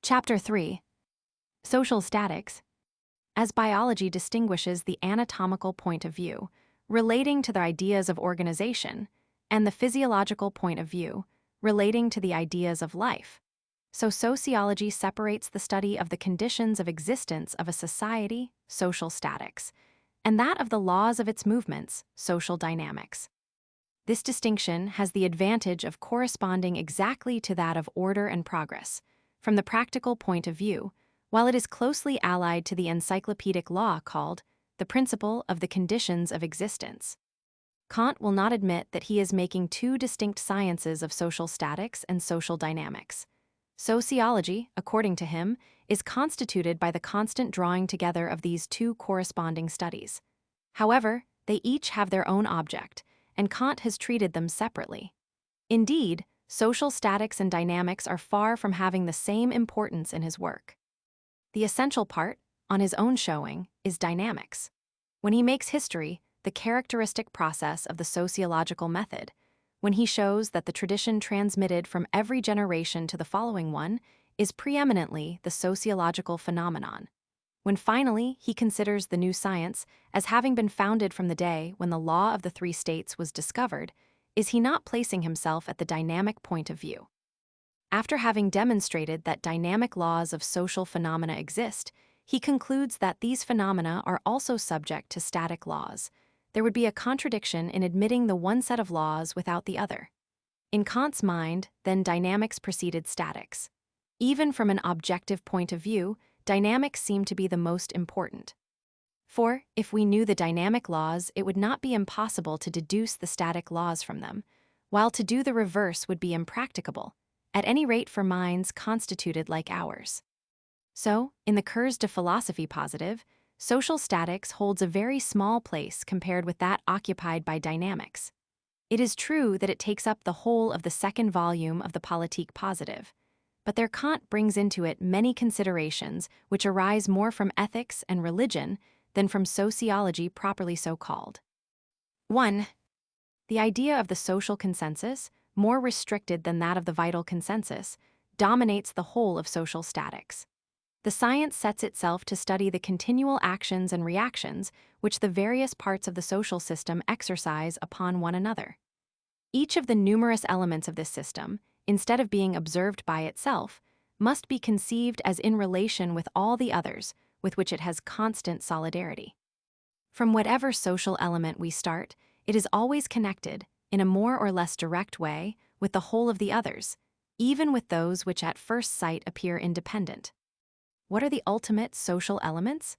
Chapter 3. Social Statics. As biology distinguishes the anatomical point of view, relating to the ideas of organization, and the physiological point of view, relating to the ideas of life, so sociology separates the study of the conditions of existence of a society, social statics, and that of the laws of its movements, social dynamics. This distinction has the advantage of corresponding exactly to that of order and progress, from the practical point of view, while it is closely allied to the encyclopedic law called the principle of the conditions of existence. Kant will not admit that he is making two distinct sciences of social statics and social dynamics. Sociology, according to him, is constituted by the constant drawing together of these two corresponding studies. However, they each have their own object, and Kant has treated them separately. Indeed, social statics and dynamics are far from having the same importance in his work. The essential part, on his own showing, is dynamics. When he makes history, the characteristic process of the sociological method, when he shows that the tradition transmitted from every generation to the following one is preeminently the sociological phenomenon. When finally he considers the new science as having been founded from the day when the law of the three states was discovered, is he not placing himself at the dynamic point of view? After having demonstrated that dynamic laws of social phenomena exist, he concludes that these phenomena are also subject to static laws. There would be a contradiction in admitting the one set of laws without the other. In Kant's mind, then dynamics preceded statics. Even from an objective point of view, dynamics seem to be the most important. For, if we knew the dynamic laws, it would not be impossible to deduce the static laws from them, while to do the reverse would be impracticable, at any rate for minds constituted like ours. So, in the Cours de Philosophie Positive, social statics holds a very small place compared with that occupied by dynamics. It is true that it takes up the whole of the second volume of the Politique Positive, but there Kant brings into it many considerations which arise more from ethics and religion than from sociology properly so called. 1. The idea of the social consensus, more restricted than that of the vital consensus, dominates the whole of social statics. The science sets itself to study the continual actions and reactions which the various parts of the social system exercise upon one another. Each of the numerous elements of this system, instead of being observed by itself, must be conceived as in relation with all the others with which it has constant solidarity. From whatever social element we start, it is always connected, in a more or less direct way, with the whole of the others, even with those which at first sight appear independent. What are the ultimate social elements?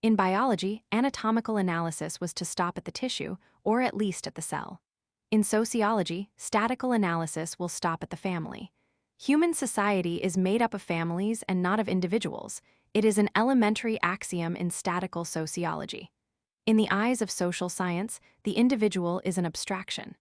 In biology, anatomical analysis was to stop at the tissue, or at least at the cell. In sociology, statical analysis will stop at the family. Human society is made up of families and not of individuals. It is an elementary axiom in statical sociology. In the eyes of social science, the individual is an abstraction.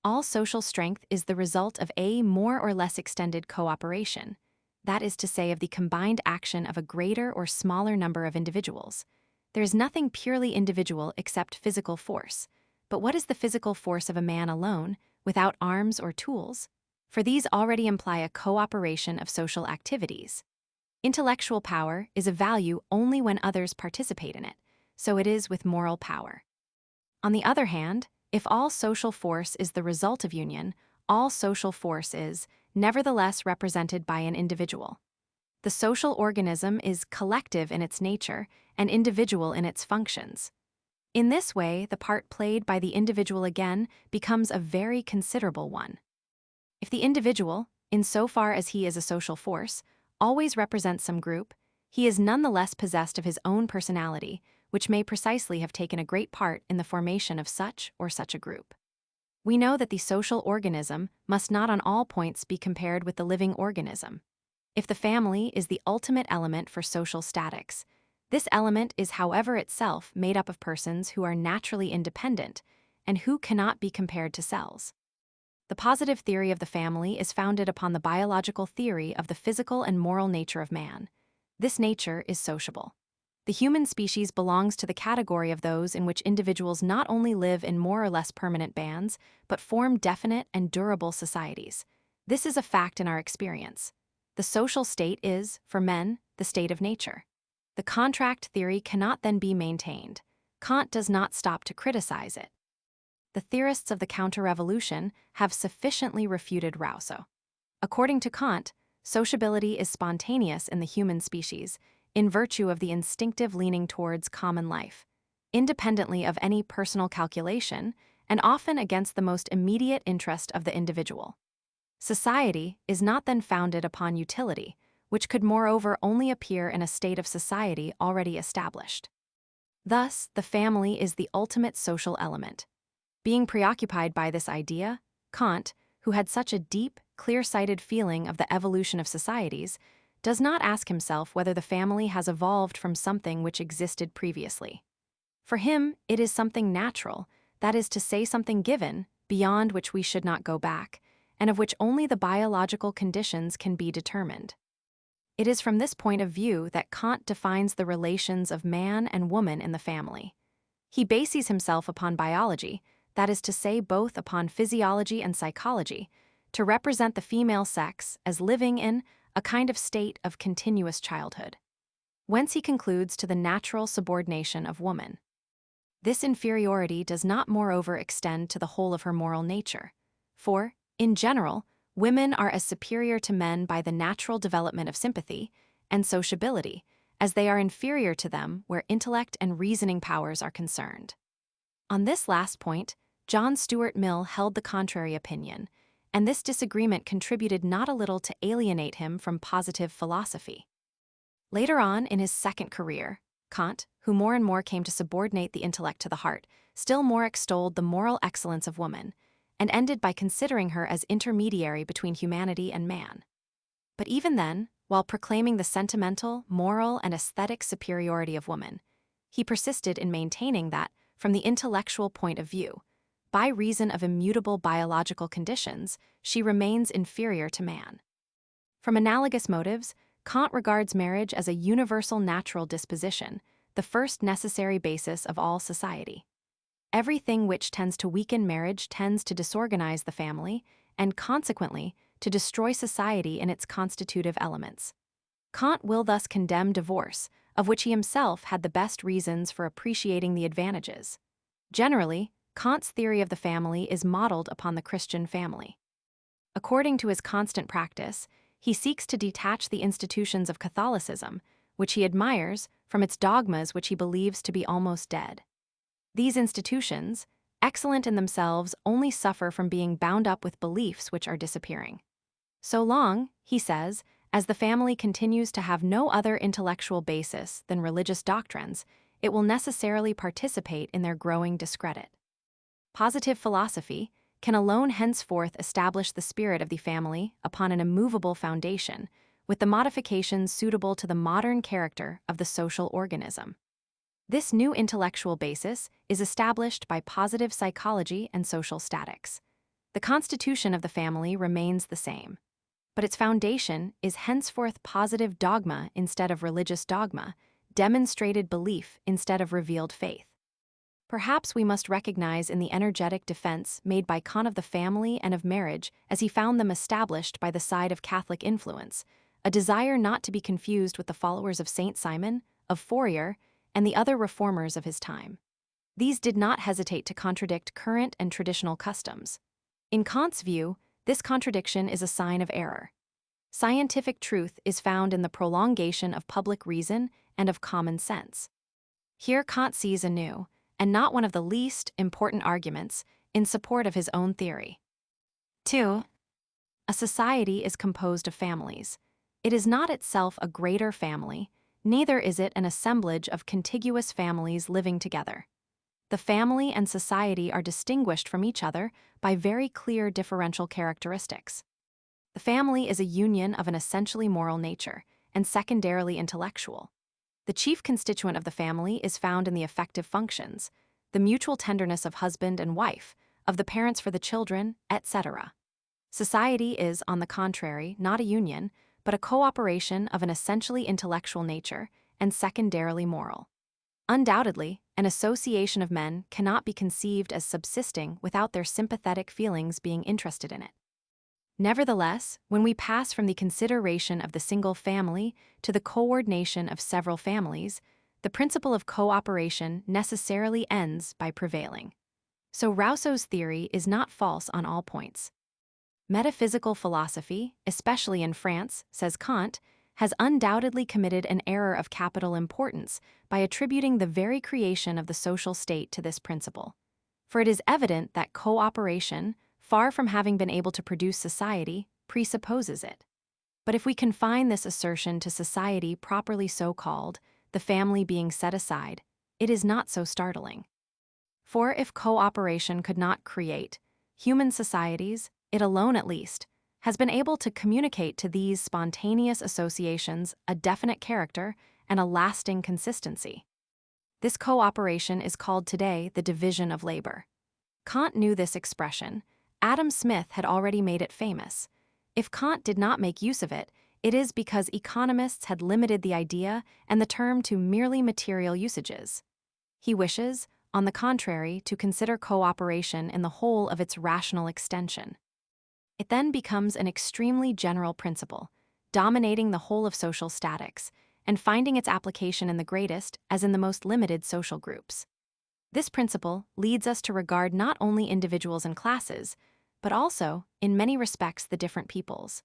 All social strength is the result of a more or less extended cooperation, that is to say, of the combined action of a greater or smaller number of individuals. There is nothing purely individual except physical force. But what is the physical force of a man alone, without arms or tools? For these already imply a cooperation of social activities. Intellectual power is of value only when others participate in it, so it is with moral power. On the other hand, if all social force is the result of union, all social force is, nevertheless, represented by an individual. The social organism is collective in its nature and individual in its functions. In this way, the part played by the individual again becomes a very considerable one. If the individual, in so far as he is a social force, always represents some group, he is nonetheless possessed of his own personality, which may precisely have taken a great part in the formation of such or such a group. We know that the social organism must not on all points be compared with the living organism. If the family is the ultimate element for social statics, this element is, however, itself made up of persons who are naturally independent and who cannot be compared to cells. The positive theory of the family is founded upon the biological theory of the physical and moral nature of man. This nature is sociable. The human species belongs to the category of those in which individuals not only live in more or less permanent bands, but form definite and durable societies. This is a fact in our experience. The social state is, for men, the state of nature. The contract theory cannot then be maintained. Kant does not stop to criticize it. The theorists of the counter-revolution have sufficiently refuted Rousseau. According to Kant, sociability is spontaneous in the human species, in virtue of the instinctive leaning towards common life, independently of any personal calculation, and often against the most immediate interest of the individual. Society is not then founded upon utility, which could moreover only appear in a state of society already established. Thus, the family is the ultimate social element. Being preoccupied by this idea, Kant, who had such a deep, clear-sighted feeling of the evolution of societies, does not ask himself whether the family has evolved from something which existed previously. For him, it is something natural, that is to say, something given, beyond which we should not go back, and of which only the biological conditions can be determined. It is from this point of view that Kant defines the relations of man and woman in the family. He bases himself upon biology, that is to say, both upon physiology and psychology, to represent the female sex as living in a kind of state of continuous childhood. Whence he concludes to the natural subordination of woman. This inferiority does not moreover extend to the whole of her moral nature, for, in general, women are as superior to men by the natural development of sympathy and sociability as they are inferior to them where intellect and reasoning powers are concerned. On this last point, John Stuart Mill held the contrary opinion, and this disagreement contributed not a little to alienate him from positive philosophy. Later on in his second career, Kant, who more and more came to subordinate the intellect to the heart, still more extolled the moral excellence of woman, and ended by considering her as intermediary between humanity and man. But even then, while proclaiming the sentimental, moral, and aesthetic superiority of woman, he persisted in maintaining that, from the intellectual point of view, by reason of immutable biological conditions, she remains inferior to man. From analogous motives, Kant regards marriage as a universal natural disposition, the first necessary basis of all society. Everything which tends to weaken marriage tends to disorganize the family, and consequently, to destroy society in its constitutive elements. Kant will thus condemn divorce, of which he himself had the best reasons for appreciating the advantages. Generally, Kant's theory of the family is modeled upon the Christian family. According to his constant practice, he seeks to detach the institutions of Catholicism, which he admires, from its dogmas which he believes to be almost dead. These institutions, excellent in themselves, only suffer from being bound up with beliefs which are disappearing. So long, he says, as the family continues to have no other intellectual basis than religious doctrines, it will necessarily participate in their growing discredit. Positive philosophy can alone henceforth establish the spirit of the family upon an immovable foundation, with the modifications suitable to the modern character of the social organism. This new intellectual basis is established by positive psychology and social statics. The constitution of the family remains the same, but its foundation is henceforth positive dogma instead of religious dogma, demonstrated belief instead of revealed faith. Perhaps we must recognize in the energetic defense made by Kant of the family and of marriage as he found them established by the side of Catholic influence, a desire not to be confused with the followers of Saint Simon, of Fourier, and the other reformers of his time. These did not hesitate to contradict current and traditional customs. In Kant's view, this contradiction is a sign of error. Scientific truth is found in the prolongation of public reason and of common sense. Here Kant sees anew, and not one of the least important arguments, in support of his own theory. 2. A society is composed of families. It is not itself a greater family, neither is it an assemblage of contiguous families living together. The family and society are distinguished from each other by very clear differential characteristics. The family is a union of an essentially moral nature, and secondarily intellectual. The chief constituent of the family is found in the affective functions, the mutual tenderness of husband and wife, of the parents for the children, etc. Society is, on the contrary, not a union, but a cooperation of an essentially intellectual nature and secondarily moral. Undoubtedly, an association of men cannot be conceived as subsisting without their sympathetic feelings being interested in it. Nevertheless, when we pass from the consideration of the single family to the coordination of several families, the principle of cooperation necessarily ends by prevailing. So Rousseau's theory is not false on all points. Metaphysical philosophy, especially in France, says Kant, has undoubtedly committed an error of capital importance by attributing the very creation of the social state to this principle. For it is evident that cooperation, far from having been able to produce society, presupposes it. But if we confine this assertion to society properly so called, the family being set aside, it is not so startling. For if cooperation could not create human societies, it alone at least has been able to communicate to these spontaneous associations a definite character and a lasting consistency. This cooperation is called today the division of labor. Kant knew this expression. Adam Smith had already made it famous. If Kant did not make use of it, it is because economists had limited the idea and the term to merely material usages. He wishes, on the contrary, to consider cooperation in the whole of its rational extension. It then becomes an extremely general principle, dominating the whole of social statics, and finding its application in the greatest as in the most limited social groups. This principle leads us to regard not only individuals and classes, but also, in many respects, the different peoples,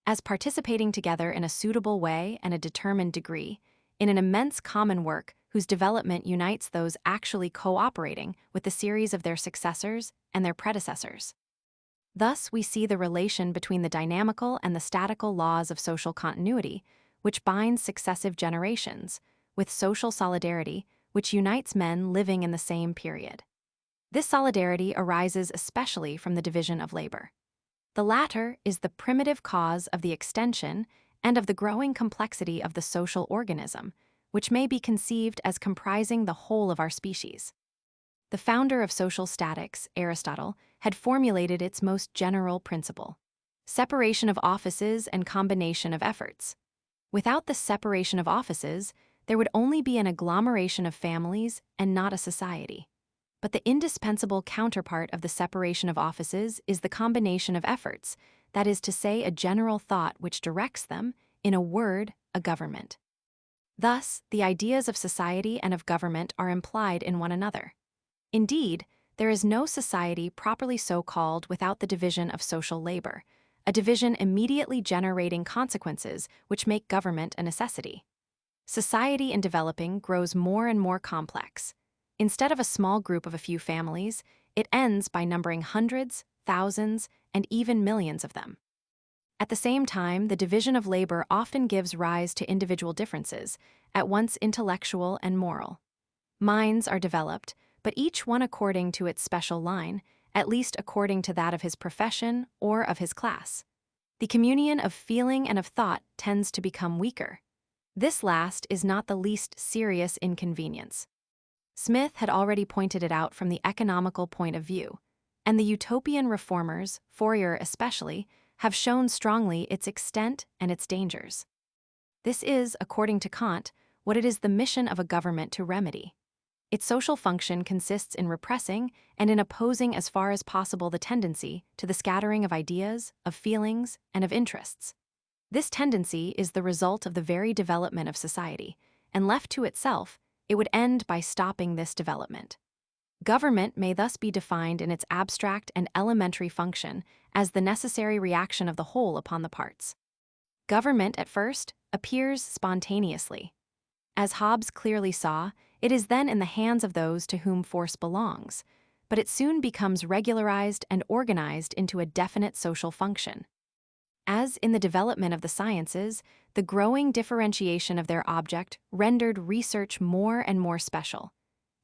as participating together in a suitable way and a determined degree, in an immense common work whose development unites those actually cooperating with the series of their successors and their predecessors. Thus, we see the relation between the dynamical and the statical laws of social continuity, which binds successive generations, with social solidarity, which unites men living in the same period. This solidarity arises especially from the division of labor. The latter is the primitive cause of the extension and of the growing complexity of the social organism, which may be conceived as comprising the whole of our species. The founder of social statics, Aristotle, had formulated its most general principle: separation of offices and combination of efforts. Without the separation of offices, there would only be an agglomeration of families and not a society. But the indispensable counterpart of the separation of offices is the combination of efforts, that is to say, a general thought which directs them, in a word, a government. Thus, the ideas of society and of government are implied in one another. Indeed, there is no society properly so called without the division of social labor, a division immediately generating consequences which make government a necessity. Society in developing grows more and more complex. Instead of a small group of a few families, it ends by numbering hundreds, thousands, and even millions of them. At the same time, the division of labor often gives rise to individual differences, at once intellectual and moral. Minds are developed, but each one according to its special line, at least according to that of his profession or of his class. The communion of feeling and of thought tends to become weaker. This last is not the least serious inconvenience. Smith had already pointed it out from the economical point of view, and the utopian reformers, Fourier especially, have shown strongly its extent and its dangers. This is, according to Kant, what it is the mission of a government to remedy. Its social function consists in repressing and in opposing as far as possible the tendency to the scattering of ideas, of feelings, and of interests. This tendency is the result of the very development of society, and left to itself, it would end by stopping this development. Government may thus be defined in its abstract and elementary function as the necessary reaction of the whole upon the parts. Government, at first, appears spontaneously. As Hobbes clearly saw, it is then in the hands of those to whom force belongs, but it soon becomes regularized and organized into a definite social function. As in the development of the sciences, the growing differentiation of their object rendered research more and more special,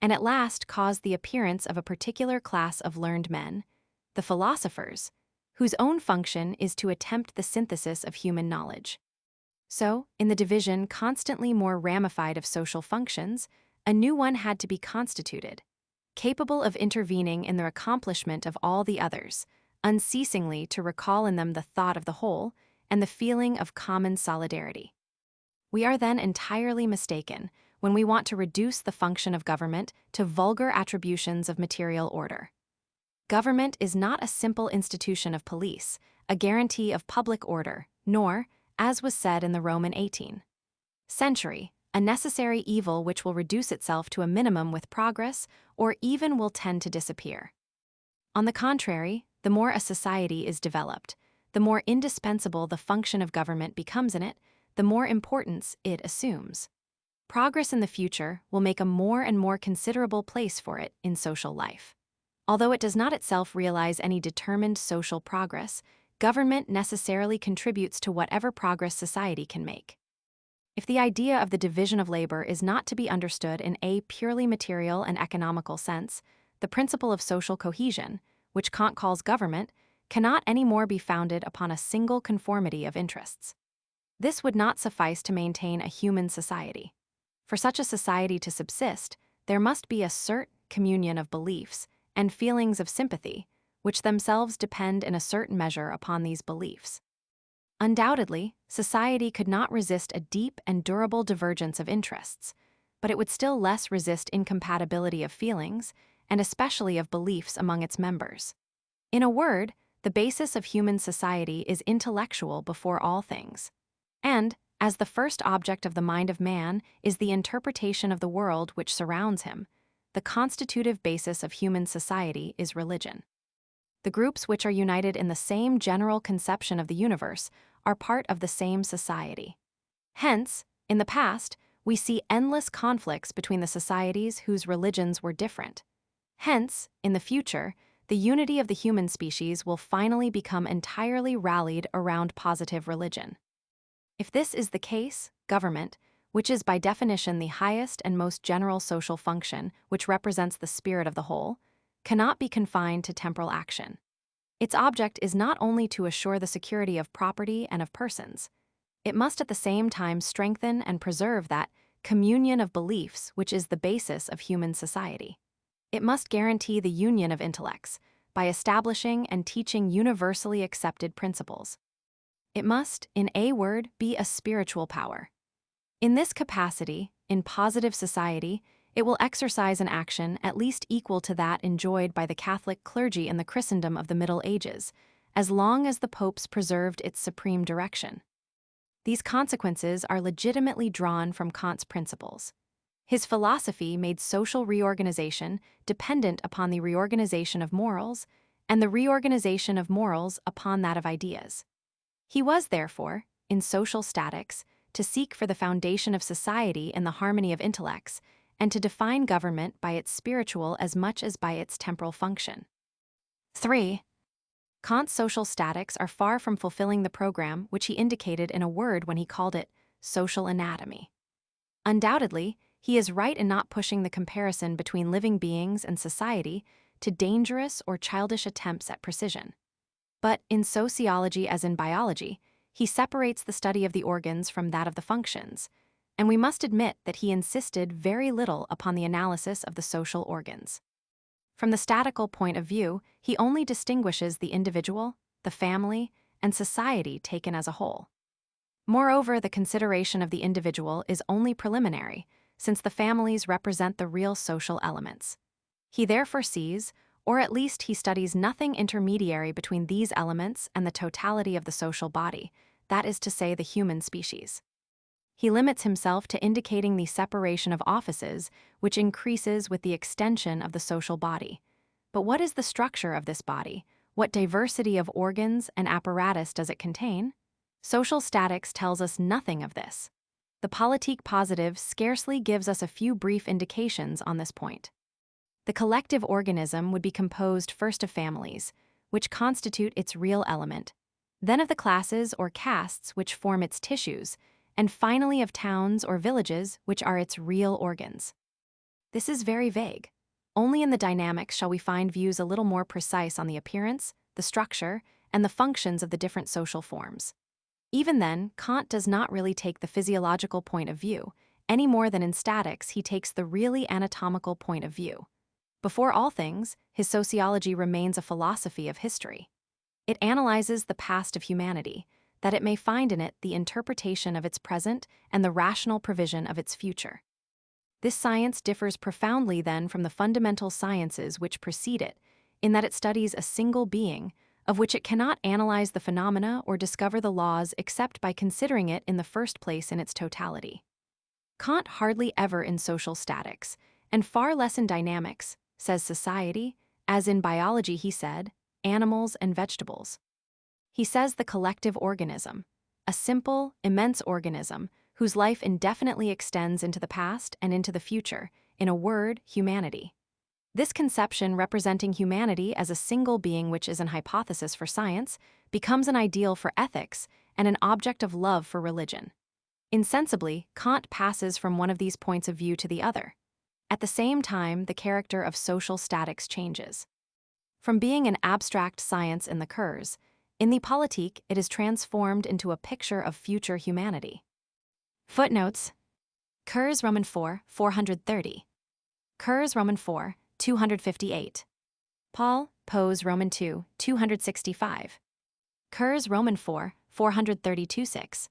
and at last caused the appearance of a particular class of learned men, the philosophers, whose own function is to attempt the synthesis of human knowledge. So, in the division constantly more ramified of social functions, a new one had to be constituted, capable of intervening in the accomplishment of all the others, unceasingly to recall in them the thought of the whole and the feeling of common solidarity. We are then entirely mistaken when we want to reduce the function of government to vulgar attributions of material order. Government is not a simple institution of police, a guarantee of public order, nor, as was said in the Roman 18th century, a necessary evil which will reduce itself to a minimum with progress or even will tend to disappear. On the contrary, the more a society is developed, the more indispensable the function of government becomes in it, the more importance it assumes. Progress in the future will make a more and more considerable place for it in social life. Although it does not itself realize any determined social progress, government necessarily contributes to whatever progress society can make. If the idea of the division of labor is not to be understood in a purely material and economical sense, the principle of social cohesion, which Kant calls government, cannot any more be founded upon a single conformity of interests. This would not suffice to maintain a human society. For such a society to subsist, there must be a certain communion of beliefs and feelings of sympathy, which themselves depend in a certain measure upon these beliefs. Undoubtedly, society could not resist a deep and durable divergence of interests, but it would still less resist incompatibility of feelings, and especially of beliefs among its members. In a word, the basis of human society is intellectual before all things. And, as the first object of the mind of man is the interpretation of the world which surrounds him, the constitutive basis of human society is religion. The groups which are united in the same general conception of the universe are part of the same society. Hence, in the past, we see endless conflicts between the societies whose religions were different. Hence, in the future, the unity of the human species will finally become entirely rallied around positive religion. If this is the case, government, which is by definition the highest and most general social function which represents the spirit of the whole, cannot be confined to temporal action. Its object is not only to assure the security of property and of persons, it must at the same time strengthen and preserve that communion of beliefs which is the basis of human society. It must guarantee the union of intellects by establishing and teaching universally accepted principles. It must, in a word, be a spiritual power. In this capacity, in positive society, it will exercise an action at least equal to that enjoyed by the Catholic clergy in the Christendom of the Middle Ages, as long as the popes preserved its supreme direction. These consequences are legitimately drawn from Kant's principles. His philosophy made social reorganization dependent upon the reorganization of morals, and the reorganization of morals upon that of ideas. He was, therefore, in social statics, to seek for the foundation of society in the harmony of intellects, and to define government by its spiritual as much as by its temporal function. 3. Kant's social statics are far from fulfilling the program which he indicated in a word when he called it social anatomy. Undoubtedly, he is right in not pushing the comparison between living beings and society to dangerous or childish attempts at precision. But in sociology as in biology, he separates the study of the organs from that of the functions, and we must admit that he insisted very little upon the analysis of the social organs. From the statical point of view, he only distinguishes the individual, the family, and society taken as a whole. Moreover, the consideration of the individual is only preliminary, since the families represent the real social elements. He therefore sees, or at least he studies nothing intermediary between these elements and the totality of the social body, that is to say, the human species. He limits himself to indicating the separation of offices, which increases with the extension of the social body. But what is the structure of this body? What diversity of organs and apparatus does it contain? Social statics tells us nothing of this. The Politique positive scarcely gives us a few brief indications on this point. The collective organism would be composed first of families, which constitute its real element, then of the classes or castes which form its tissues, and finally of towns or villages which are its real organs. This is very vague. Only in the dynamics shall we find views a little more precise on the appearance, the structure, and the functions of the different social forms. Even then, Kant does not really take the physiological point of view, any more than in statics he takes the really anatomical point of view. Before all things, his sociology remains a philosophy of history. It analyzes the past of humanity, that it may find in it the interpretation of its present and the rational provision of its future. This science differs profoundly then from the fundamental sciences which precede it, in that it studies a single being, of which it cannot analyze the phenomena or discover the laws except by considering it in the first place in its totality. Kant hardly ever in social statics, and far less in dynamics, says society, as in biology he said, animals and vegetables. He says the collective organism, a simple, immense organism whose life indefinitely extends into the past and into the future, in a word, humanity. This conception representing humanity as a single being, which is an hypothesis for science, becomes an ideal for ethics and an object of love for religion. Insensibly, Kant passes from one of these points of view to the other. At the same time, the character of social statics changes. From being an abstract science in the Cours, in the Politique it is transformed into a picture of future humanity. Footnotes: Cours Roman 4, 430. Cours Roman 4, 258. Paul, Pose Roman 2, 265. Cours Roman 4, 432-6.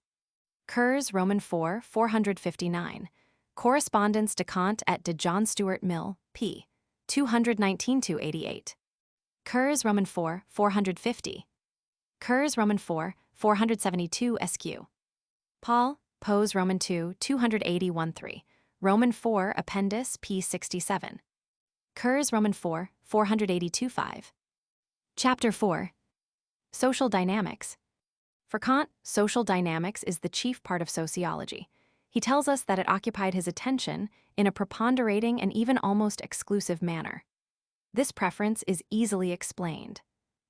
Cours Roman 4, 459. Correspondence de Kant et de John Stuart Mill, p. 219-88. Cours Roman 4, 450. Cours Roman 4, 472 SQ. Paul, Pose Roman 2, 281-3. Roman 4 Appendis p. 67. Cours Roman 4, 482-5. Chapter 4. Social Dynamics. For Kant, social dynamics is the chief part of sociology. He tells us that it occupied his attention in a preponderating and even almost exclusive manner. This preference is easily explained.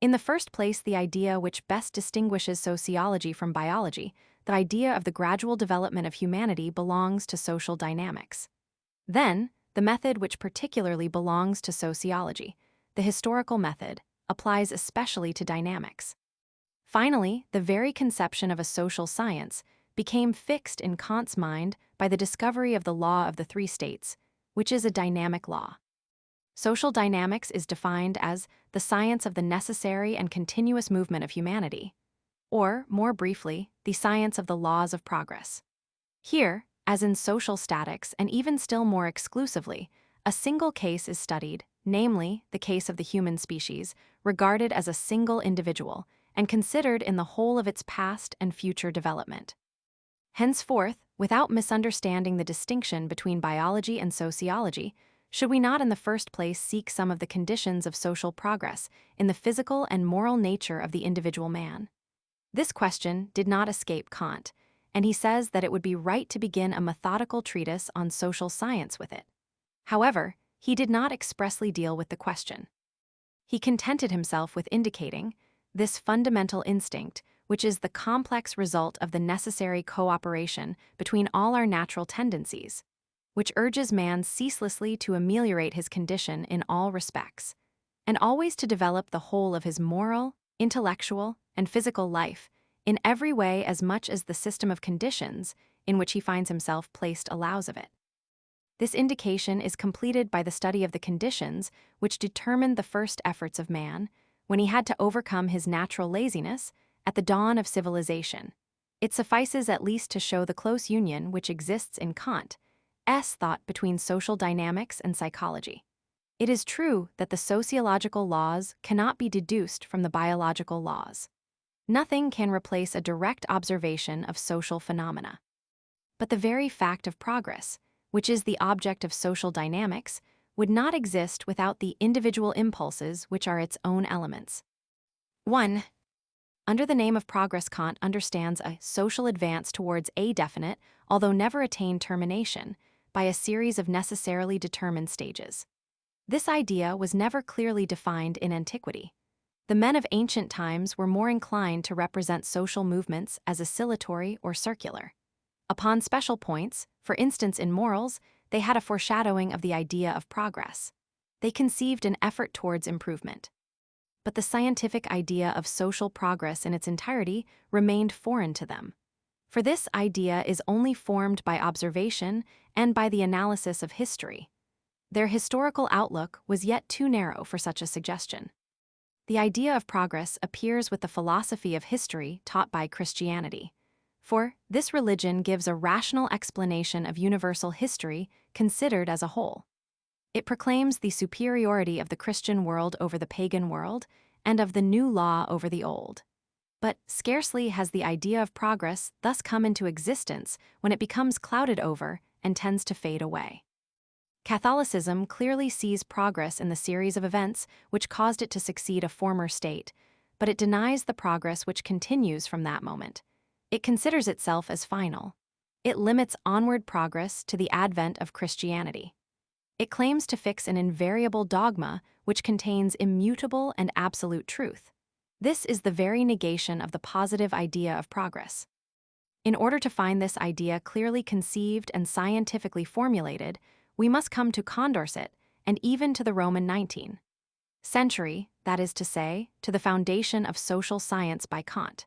In the first place, the idea which best distinguishes sociology from biology, the idea of the gradual development of humanity, belongs to social dynamics. Then, the method which particularly belongs to sociology, the historical method, applies especially to dynamics. Finally, the very conception of a social science became fixed in Kant's mind by the discovery of the law of the three states, which is a dynamic law. Social dynamics is defined as the science of the necessary and continuous movement of humanity, or, more briefly, the science of the laws of progress. Here, as in social statics and even still more exclusively, a single case is studied, namely, the case of the human species, regarded as a single individual, and considered in the whole of its past and future development. Henceforth, without misunderstanding the distinction between biology and sociology, should we not in the first place seek some of the conditions of social progress in the physical and moral nature of the individual man? This question did not escape Kant, and he says that it would be right to begin a methodical treatise on social science with it. However, he did not expressly deal with the question. He contented himself with indicating this fundamental instinct, which is the complex result of the necessary cooperation between all our natural tendencies, which urges man ceaselessly to ameliorate his condition in all respects, and always to develop the whole of his moral, intellectual, and physical life in every way as much as the system of conditions in which he finds himself placed allows of it. This indication is completed by the study of the conditions which determined the first efforts of man, when he had to overcome his natural laziness at the dawn of civilization. It suffices at least to show the close union which exists in Kant's thought between social dynamics and psychology. It is true that the sociological laws cannot be deduced from the biological laws. Nothing can replace a direct observation of social phenomena. But the very fact of progress, which is the object of social dynamics, would not exist without the individual impulses which are its own elements. 1. Under the name of progress, Kant understands a social advance towards a definite, although never attained termination, by a series of necessarily determined stages. This idea was never clearly defined in antiquity. The men of ancient times were more inclined to represent social movements as oscillatory or circular. Upon special points, for instance in morals, they had a foreshadowing of the idea of progress. They conceived an effort towards improvement. But the scientific idea of social progress in its entirety remained foreign to them. For this idea is only formed by observation and by the analysis of history. Their historical outlook was yet too narrow for such a suggestion. The idea of progress appears with the philosophy of history taught by Christianity. For this religion gives a rational explanation of universal history considered as a whole. It proclaims the superiority of the Christian world over the pagan world and of the new law over the old. But scarcely has the idea of progress thus come into existence when it becomes clouded over and tends to fade away. Catholicism clearly sees progress in the series of events which caused it to succeed a former state, but it denies the progress which continues from that moment. It considers itself as final. It limits onward progress to the advent of Christianity. It claims to fix an invariable dogma which contains immutable and absolute truth. This is the very negation of the positive idea of progress. In order to find this idea clearly conceived and scientifically formulated, we must come to Condorcet and even to the Roman 19th century, that is to say, to the foundation of social science by Kant.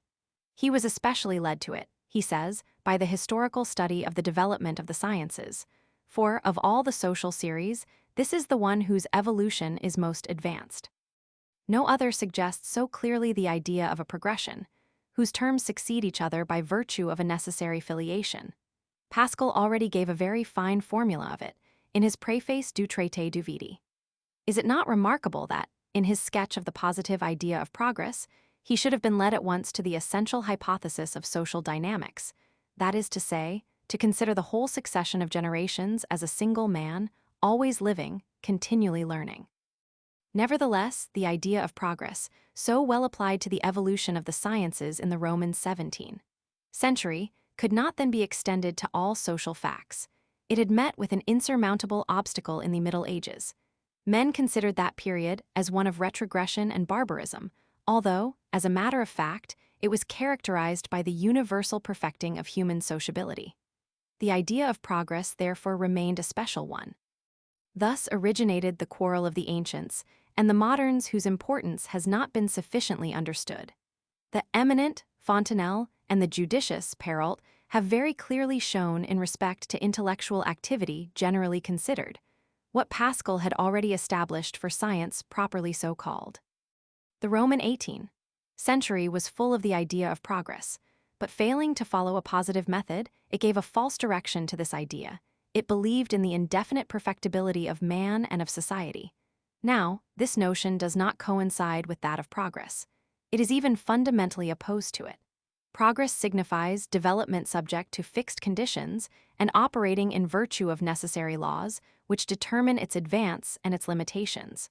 He was especially led to it, he says, by the historical study of the development of the sciences. For, of all the social series, this is the one whose evolution is most advanced. No other suggests so clearly the idea of a progression, whose terms succeed each other by virtue of a necessary filiation. Pascal already gave a very fine formula of it in his Préface du Traité du Vide. Is it not remarkable that, in his sketch of the positive idea of progress, he should have been led at once to the essential hypothesis of social dynamics, that is to say, to consider the whole succession of generations as a single man, always living, continually learning. Nevertheless, the idea of progress, so well applied to the evolution of the sciences in the Roman 17th century, could not then be extended to all social facts. It had met with an insurmountable obstacle in the Middle Ages. Men considered that period as one of retrogression and barbarism, although, as a matter of fact, it was characterized by the universal perfecting of human sociability. The idea of progress therefore remained a special one. Thus originated the quarrel of the ancients, and the moderns whose importance has not been sufficiently understood. The eminent Fontenelle and the judicious Perrault have very clearly shown in respect to intellectual activity generally considered, what Pascal had already established for science properly so called. The Roman 18th century was full of the idea of progress, but failing to follow a positive method, it gave a false direction to this idea. It believed in the indefinite perfectibility of man and of society. Now, this notion does not coincide with that of progress. It is even fundamentally opposed to it. Progress signifies development subject to fixed conditions and operating in virtue of necessary laws which determine its advance and its limitations.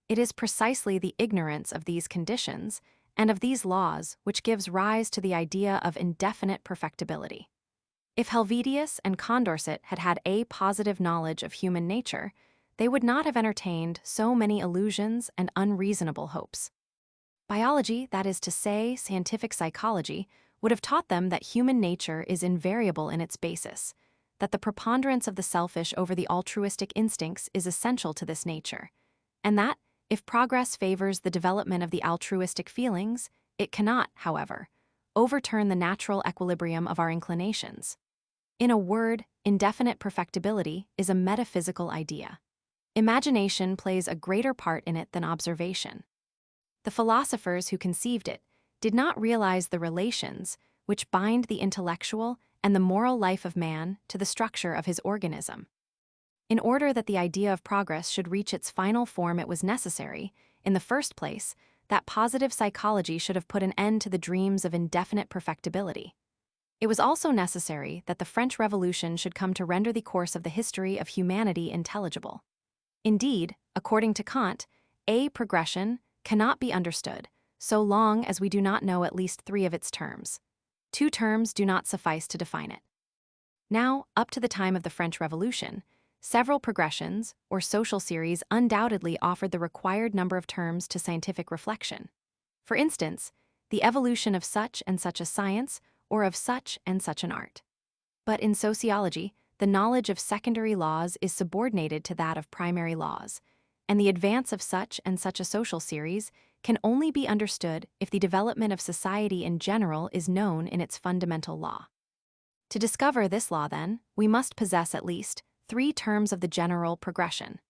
It is precisely the ignorance of these conditions and of these laws which gives rise to the idea of indefinite perfectibility. If Helvetius and Condorcet had had a positive knowledge of human nature, they would not have entertained so many illusions and unreasonable hopes. Biology, that is to say, scientific psychology, would have taught them that human nature is invariable in its basis, that the preponderance of the selfish over the altruistic instincts is essential to this nature, and that, if progress favors the development of the altruistic feelings, it cannot, however, overturn the natural equilibrium of our inclinations. In a word, indefinite perfectibility is a metaphysical idea. Imagination plays a greater part in it than observation. The philosophers who conceived it did not realize the relations which bind the intellectual and the moral life of man to the structure of his organism. In order that the idea of progress should reach its final form, it was necessary, in the first place, that positive psychology should have put an end to the dreams of indefinite perfectibility. It was also necessary that the French Revolution should come to render the course of the history of humanity intelligible. Indeed, according to Kant, a progression cannot be understood so long as we do not know at least three of its terms. Two terms do not suffice to define it. Now, up to the time of the French Revolution, several progressions, or social series, undoubtedly offered the required number of terms to scientific reflection. For instance, the evolution of such and such a science, or of such and such an art. But in sociology, the knowledge of secondary laws is subordinated to that of primary laws, and the advance of such and such a social series can only be understood if the development of society in general is known in its fundamental law. To discover this law, then, we must possess at least three terms of the general progression.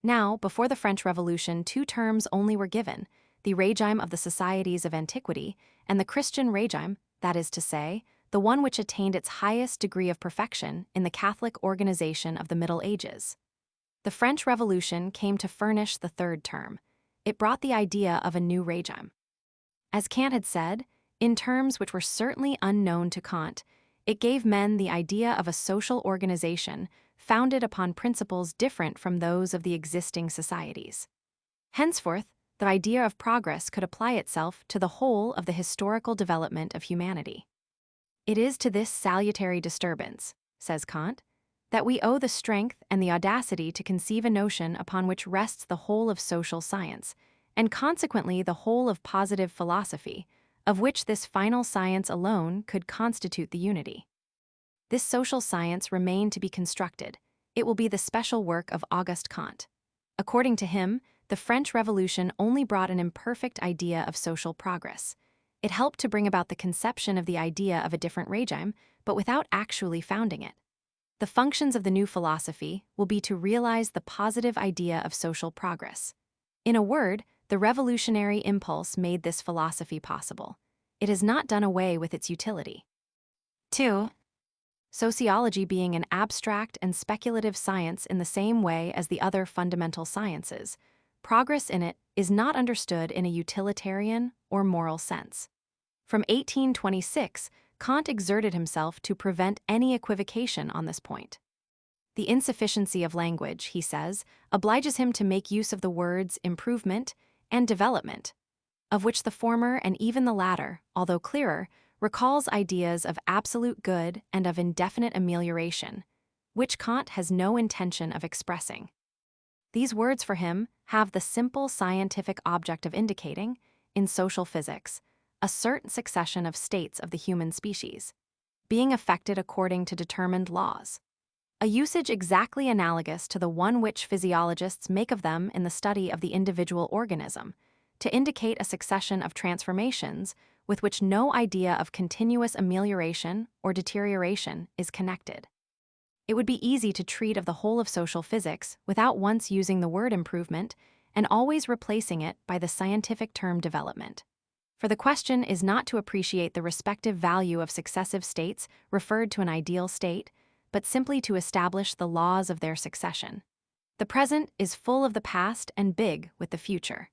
Now, before the French Revolution, two terms only were given, the regime of the societies of antiquity and the Christian regime, that is to say, the one which attained its highest degree of perfection in the Catholic organization of the Middle Ages. The French Revolution came to furnish the third term. it brought the idea of a new regime. As Kant had said, in terms which were certainly unknown to Kant, it gave men the idea of a social organization founded upon principles different from those of the existing societies. Henceforth, the idea of progress could apply itself to the whole of the historical development of humanity. It is to this salutary disturbance, says Kant, that we owe the strength and the audacity to conceive a notion upon which rests the whole of social science, and consequently the whole of positive philosophy, of which this final science alone could constitute the unity. This social science remained to be constructed. It will be the special work of Auguste Comte. According to him, the French Revolution only brought an imperfect idea of social progress. It helped to bring about the conception of the idea of a different regime, but without actually founding it. The functions of the new philosophy will be to realize the positive idea of social progress. In a word, the revolutionary impulse made this philosophy possible. It has not done away with its utility. 2. Sociology being an abstract and speculative science in the same way as the other fundamental sciences, progress in it is not understood in a utilitarian or moral sense. From 1826, Kant exerted himself to prevent any equivocation on this point. The insufficiency of language, he says, obliges him to make use of the words improvement and development, of which the former and even the latter, although clearer, recalls ideas of absolute good and of indefinite amelioration, which Kant has no intention of expressing. These words for him have the simple scientific object of indicating, in social physics, a certain succession of states of the human species, being affected according to determined laws. A usage exactly analogous to the one which physiologists make of them in the study of the individual organism, to indicate a succession of transformations with which no idea of continuous amelioration or deterioration is connected. It would be easy to treat of the whole of social physics without once using the word improvement and always replacing it by the scientific term development. For the question is not to appreciate the respective value of successive states referred to an ideal state, but simply to establish the laws of their succession. The present is full of the past and big with the future.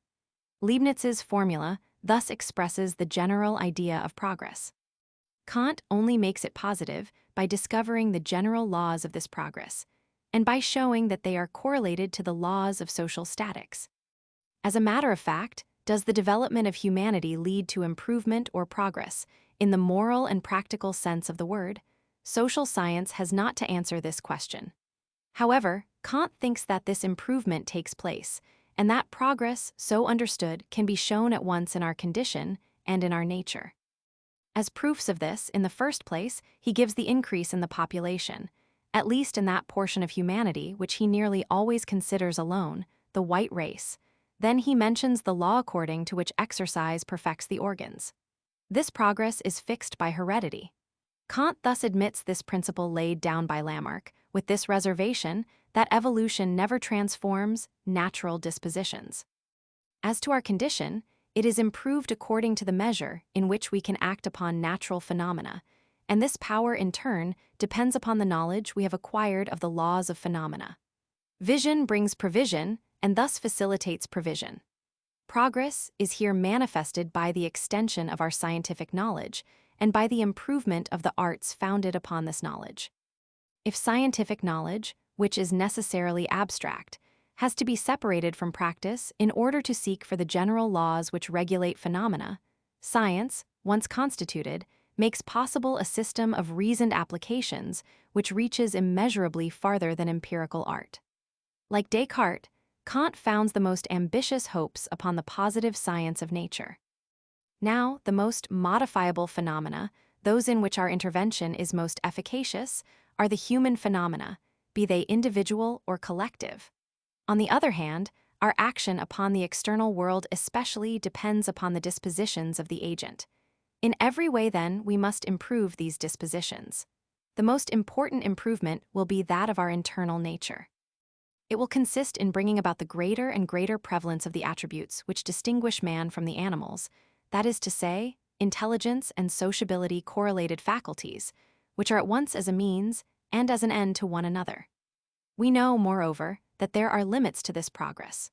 Leibniz's formula thus expresses the general idea of progress. Kant only makes it positive by discovering the general laws of this progress, and by showing that they are correlated to the laws of social statics. As a matter of fact, does the development of humanity lead to improvement or progress, in the moral and practical sense of the word? Social science has not to answer this question. However, Kant thinks that this improvement takes place, and that progress, so understood, can be shown at once in our condition and in our nature. As proofs of this, in the first place, he gives the increase in the population, at least in that portion of humanity which he nearly always considers alone, the white race. Then he mentions the law according to which exercise perfects the organs. This progress is fixed by heredity. Kant thus admits this principle laid down by Lamarck, with this reservation that evolution never transforms natural dispositions. As to our condition, it is improved according to the measure in which we can act upon natural phenomena, and this power in turn depends upon the knowledge we have acquired of the laws of phenomena. Vision brings provision, and thus facilitates provision. Progress is here manifested by the extension of our scientific knowledge and by the improvement of the arts founded upon this knowledge. If scientific knowledge, which is necessarily abstract, has to be separated from practice in order to seek for the general laws which regulate phenomena, science, once constituted, makes possible a system of reasoned applications which reaches immeasurably farther than empirical art. Like Descartes, Kant founds the most ambitious hopes upon the positive science of nature. Now, the most modifiable phenomena, those in which our intervention is most efficacious, are the human phenomena, be they individual or collective. On the other hand, our action upon the external world especially depends upon the dispositions of the agent. In every way, then, we must improve these dispositions. The most important improvement will be that of our internal nature. It will consist in bringing about the greater and greater prevalence of the attributes which distinguish man from the animals, that is to say, intelligence and sociability correlated faculties, which are at once as a means and as an end to one another. We know, moreover, that there are limits to this progress.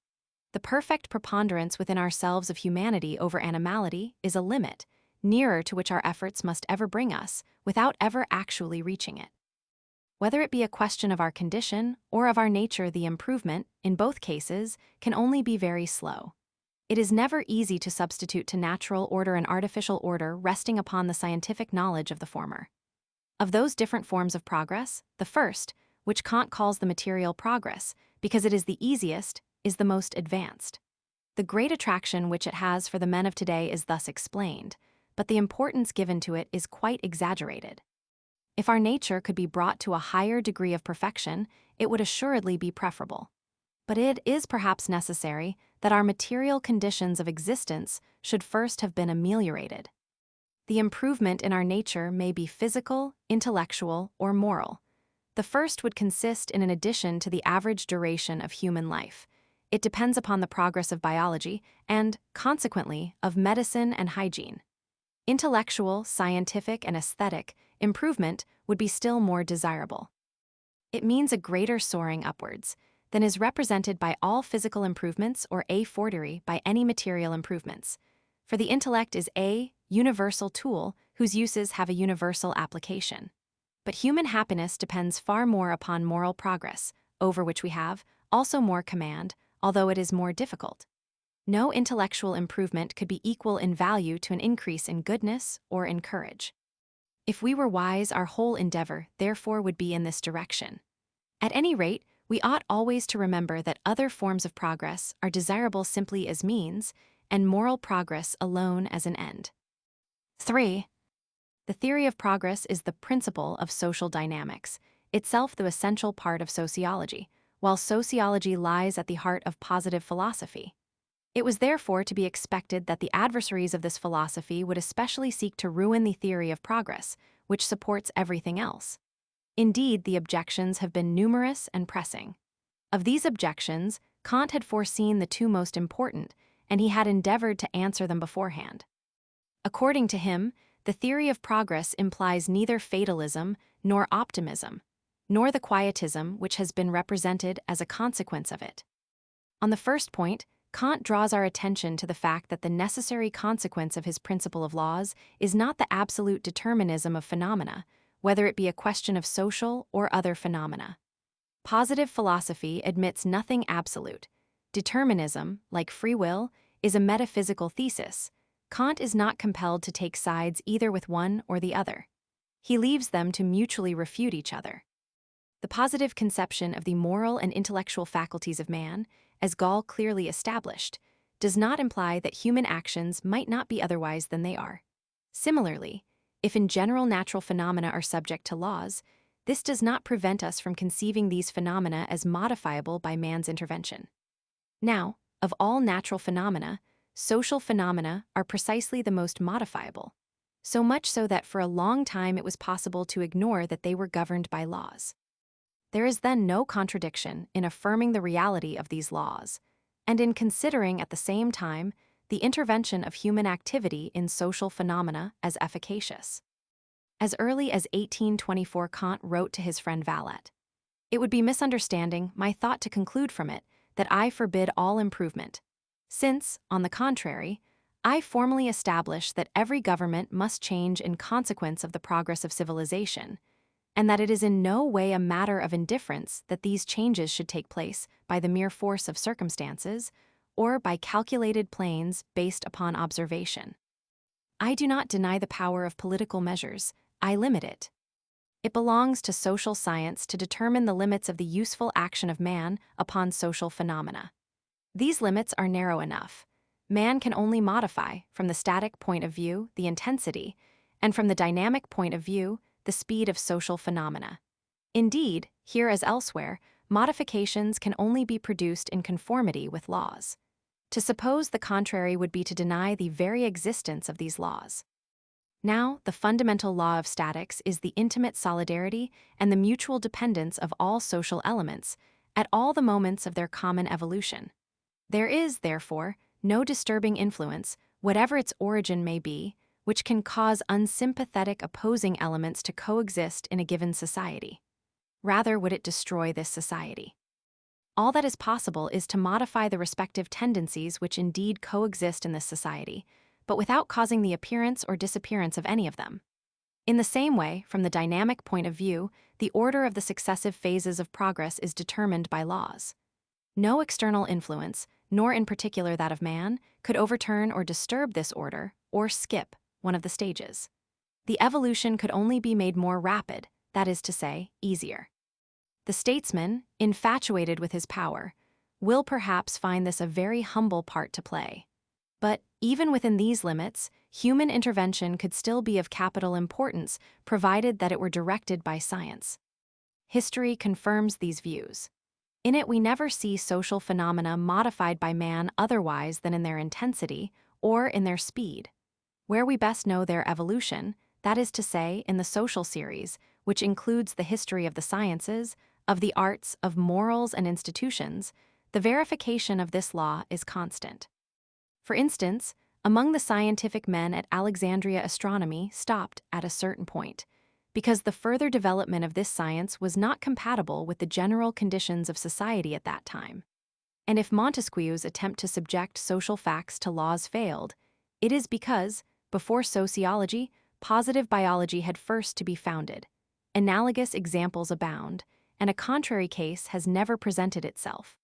The perfect preponderance within ourselves of humanity over animality is a limit, nearer to which our efforts must ever bring us, without ever actually reaching it. Whether it be a question of our condition or of our nature, the improvement, in both cases, can only be very slow. It is never easy to substitute to natural order an artificial order resting upon the scientific knowledge of the former. Of those different forms of progress, the first, which Kant calls the material progress, because it is the easiest, is the most advanced. The great attraction which it has for the men of today is thus explained, but the importance given to it is quite exaggerated. If our nature could be brought to a higher degree of perfection, it would assuredly be preferable. But it is perhaps necessary that our material conditions of existence should first have been ameliorated. The improvement in our nature may be physical, intellectual, or moral. The first would consist in an addition to the average duration of human life. It depends upon the progress of biology and, consequently, of medicine and hygiene. Intellectual, scientific, and aesthetic improvement would be still more desirable. It means a greater soaring upwards than is represented by all physical improvements or a fortiori by any material improvements. For the intellect is a universal tool whose uses have a universal application. But human happiness depends far more upon moral progress, over which we have also more command, although it is more difficult. No intellectual improvement could be equal in value to an increase in goodness or in courage. If we were wise, our whole endeavor, therefore, would be in this direction. At any rate, we ought always to remember that other forms of progress are desirable simply as means, and moral progress alone as an end. 3. The theory of progress is the principle of social dynamics, itself the essential part of sociology, while sociology lies at the heart of positive philosophy. It was therefore to be expected that the adversaries of this philosophy would especially seek to ruin the theory of progress, which supports everything else. Indeed, the objections have been numerous and pressing. Of these objections, Kant had foreseen the two most important, and he had endeavored to answer them beforehand. According to him, the theory of progress implies neither fatalism nor optimism, nor the quietism which has been represented as a consequence of it. On the first point, Kant draws our attention to the fact that the necessary consequence of his principle of laws is not the absolute determinism of phenomena, whether it be a question of social or other phenomena. Positive philosophy admits nothing absolute. Determinism, like free will, is a metaphysical thesis. Kant is not compelled to take sides either with one or the other. He leaves them to mutually refute each other. The positive conception of the moral and intellectual faculties of man, as Gall clearly established, does not imply that human actions might not be otherwise than they are. Similarly, if in general natural phenomena are subject to laws, this does not prevent us from conceiving these phenomena as modifiable by man's intervention. Now, of all natural phenomena, social phenomena are precisely the most modifiable, so much so that for a long time it was possible to ignore that they were governed by laws. There is then no contradiction in affirming the reality of these laws, and in considering at the same time the intervention of human activity in social phenomena as efficacious. As early as 1824, Kant wrote to his friend Vallet, "It would be misunderstanding my thought to conclude from it that I forbid all improvement, since, on the contrary, I formally establish that every government must change in consequence of the progress of civilization, and that it is in no way a matter of indifference that these changes should take place by the mere force of circumstances or by calculated plans based upon observation. I do not deny the power of political measures, I limit it. It belongs to social science to determine the limits of the useful action of man upon social phenomena. These limits are narrow enough. Man can only modify, from the static point of view, the intensity, and from the dynamic point of view, the speed of social phenomena. Indeed, here as elsewhere, modifications can only be produced in conformity with laws. To suppose the contrary would be to deny the very existence of these laws. Now, the fundamental law of statics is the intimate solidarity and the mutual dependence of all social elements at all the moments of their common evolution. There is, therefore, no disturbing influence, whatever its origin may be, which can cause unsympathetic opposing elements to coexist in a given society. Rather would it destroy this society. All that is possible is to modify the respective tendencies which indeed coexist in this society, but without causing the appearance or disappearance of any of them. In the same way, from the dynamic point of view, the order of the successive phases of progress is determined by laws. No external influence, nor in particular that of man, could overturn or disturb this order or skip one of the stages. The evolution could only be made more rapid, that is to say, easier. The statesman, infatuated with his power, will perhaps find this a very humble part to play. But even within these limits, human intervention could still be of capital importance, provided that it were directed by science. History confirms these views. In it, we never see social phenomena modified by man otherwise than in their intensity or in their speed. Where we best know their evolution, that is to say, in the social series, which includes the history of the sciences, of the arts, of morals and institutions, the verification of this law is constant. For instance, among the scientific men at Alexandria, astronomy stopped at a certain point, because the further development of this science was not compatible with the general conditions of society at that time. And if Montesquieu's attempt to subject social facts to laws failed, it is because, before sociology, positive biology had first to be founded. Analogous examples abound, and a contrary case has never presented itself.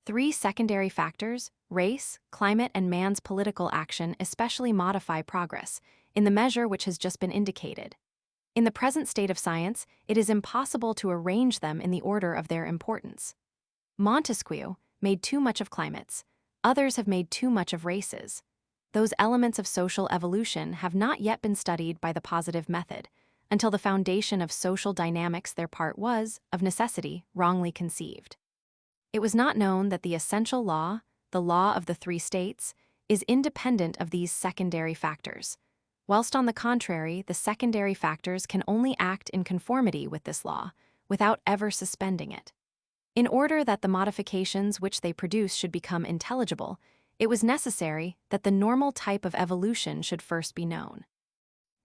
Three secondary factors, race, climate, and man's political action, especially modify progress, in the measure which has just been indicated. In the present state of science, it is impossible to arrange them in the order of their importance. Montesquieu made too much of climates, others have made too much of races. Those elements of social evolution have not yet been studied by the positive method, until the foundation of social dynamics their part was, of necessity, wrongly conceived. It was not known that the essential law, the law of the three states, is independent of these secondary factors, whilst on the contrary, the secondary factors can only act in conformity with this law, without ever suspending it. In order that the modifications which they produce should become intelligible, it was necessary that the normal type of evolution should first be known.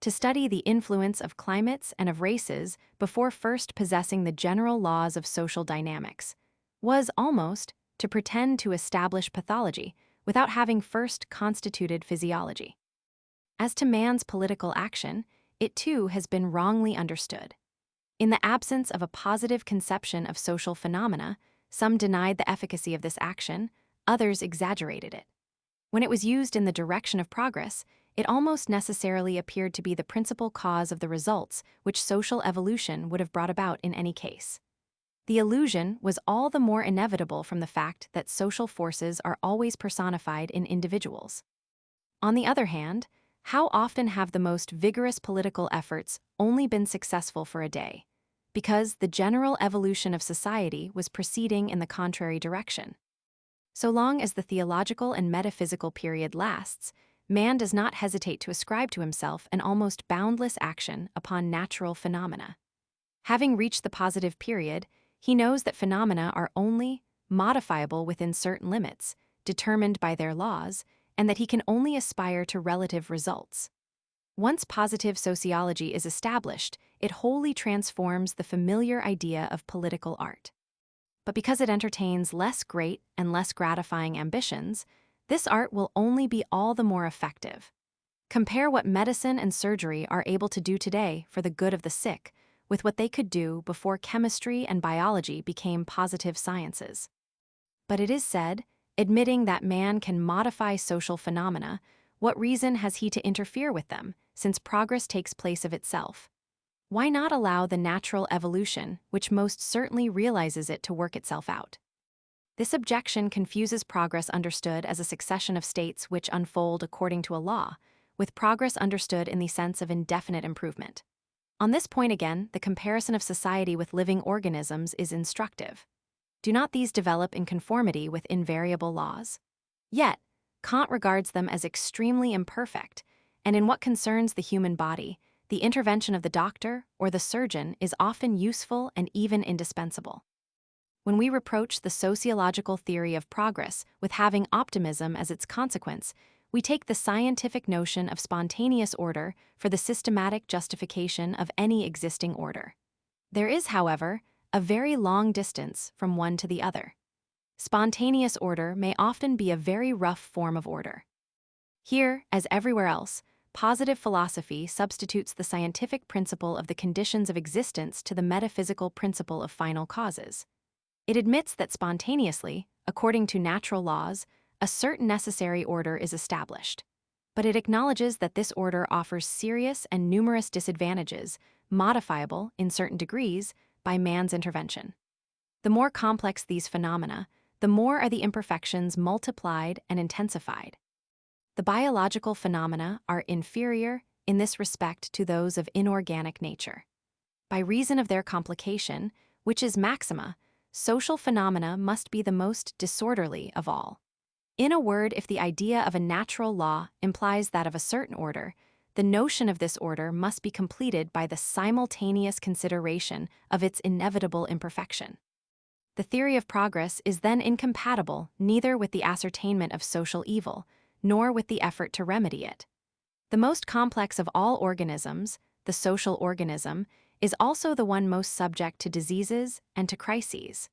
To study the influence of climates and of races before first possessing the general laws of social dynamics was almost to pretend to establish pathology without having first constituted physiology. As to man's political action, it too has been wrongly understood. In the absence of a positive conception of social phenomena, some denied the efficacy of this action, others exaggerated it. When it was used in the direction of progress, it almost necessarily appeared to be the principal cause of the results which social evolution would have brought about in any case. The illusion was all the more inevitable from the fact that social forces are always personified in individuals. On the other hand, how often have the most vigorous political efforts only been successful for a day, because the general evolution of society was proceeding in the contrary direction? So long as the theological and metaphysical period lasts, man does not hesitate to ascribe to himself an almost boundless action upon natural phenomena. Having reached the positive period, he knows that phenomena are only modifiable within certain limits, determined by their laws, and that he can only aspire to relative results. Once positive sociology is established, it wholly transforms the familiar idea of political art. But because it entertains less great and less gratifying ambitions, this art will only be all the more effective. Compare what medicine and surgery are able to do today for the good of the sick with what they could do before chemistry and biology became positive sciences. But it is said, admitting that man can modify social phenomena, what reason has he to interfere with them, since progress takes place of itself? Why not allow the natural evolution, which most certainly realizes it, to work itself out? This objection confuses progress understood as a succession of states which unfold according to a law, with progress understood in the sense of indefinite improvement. On this point again, the comparison of society with living organisms is instructive. Do not these develop in conformity with invariable laws? Yet, Kant regards them as extremely imperfect, and in what concerns the human body, the intervention of the doctor or the surgeon is often useful and even indispensable. When we reproach the sociological theory of progress with having optimism as its consequence, we take the scientific notion of spontaneous order for the systematic justification of any existing order. There is, however, a very long distance from one to the other. Spontaneous order may often be a very rough form of order. Here, as everywhere else, positive philosophy substitutes the scientific principle of the conditions of existence to the metaphysical principle of final causes. It admits that spontaneously, according to natural laws, a certain necessary order is established. But it acknowledges that this order offers serious and numerous disadvantages, modifiable, in certain degrees, by man's intervention. The more complex these phenomena, the more are the imperfections multiplied and intensified. The biological phenomena are inferior in this respect to those of inorganic nature. By reason of their complication, which is maxima, social phenomena must be the most disorderly of all. In a word, if the idea of a natural law implies that of a certain order, the notion of this order must be completed by the simultaneous consideration of its inevitable imperfection. The theory of progress is then incompatible neither with the ascertainment of social evil, nor with the effort to remedy it. The most complex of all organisms, the social organism, is also the one most subject to diseases and to crises.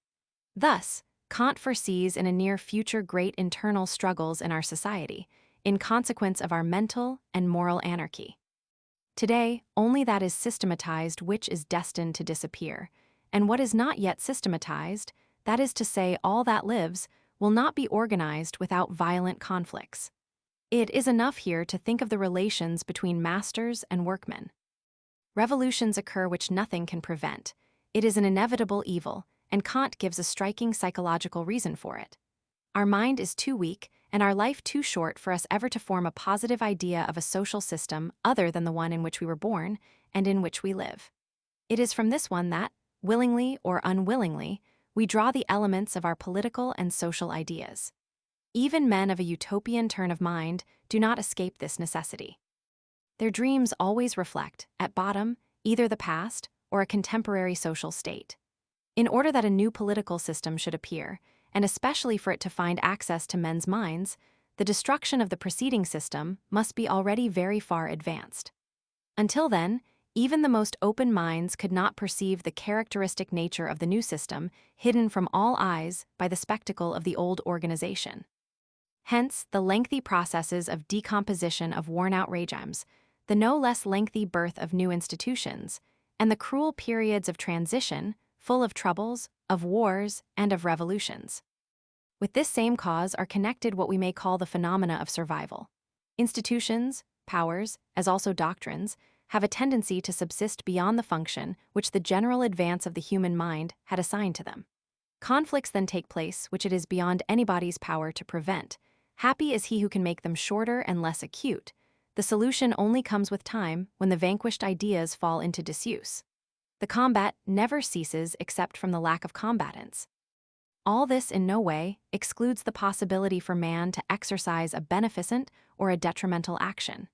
Thus, Kant foresees in a near future great internal struggles in our society, in consequence of our mental and moral anarchy. Today, only that is systematized which is destined to disappear, and what is not yet systematized, that is to say, all that lives, will not be organized without violent conflicts. It is enough here to think of the relations between masters and workmen. Revolutions occur which nothing can prevent. It is an inevitable evil, and Kant gives a striking psychological reason for it. Our mind is too weak, and our life too short for us ever to form a positive idea of a social system other than the one in which we were born and in which we live. It is from this one that, willingly or unwillingly, we draw the elements of our political and social ideas. Even men of a utopian turn of mind do not escape this necessity. Their dreams always reflect, at bottom, either the past or a contemporary social state. In order that a new political system should appear, and especially for it to find access to men's minds, the destruction of the preceding system must be already very far advanced. Until then, even the most open minds could not perceive the characteristic nature of the new system, hidden from all eyes by the spectacle of the old organization. Hence, the lengthy processes of decomposition of worn-out regimes, the no less lengthy birth of new institutions, and the cruel periods of transition, full of troubles, of wars, and of revolutions. With this same cause are connected what we may call the phenomena of survival. Institutions, powers, as also doctrines, have a tendency to subsist beyond the function which the general advance of the human mind had assigned to them. Conflicts then take place which it is beyond anybody's power to prevent. Happy is he who can make them shorter and less acute. The solution only comes with time when the vanquished ideas fall into disuse. The combat never ceases except from the lack of combatants. All this in no way excludes the possibility for man to exercise a beneficent or a detrimental action.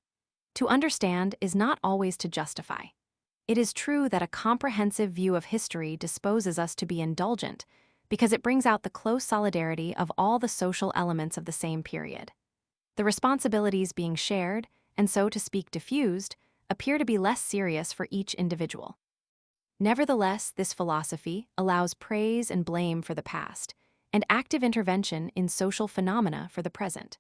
To understand is not always to justify. It is true that a comprehensive view of history disposes us to be indulgent, because it brings out the close solidarity of all the social elements of the same period. The responsibilities being shared, and so to speak diffused, appear to be less serious for each individual. Nevertheless, this philosophy allows praise and blame for the past, and active intervention in social phenomena for the present.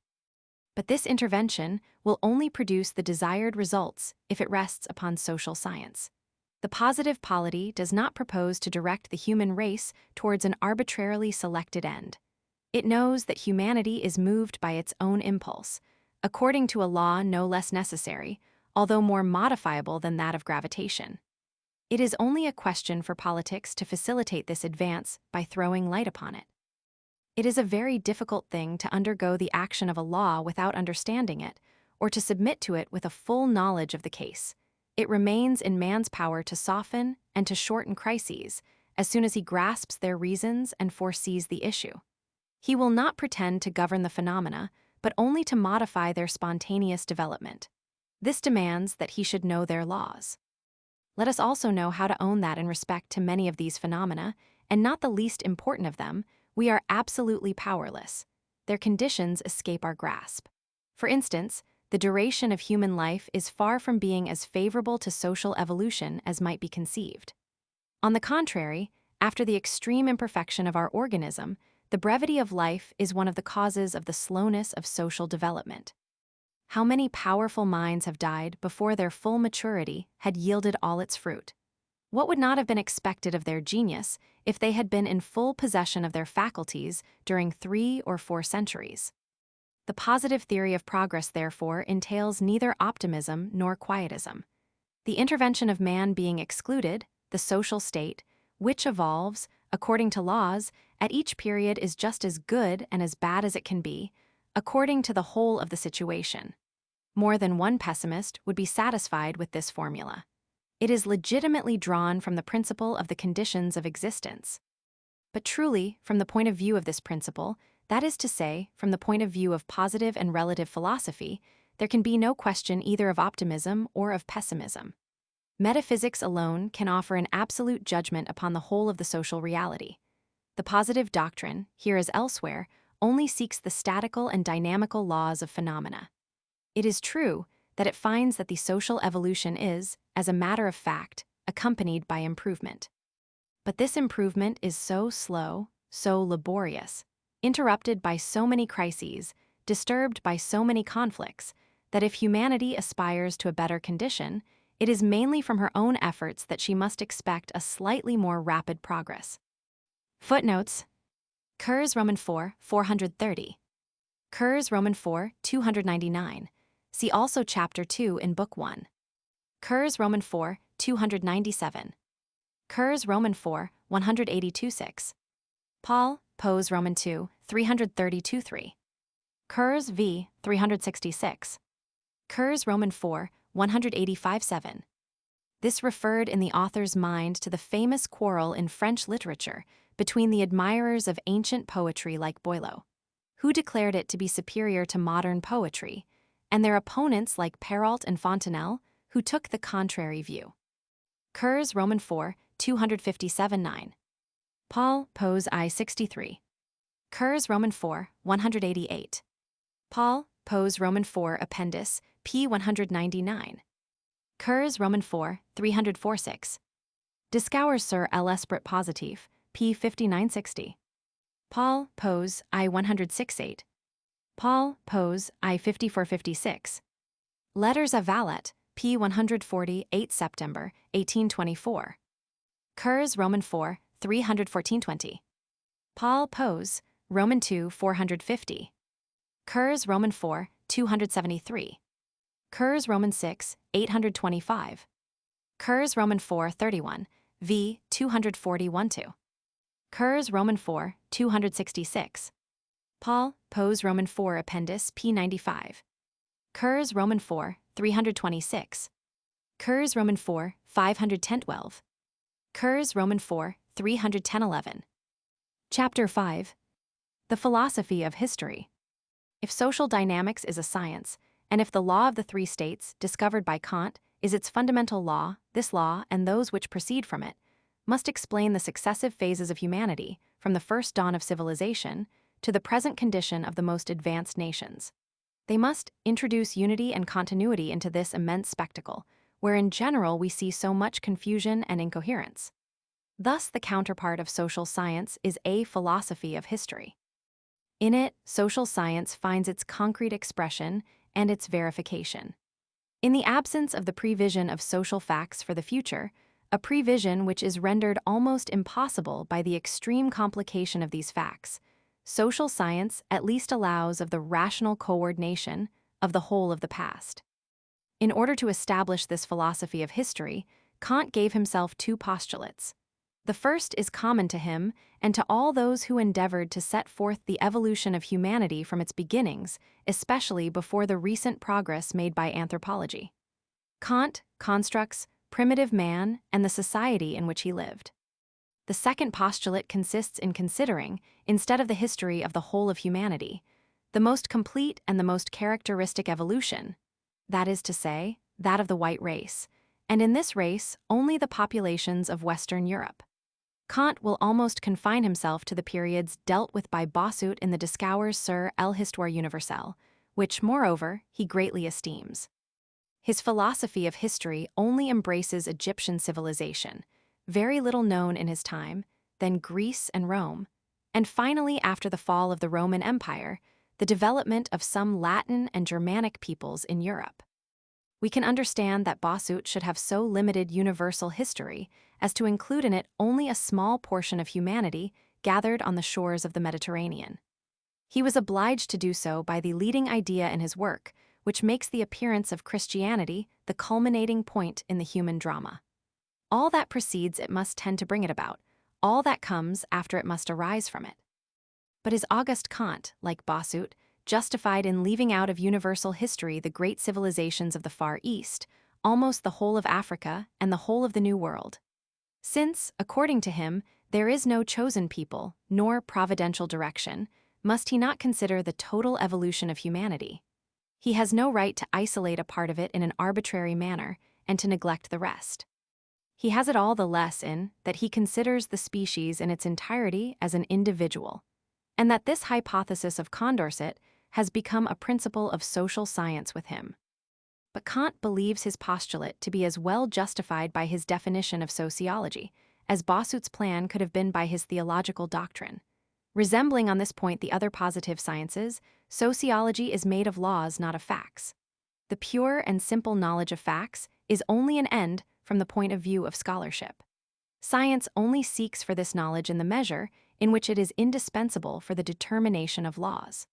But this intervention will only produce the desired results if it rests upon social science. The positive polity does not propose to direct the human race towards an arbitrarily selected end. It knows that humanity is moved by its own impulse, according to a law no less necessary, although more modifiable than that of gravitation. It is only a question for politics to facilitate this advance by throwing light upon it. It is a very difficult thing to undergo the action of a law without understanding it, or to submit to it with a full knowledge of the case. It remains in man's power to soften and to shorten crises as soon as he grasps their reasons and foresees the issue. He will not pretend to govern the phenomena, but only to modify their spontaneous development. This demands that he should know their laws. Let us also know how to own that in respect to many of these phenomena, and not the least important of them, we are absolutely powerless. Their conditions escape our grasp. For instance, the duration of human life is far from being as favorable to social evolution as might be conceived. On the contrary, after the extreme imperfection of our organism, The brevity of life is one of the causes of the slowness of social development. How many powerful minds have died before their full maturity had yielded all its fruit? What would not have been expected of their genius if they had been in full possession of their faculties during 3 or 4 centuries? The positive theory of progress, therefore, entails neither optimism nor quietism. The intervention of man being excluded, the social state, which evolves, according to laws, at each period is just as good and as bad as it can be, according to the whole of the situation. More than one pessimist would be satisfied with this formula. It is legitimately drawn from the principle of the conditions of existence. But truly, from the point of view of this principle, that is to say, from the point of view of positive and relative philosophy, there can be no question either of optimism or of pessimism. Metaphysics alone can offer an absolute judgment upon the whole of the social reality. The positive doctrine, here as elsewhere, only seeks the statical and dynamical laws of phenomena. It is true that it finds that the social evolution is, as a matter of fact, accompanied by improvement. But this improvement is so slow, so laborious, interrupted by so many crises, disturbed by so many conflicts, that if humanity aspires to a better condition, it is mainly from her own efforts that she must expect a slightly more rapid progress. Footnotes: Kurz Roman 4, 430. Kurz Roman 4, 299. See also Chapter 2 in Book 1. Kurz Roman 4, 297. Kurz Roman 4, 182-6. Paul, Pose Roman 2, 332-3. Kurz v. 366. Kurz Roman 4, 185-7. This referred in the author's mind to the famous quarrel in French literature between the admirers of ancient poetry like Boileau, who declared it to be superior to modern poetry, and their opponents like Perrault and Fontenelle, who took the contrary view. Kurz Roman 4, 257-9. Paul, Pose I 63. Kurz Roman 4, 188. Paul, Pose Roman 4 Appendis, p. 199. Kurz Roman 4, 304-6. Discours sur l'esprit positif, p. 5960. Paul, Pose I 106-8. Paul, Pose I 54-56. Letters à Valette, p. 140, 8 September, 1824. Kurz Roman 4, 314-20. Paul, Pose, Roman 2, 450. Kurz Roman 4, 273. Kurz Roman 6, 825. Kurz Roman 4, 31, v. 241-2. Kurz Roman 4, 266. Paul, Pose Roman 4 Appendis p. 95. Kurz Roman 4, 326. Kurz Roman 4, 510-12. Kurz Roman 4, 310-11. Chapter 5. The Philosophy of History. If social dynamics is a science, and if the law of the 3 states, discovered by Kant, is its fundamental law, this law, and those which proceed from it, must explain the successive phases of humanity, from the first dawn of civilization to the present condition of the most advanced nations. They must introduce unity and continuity into this immense spectacle, where in general we see so much confusion and incoherence. Thus, the counterpart of social science is a philosophy of history. In it, social science finds its concrete expression and its verification. In the absence of the prevision of social facts for the future, a prevision which is rendered almost impossible by the extreme complication of these facts, social science at least allows of the rational coordination of the whole of the past. In order to establish this philosophy of history, Kant gave himself 2 postulates. The first is common to him and to all those who endeavored to set forth the evolution of humanity from its beginnings, especially before the recent progress made by anthropology. Kant constructs primitive man and the society in which he lived. The second postulate consists in considering, instead of the history of the whole of humanity, the most complete and the most characteristic evolution, that is to say, that of the white race, and in this race only the populations of Western Europe. Kant will almost confine himself to the periods dealt with by Bossuet in the Discours sur l'histoire universelle, which, moreover, he greatly esteems. His philosophy of history only embraces Egyptian civilization, very little known in his time, then Greece and Rome, And finally, after the fall of the Roman Empire, the development of some Latin and Germanic peoples in Europe. We can understand that Bossuet should have so limited universal history as to include in it only a small portion of humanity gathered on the shores of the Mediterranean. He was obliged to do so by the leading idea in his work, which makes the appearance of Christianity the culminating point in the human drama. All that precedes it must tend to bring it about, all that comes after it must arise from it. But is Auguste Comte, like Bossuet, justified in leaving out of universal history the great civilizations of the Far East, almost the whole of Africa and the whole of the New World? Since, according to him, there is no chosen people, nor providential direction, must he not consider the total evolution of humanity? He has no right to isolate a part of it in an arbitrary manner and to neglect the rest. He has it all the less in that he considers the species in its entirety as an individual, and that this hypothesis of Condorcet has become a principle of social science with him. But Kant believes his postulate to be as well justified by his definition of sociology as Bossuet's plan could have been by his theological doctrine. Resembling on this point the other positive sciences, sociology is made of laws, not of facts. The pure and simple knowledge of facts is only an end from the point of view of scholarship. Science only seeks for this knowledge in the measure in which it is indispensable for the determination of laws.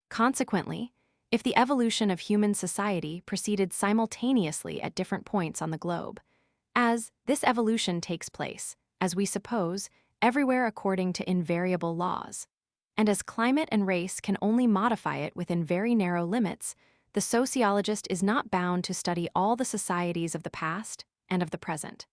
Consequently, if the evolution of human society proceeded simultaneously at different points on the globe, as this evolution takes place, as we suppose, everywhere according to invariable laws, and as climate and race can only modify it within very narrow limits, the sociologist is not bound to study all the societies of the past and of the present.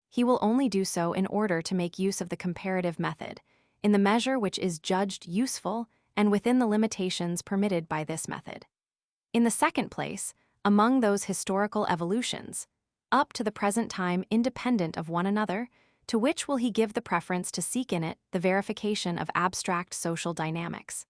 He will only do so in order to make use of the comparative method, in the measure which is judged useful and within the limitations permitted by this method. In the second place, among those historical evolutions, up to the present time independent of one another, to which will he give the preference to seek in it the verification of abstract social dynamics?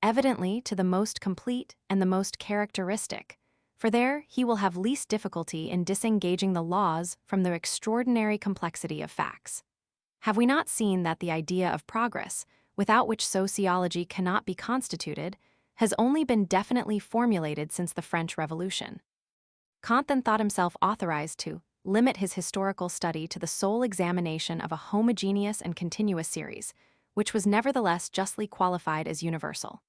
Evidently to the most complete and the most characteristic, for there he will have least difficulty in disengaging the laws from the extraordinary complexity of facts. Have we not seen that the idea of progress, without which sociology cannot be constituted, has only been definitely formulated since the French Revolution? Kant then thought himself authorized to limit his historical study to the sole examination of a homogeneous and continuous series, which was nevertheless justly qualified as universal.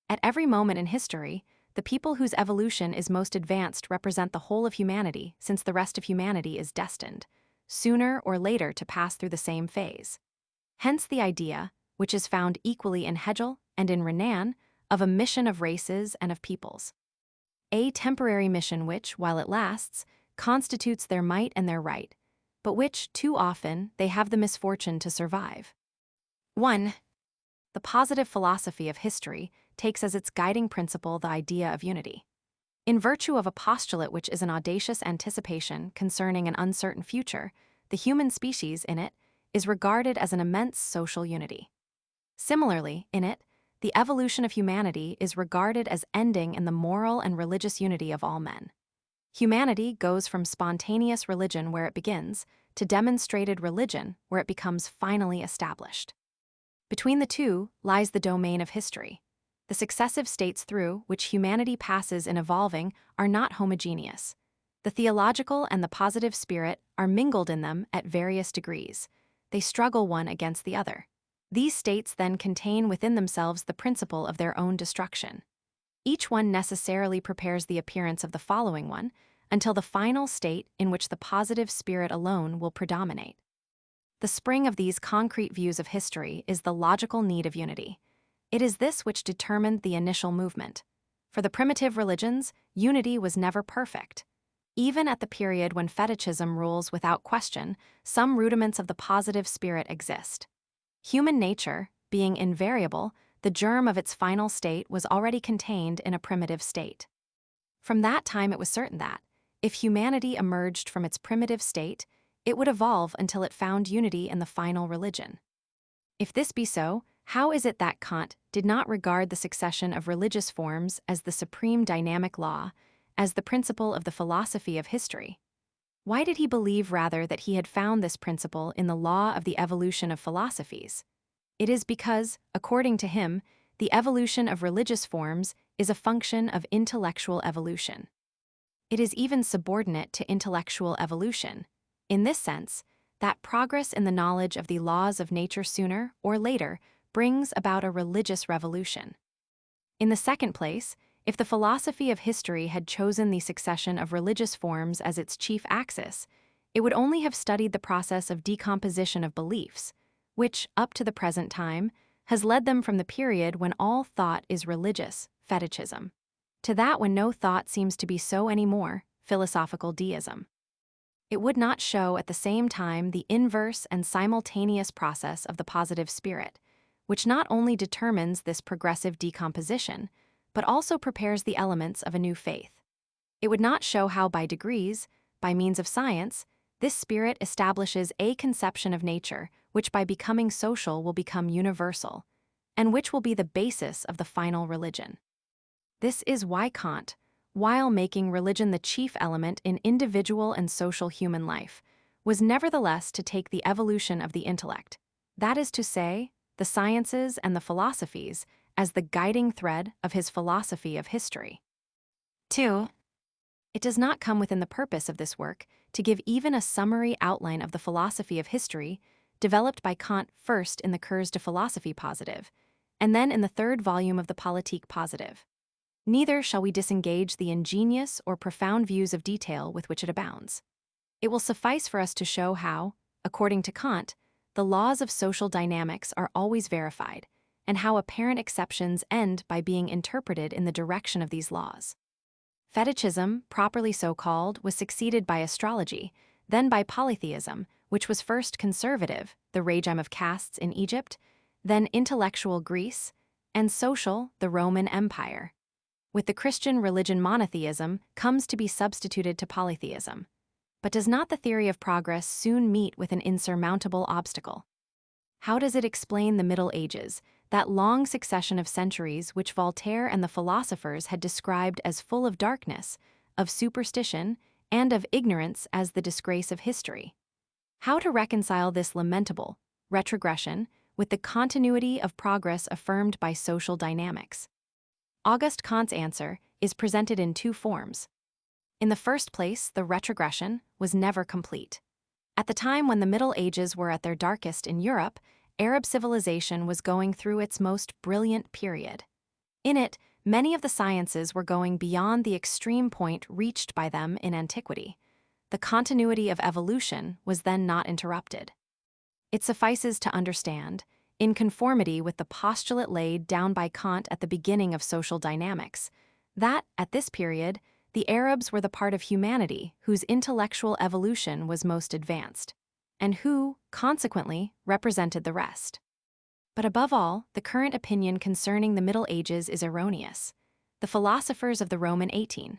At every moment in history, the people whose evolution is most advanced represent the whole of humanity, since the rest of humanity is destined, sooner or later, to pass through the same phase. Hence the idea, which is found equally in Hegel and in Renan, of a mission of races and of peoples. A temporary mission which, while it lasts, constitutes their might and their right, but which, too often, they have the misfortune to survive. 1. The positive philosophy of history takes as its guiding principle the idea of unity. In virtue of a postulate which is an audacious anticipation concerning an uncertain future, the human species in it is regarded as an immense social unity. Similarly, in it, the evolution of humanity is regarded as ending in the moral and religious unity of all men. Humanity goes from spontaneous religion where it begins to demonstrated religion where it becomes finally established. Between the two lies the domain of history. The successive states through which humanity passes in evolving are not homogeneous. The theological and the positive spirit are mingled in them at various degrees. They struggle one against the other. These states then contain within themselves the principle of their own destruction. Each one necessarily prepares the appearance of the following one until the final state in which the positive spirit alone will predominate. The spring of these concrete views of history is the logical need of unity. It is this which determined the initial movement. For the primitive religions, unity was never perfect. Even at the period when fetichism rules without question, some rudiments of the positive spirit exist. Human nature, being invariable, the germ of its final state was already contained in a primitive state. From that time it was certain that, if humanity emerged from its primitive state, it would evolve until it found unity in the final religion. If this be so, how is it that Kant did not regard the succession of religious forms as the supreme dynamic law, as the principle of the philosophy of history? Why did he believe rather that he had found this principle in the law of the evolution of philosophies? It is because, according to him, the evolution of religious forms is a function of intellectual evolution. It is even subordinate to intellectual evolution, in this sense, that progress in the knowledge of the laws of nature sooner or later brings about a religious revolution. In the second place, if the philosophy of history had chosen the succession of religious forms as its chief axis, it would only have studied the process of decomposition of beliefs, which, up to the present time, has led them from the period when all thought is religious, fetichism, to that when no thought seems to be so anymore, philosophical deism. It would not show at the same time the inverse and simultaneous process of the positive spirit, which not only determines this progressive decomposition, but also prepares the elements of a new faith. It would not show how by degrees, by means of science, this spirit establishes a conception of nature which by becoming social will become universal, and which will be the basis of the final religion. This is why Kant, while making religion the chief element in individual and social human life, was nevertheless to take the evolution of the intellect, that is to say, the sciences and the philosophies, as the guiding thread of his philosophy of history. 2. It does not come within the purpose of this work to give even a summary outline of the philosophy of history developed by Kant first in the Cours de Philosophie Positive, and then in the third volume of the Politique Positive. Neither shall we disengage the ingenious or profound views of detail with which it abounds. It will suffice for us to show how, according to Kant, the laws of social dynamics are always verified, and how apparent exceptions end by being interpreted in the direction of these laws. Fetichism, properly so called, was succeeded by astrology, then by polytheism, which was first conservative, the regime of castes in Egypt, then intellectual Greece, and social, the Roman Empire. With the Christian religion monotheism comes to be substituted to polytheism. But does not the theory of progress soon meet with an insurmountable obstacle? How does it explain the Middle Ages, that long succession of centuries which Voltaire and the philosophers had described as full of darkness, of superstition, and of ignorance as the disgrace of history? How to reconcile this lamentable retrogression with the continuity of progress affirmed by social dynamics? Auguste Comte's answer is presented in two forms. In the first place, the retrogression was never complete. At the time when the Middle Ages were at their darkest in Europe, Arab civilization was going through its most brilliant period. In it, many of the sciences were going beyond the extreme point reached by them in antiquity. The continuity of evolution was then not interrupted. It suffices to understand, in conformity with the postulate laid down by Kant at the beginning of social dynamics, that, at this period, the Arabs were the part of humanity whose intellectual evolution was most advanced, and who, consequently, represented the rest. But above all, the current opinion concerning the Middle Ages is erroneous. The philosophers of the Roman 18th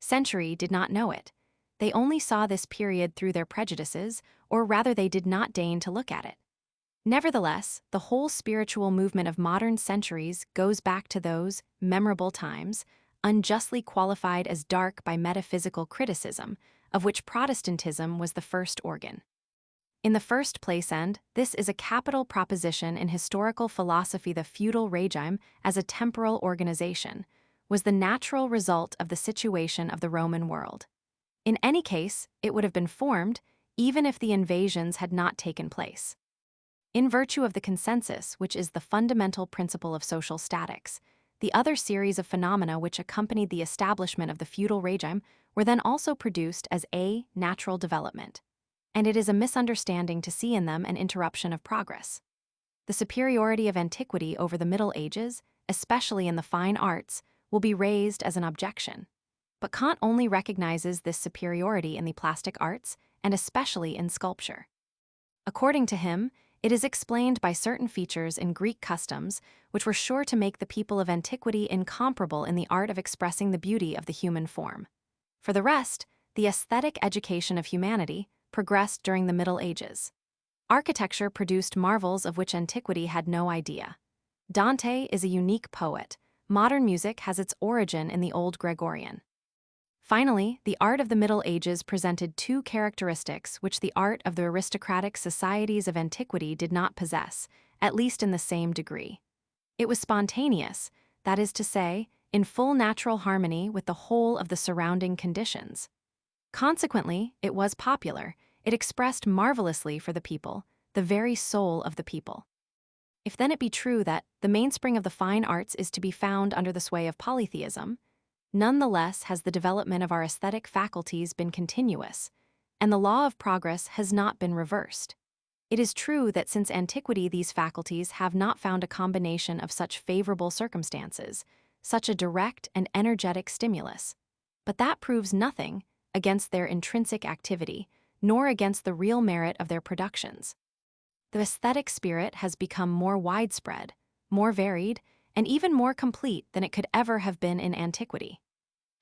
century did not know it. They only saw this period through their prejudices, or rather they did not deign to look at it. Nevertheless, the whole spiritual movement of modern centuries goes back to those memorable times, unjustly qualified as dark by metaphysical criticism, of which Protestantism was the first organ. In the first place, and this is a capital proposition in historical philosophy, the feudal regime as a temporal organization was the natural result of the situation of the Roman world. In any case, it would have been formed even if the invasions had not taken place. In virtue of the consensus, which is the fundamental principle of social statics, the other series of phenomena which accompanied the establishment of the feudal regime were then also produced as a natural development, and it is a misunderstanding to see in them an interruption of progress. The superiority of antiquity over the Middle Ages, especially in the fine arts, will be raised as an objection. But Kant only recognizes this superiority in the plastic arts, and especially in sculpture. According to him, it is explained by certain features in Greek customs which were sure to make the people of antiquity incomparable in the art of expressing the beauty of the human form. For the rest, the aesthetic education of humanity progressed during the Middle Ages. Architecture produced marvels of which antiquity had no idea. Dante is a unique poet. Modern music has its origin in the Old Gregorian. Finally, the art of the Middle Ages presented two characteristics which the art of the aristocratic societies of antiquity did not possess, at least in the same degree. It was spontaneous, that is to say, in full natural harmony with the whole of the surrounding conditions. Consequently, it was popular. It expressed marvelously for the people, the very soul of the people. If then it be true that the mainspring of the fine arts is to be found under the sway of polytheism, none the less has the development of our aesthetic faculties been continuous, and the law of progress has not been reversed. It is true that since antiquity these faculties have not found a combination of such favorable circumstances, such a direct and energetic stimulus, but that proves nothing against their intrinsic activity, nor against the real merit of their productions. The aesthetic spirit has become more widespread, more varied, and even more complete than it could ever have been in antiquity.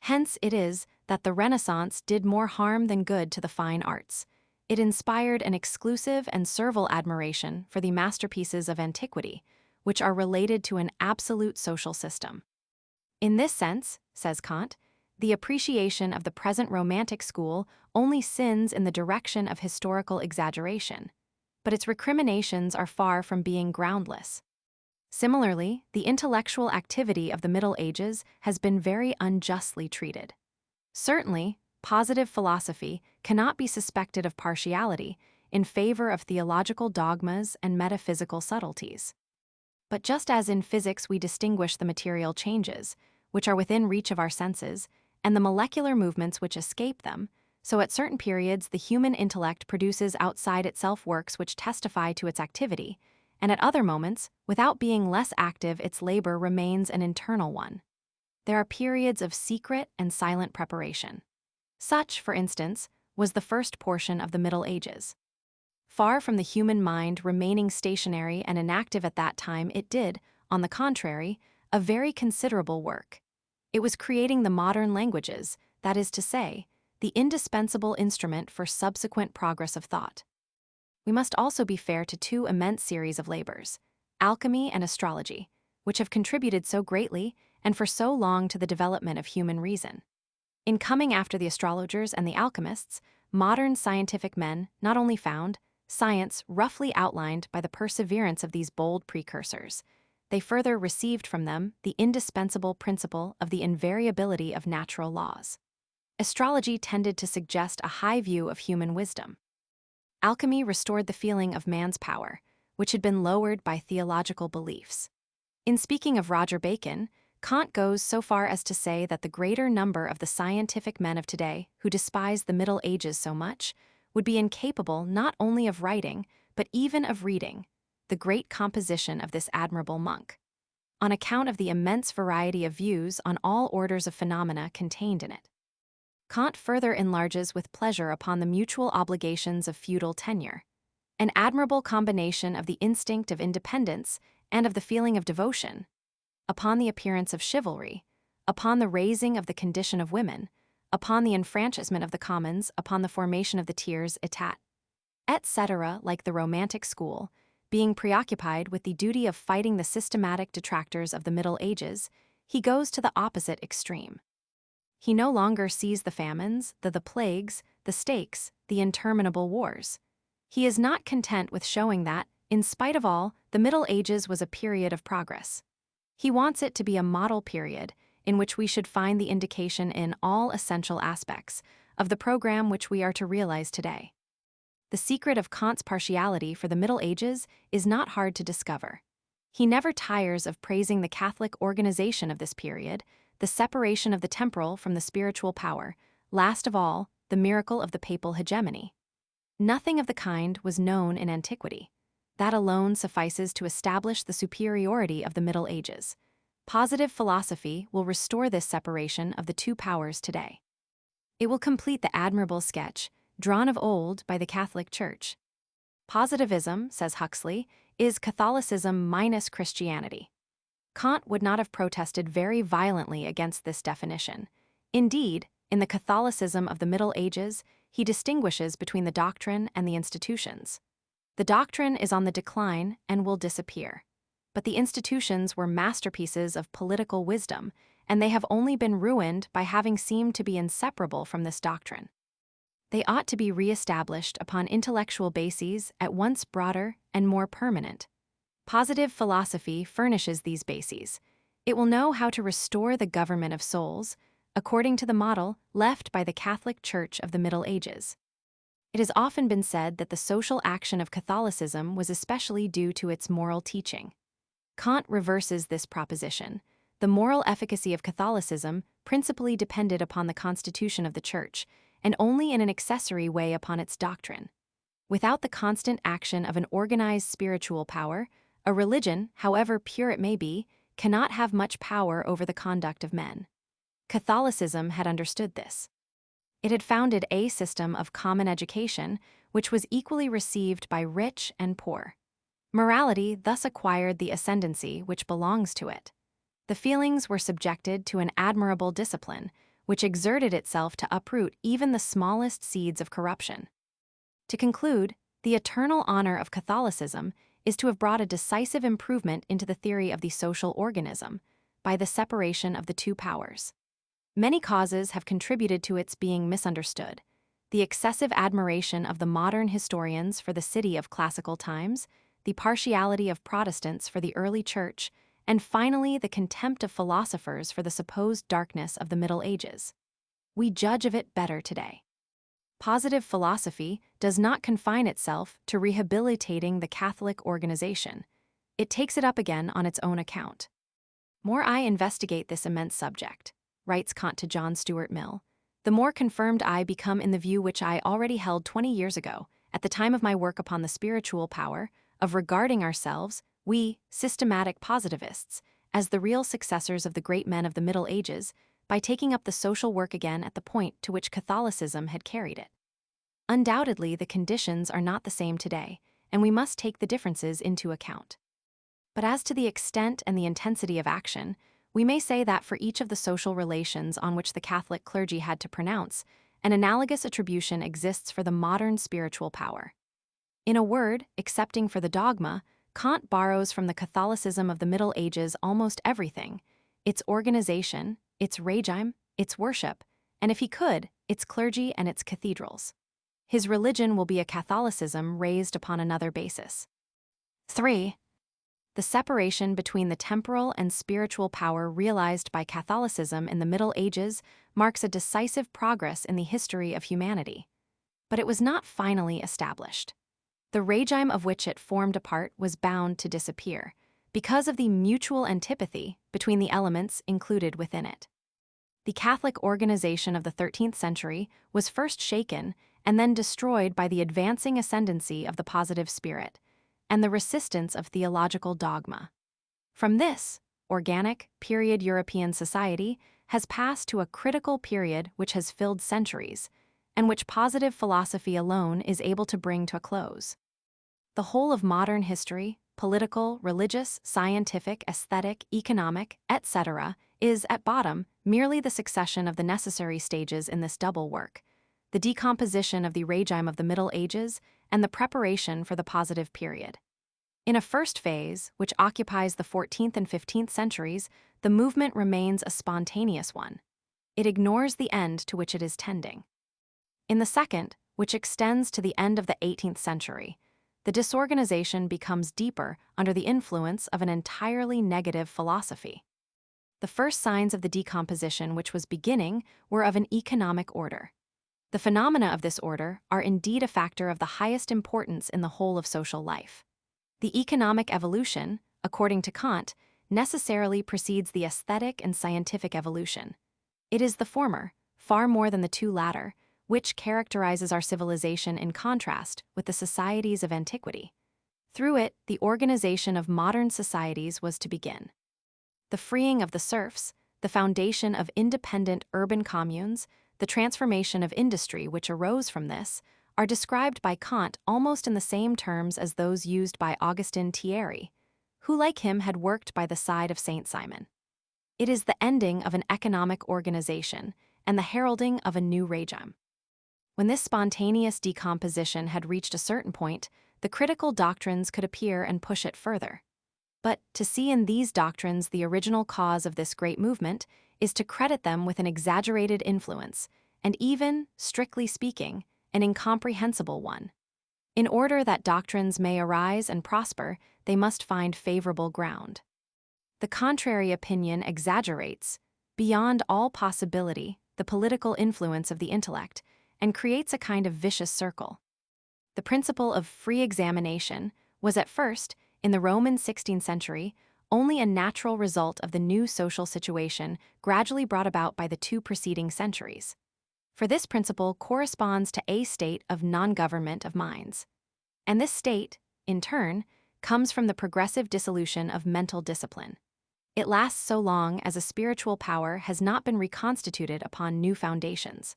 Hence it is that the Renaissance did more harm than good to the fine arts. It inspired an exclusive and servile admiration for the masterpieces of antiquity, which are related to an absolute social system. In this sense, says Comte, the appreciation of the present Romantic school only sins in the direction of historical exaggeration, but its recriminations are far from being groundless. Similarly, the intellectual activity of the Middle Ages has been very unjustly treated. Certainly, positive philosophy cannot be suspected of partiality in favor of theological dogmas and metaphysical subtleties. But just as in physics we distinguish the material changes, which are within reach of our senses, and the molecular movements which escape them, so at certain periods the human intellect produces outside itself works which testify to its activity, and at other moments, without being less active, its labor remains an internal one. There are periods of secret and silent preparation. Such, for instance, was the first portion of the Middle Ages. Far from the human mind remaining stationary and inactive at that time, it did, on the contrary, a very considerable work. It was creating the modern languages, that is to say, the indispensable instrument for subsequent progress of thought. We must also be fair to two immense series of labors, alchemy and astrology, which have contributed so greatly and for so long to the development of human reason. In coming after the astrologers and the alchemists, modern scientific men not only found science roughly outlined by the perseverance of these bold precursors, they further received from them the indispensable principle of the invariability of natural laws. Astrology tended to suggest a high view of human wisdom. Alchemy restored the feeling of man's power, which had been lowered by theological beliefs. In speaking of Roger Bacon, Comte goes so far as to say that the greater number of the scientific men of today who despise the Middle Ages so much would be incapable not only of writing, but even of reading, the great composition of this admirable monk, on account of the immense variety of views on all orders of phenomena contained in it. Comte further enlarges with pleasure upon the mutual obligations of feudal tenure, an admirable combination of the instinct of independence and of the feeling of devotion, upon the appearance of chivalry, upon the raising of the condition of women, upon the enfranchisement of the commons, upon the formation of the tiers état, etc., like the Romantic school, being preoccupied with the duty of fighting the systematic detractors of the Middle Ages, he goes to the opposite extreme. He no longer sees the famines, the plagues, the stakes, the interminable wars. He is not content with showing that, in spite of all, the Middle Ages was a period of progress. He wants it to be a model period in which we should find the indication in all essential aspects of the program which we are to realize today. The secret of Comte's partiality for the Middle Ages is not hard to discover. He never tires of praising the Catholic organization of this period, the separation of the temporal from the spiritual power, last of all, the miracle of the papal hegemony. Nothing of the kind was known in antiquity. That alone suffices to establish the superiority of the Middle Ages. Positive philosophy will restore this separation of the two powers today. It will complete the admirable sketch drawn of old by the Catholic Church. Positivism, says Huxley, is Catholicism minus Christianity. Comte would not have protested very violently against this definition. Indeed, in the Catholicism of the Middle Ages, he distinguishes between the doctrine and the institutions. The doctrine is on the decline and will disappear. But the institutions were masterpieces of political wisdom, and they have only been ruined by having seemed to be inseparable from this doctrine. They ought to be re-established upon intellectual bases at once broader and more permanent. Positive philosophy furnishes these bases. It will know how to restore the government of souls, according to the model left by the Catholic Church of the Middle Ages. It has often been said that the social action of Catholicism was especially due to its moral teaching. Kant reverses this proposition. The moral efficacy of Catholicism principally depended upon the constitution of the Church, and only in an accessory way upon its doctrine. Without the constant action of an organized spiritual power, a religion, however pure it may be, cannot have much power over the conduct of men. Catholicism had understood this. It had founded a system of common education which was equally received by rich and poor. Morality thus acquired the ascendancy which belongs to it. The feelings were subjected to an admirable discipline, which exerted itself to uproot even the smallest seeds of corruption. To conclude, the eternal honor of Catholicism is to have brought a decisive improvement into the theory of the social organism by the separation of the two powers. Many causes have contributed to its being misunderstood. The excessive admiration of the modern historians for the city of classical times, the partiality of Protestants for the early Church, and finally the contempt of philosophers for the supposed darkness of the Middle Ages. We judge of it better today. Positive philosophy does not confine itself to rehabilitating the Catholic organization. It takes it up again on its own account. More I investigate this immense subject, writes Kant to John Stuart Mill, the more confirmed I become in the view which I already held 20 years ago, at the time of my work upon the spiritual power, of regarding ourselves, we, systematic positivists, as the real successors of the great men of the Middle Ages, by taking up the social work again at the point to which Catholicism had carried it. Undoubtedly, the conditions are not the same today, and we must take the differences into account. But as to the extent and the intensity of action, we may say that for each of the social relations on which the Catholic clergy had to pronounce, an analogous attribution exists for the modern spiritual power. In a word, excepting for the dogma, Kant borrows from the Catholicism of the Middle Ages almost everything: its organization, its regime, its worship, and if he could, its clergy and its cathedrals. His religion will be a Catholicism raised upon another basis. 3. The separation between the temporal and spiritual power realized by Catholicism in the Middle Ages marks a decisive progress in the history of humanity. But it was not finally established. The regime of which it formed a part was bound to disappear, because of the mutual antipathy between the elements included within it. The Catholic organization of the 13th century was first shaken and then destroyed by the advancing ascendancy of the positive spirit and the resistance of theological dogma. From this, organic, period European society has passed to a critical period which has filled centuries, and which positive philosophy alone is able to bring to a close. The whole of modern history, political, religious, scientific, aesthetic, economic, etc., is, at bottom, merely the succession of the necessary stages in this double work: the decomposition of the regime of the Middle Ages and the preparation for the positive period. In a first phase, which occupies the 14th and 15th centuries, the movement remains a spontaneous one. It ignores the end to which it is tending. In the second, which extends to the end of the 18th century, the disorganization becomes deeper under the influence of an entirely negative philosophy. The first signs of the decomposition which was beginning were of an economic order. The phenomena of this order are indeed a factor of the highest importance in the whole of social life. The economic evolution, according to Kant, necessarily precedes the aesthetic and scientific evolution. It is the former, far more than the two latter, which characterizes our civilization in contrast with the societies of antiquity. Through it, the organization of modern societies was to begin. The freeing of the serfs, the foundation of independent urban communes, the transformation of industry which arose from this, are described by Kant almost in the same terms as those used by Augustin Thierry, who like him had worked by the side of Saint Simon. It is the ending of an economic organization and the heralding of a new regime. When this spontaneous decomposition had reached a certain point, the critical doctrines could appear and push it further. But to see in these doctrines the original cause of this great movement is to credit them with an exaggerated influence, and even, strictly speaking, an incomprehensible one. In order that doctrines may arise and prosper, they must find favorable ground. The contrary opinion exaggerates, beyond all possibility, the political influence of the intellect and creates a kind of vicious circle. The principle of free examination was at first, in the Roman 16th century, only a natural result of the new social situation gradually brought about by the two preceding centuries. For this principle corresponds to a state of non-government of minds. And this state, in turn, comes from the progressive dissolution of mental discipline. It lasts so long as a spiritual power has not been reconstituted upon new foundations.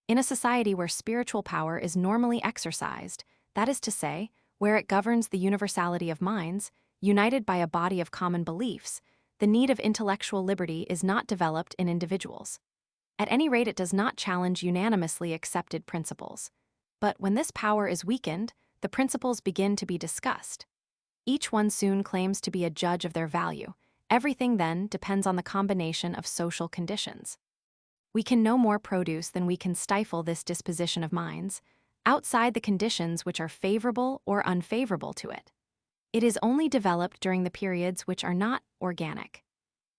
In a society where spiritual power is normally exercised, that is to say, where it governs the universality of minds, united by a body of common beliefs, the need of intellectual liberty is not developed in individuals. At any rate, it does not challenge unanimously accepted principles. But when this power is weakened, the principles begin to be discussed. Each one soon claims to be a judge of their value. Everything then depends on the combination of social conditions. We can no more produce than we can stifle this disposition of minds, outside the conditions which are favorable or unfavorable to it. It is only developed during the periods which are not organic.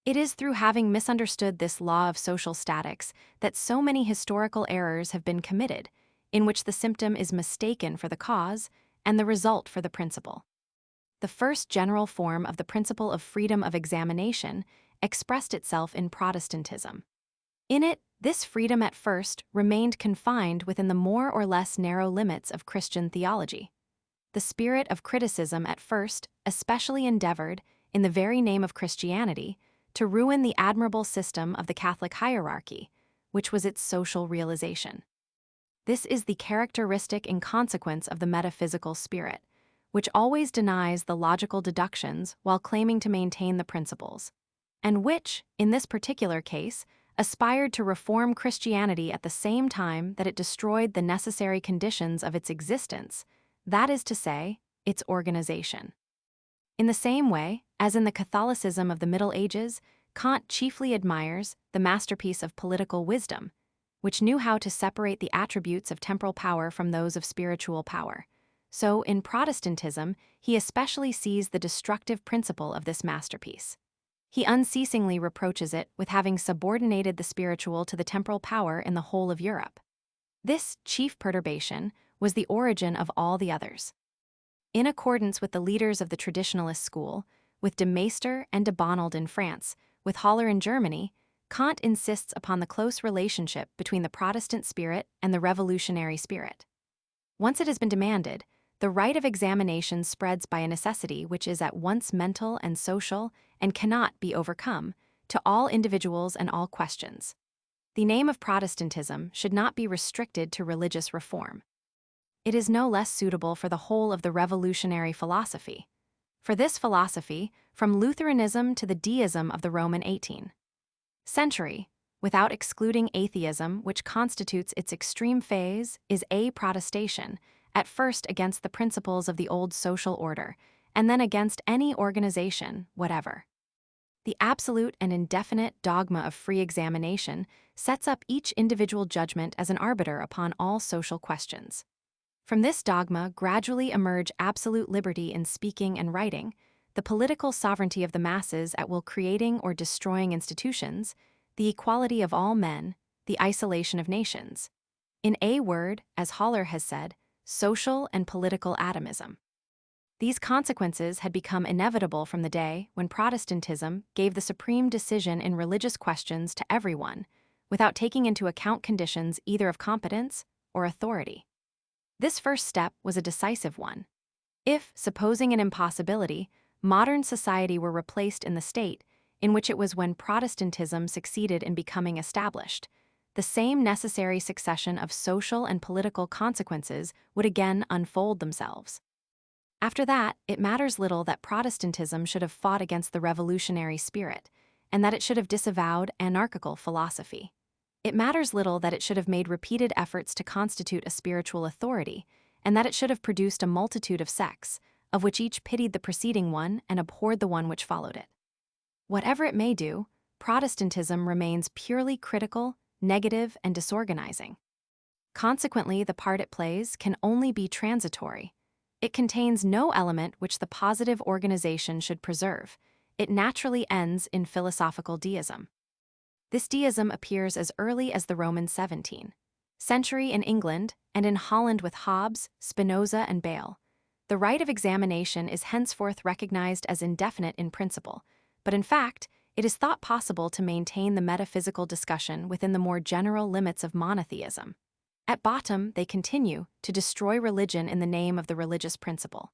It is through having misunderstood this law of social statics that so many historical errors have been committed, in which the symptom is mistaken for the cause and the result for the principle. The first general form of the principle of freedom of examination expressed itself in Protestantism. In it, this freedom at first remained confined within the more or less narrow limits of Christian theology. The spirit of criticism at first especially endeavored, in the very name of Christianity, to ruin the admirable system of the Catholic hierarchy, which was its social realization. This is the characteristic inconsequence of the metaphysical spirit, which always denies the logical deductions while claiming to maintain the principles, and which, in this particular case, aspired to reform Christianity at the same time that it destroyed the necessary conditions of its existence, that is to say, its organization. In the same way, as in the Catholicism of the Middle Ages, Kant chiefly admires the masterpiece of political wisdom, which knew how to separate the attributes of temporal power from those of spiritual power. So, in Protestantism, he especially sees the destructive principle of this masterpiece. He unceasingly reproaches it with having subordinated the spiritual to the temporal power in the whole of Europe. This chief perturbation was the origin of all the others. In accordance with the leaders of the traditionalist school, with de Maistre and de Bonald in France, with Haller in Germany, Kant insists upon the close relationship between the Protestant spirit and the revolutionary spirit. Once it has been demanded, the right of examination spreads by a necessity which is at once mental and social and cannot be overcome, to all individuals and all questions. The name of Protestantism should not be restricted to religious reform. It is no less suitable for the whole of the revolutionary philosophy. For this philosophy, from Lutheranism to the deism of the Roman 18th century, without excluding atheism, which constitutes its extreme phase, is a protestation, at first against the principles of the old social order, and then against any organization whatever. The absolute and indefinite dogma of free examination sets up each individual judgment as an arbiter upon all social questions. From this dogma gradually emerge absolute liberty in speaking and writing, the political sovereignty of the masses at will creating or destroying institutions, the equality of all men, the isolation of nations. In a word, as Haller has said, social and political atomism. These consequences had become inevitable from the day when Protestantism gave the supreme decision in religious questions to everyone, without taking into account conditions either of competence or authority. This first step was a decisive one. If, supposing an impossibility, modern society were replaced in the state in which it was when Protestantism succeeded in becoming established, the same necessary succession of social and political consequences would again unfold themselves. After that, it matters little that Protestantism should have fought against the revolutionary spirit, and that it should have disavowed anarchical philosophy. It matters little that it should have made repeated efforts to constitute a spiritual authority, and that it should have produced a multitude of sects, of which each pitied the preceding one and abhorred the one which followed it. Whatever it may do, Protestantism remains purely critical, negative, and disorganizing. Consequently, the part it plays can only be transitory. It contains no element which the positive organization should preserve. It naturally ends in philosophical deism. This deism appears as early as the Roman 17th century in England and in Holland with Hobbes, Spinoza, and Bayle. The right of examination is henceforth recognized as indefinite in principle, but in fact, it is thought possible to maintain the metaphysical discussion within the more general limits of monotheism. At bottom, they continue to destroy religion in the name of the religious principle.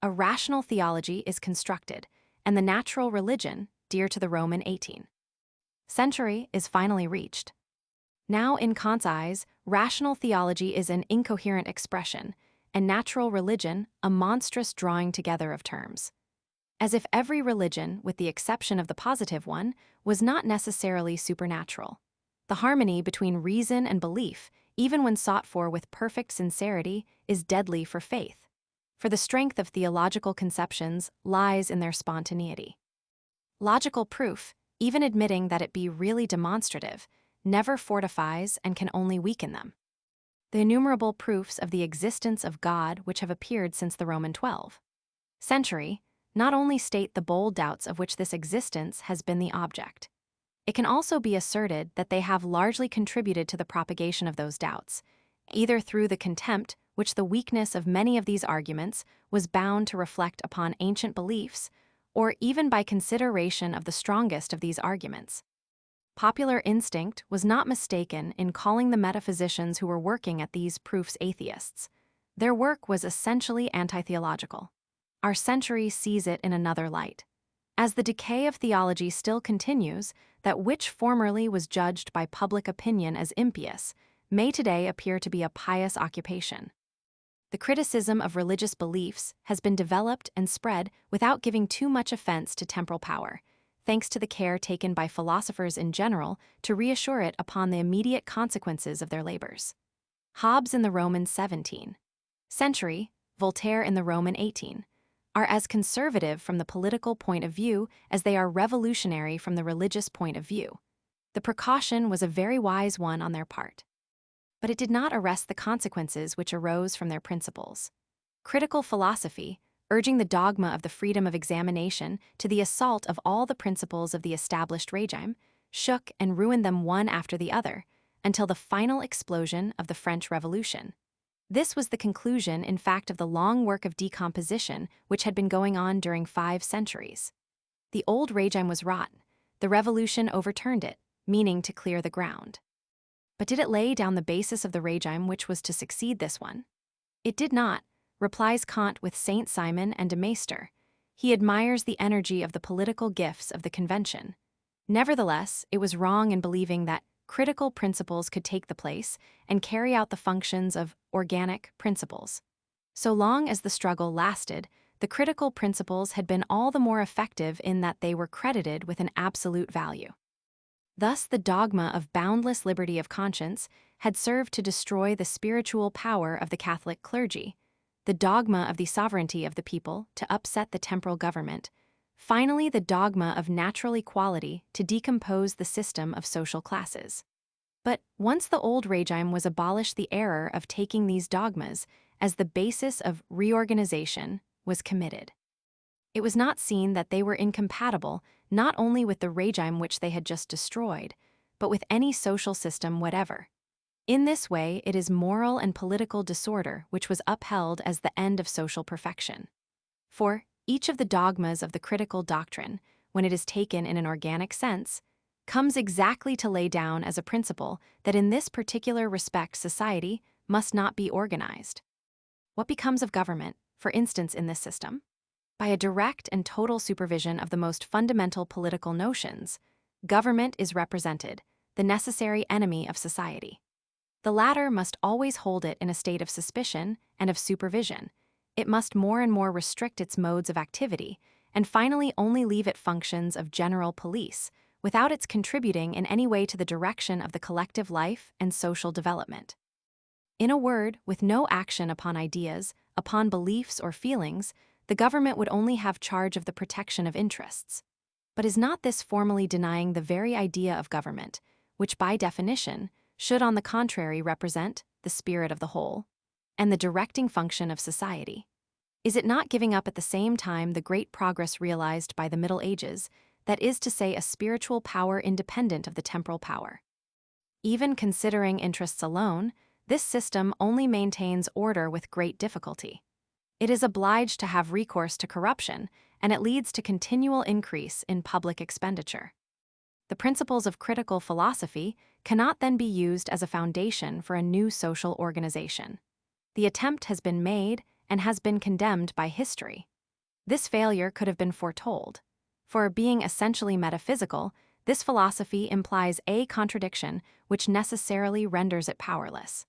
A rational theology is constructed, and the natural religion, dear to the Roman 18th century, is finally reached. Now, in Kant's eyes, rational theology is an incoherent expression, and natural religion a monstrous drawing together of terms. As if every religion, with the exception of the positive one, was not necessarily supernatural. The harmony between reason and belief, even when sought for with perfect sincerity, is deadly for faith. For the strength of theological conceptions lies in their spontaneity. Logical proof, even admitting that it be really demonstrative, never fortifies and can only weaken them. The innumerable proofs of the existence of God which have appeared since the Roman 12th century not only state the bold doubts of which this existence has been the object. It can also be asserted that they have largely contributed to the propagation of those doubts, either through the contempt which the weakness of many of these arguments was bound to reflect upon ancient beliefs, or even by consideration of the strongest of these arguments. Popular instinct was not mistaken in calling the metaphysicians who were working at these proofs atheists. Their work was essentially anti-theological. Our century sees it in another light. As the decay of theology still continues, that which formerly was judged by public opinion as impious may today appear to be a pious occupation. The criticism of religious beliefs has been developed and spread without giving too much offense to temporal power, thanks to the care taken by philosophers in general to reassure it upon the immediate consequences of their labors. Hobbes in the Roman 17th century, Voltaire in the Roman 18th, are as conservative from the political point of view as they are revolutionary from the religious point of view. The precaution was a very wise one on their part. But it did not arrest the consequences which arose from their principles. Critical philosophy, urging the dogma of the freedom of examination to the assault of all the principles of the established regime, shook and ruined them one after the other, until the final explosion of the French Revolution. This was the conclusion, in fact, of the long work of decomposition which had been going on during 5 centuries. The old regime was rotten. The revolution overturned it, meaning to clear the ground. But did it lay down the basis of the regime which was to succeed this one? It did not, replies Kant with Saint Simon and de Maistre. He admires the energy of the political gifts of the convention. Nevertheless, it was wrong in believing that critical principles could take the place and carry out the functions of organic principles. So long as the struggle lasted, the critical principles had been all the more effective in that they were credited with an absolute value. Thus, the dogma of boundless liberty of conscience had served to destroy the spiritual power of the Catholic clergy, the dogma of the sovereignty of the people to upset the temporal government, finally the dogma of natural equality to decompose the system of social classes. But once the old regime was abolished, the error of taking these dogmas as the basis of reorganization was committed. It was not seen that they were incompatible not only with the regime which they had just destroyed, but with any social system whatever. In this way, it is moral and political disorder which was upheld as the end of social perfection. For each of the dogmas of the critical doctrine, when it is taken in an organic sense, comes exactly to lay down as a principle that in this particular respect society must not be organized. What becomes of government, for instance, in this system? By a direct and total supervision of the most fundamental political notions, government is represented, the necessary enemy of society. The latter must always hold it in a state of suspicion and of supervision. It must more and more restrict its modes of activity, and finally only leave it functions of general police, without its contributing in any way to the direction of the collective life and social development. In a word, with no action upon ideas, upon beliefs or feelings, the government would only have charge of the protection of interests. But is not this formally denying the very idea of government, which by definition should on the contrary represent the spirit of the whole, and the directing function of society? Is it not giving up at the same time the great progress realized by the Middle Ages, that is to say, a spiritual power independent of the temporal power? Even considering interests alone, this system only maintains order with great difficulty. It is obliged to have recourse to corruption, and it leads to continual increase in public expenditure. The principles of critical philosophy cannot then be used as a foundation for a new social organization. The attempt has been made and has been condemned by history. This failure could have been foretold. For being essentially metaphysical, this philosophy implies a contradiction which necessarily renders it powerless.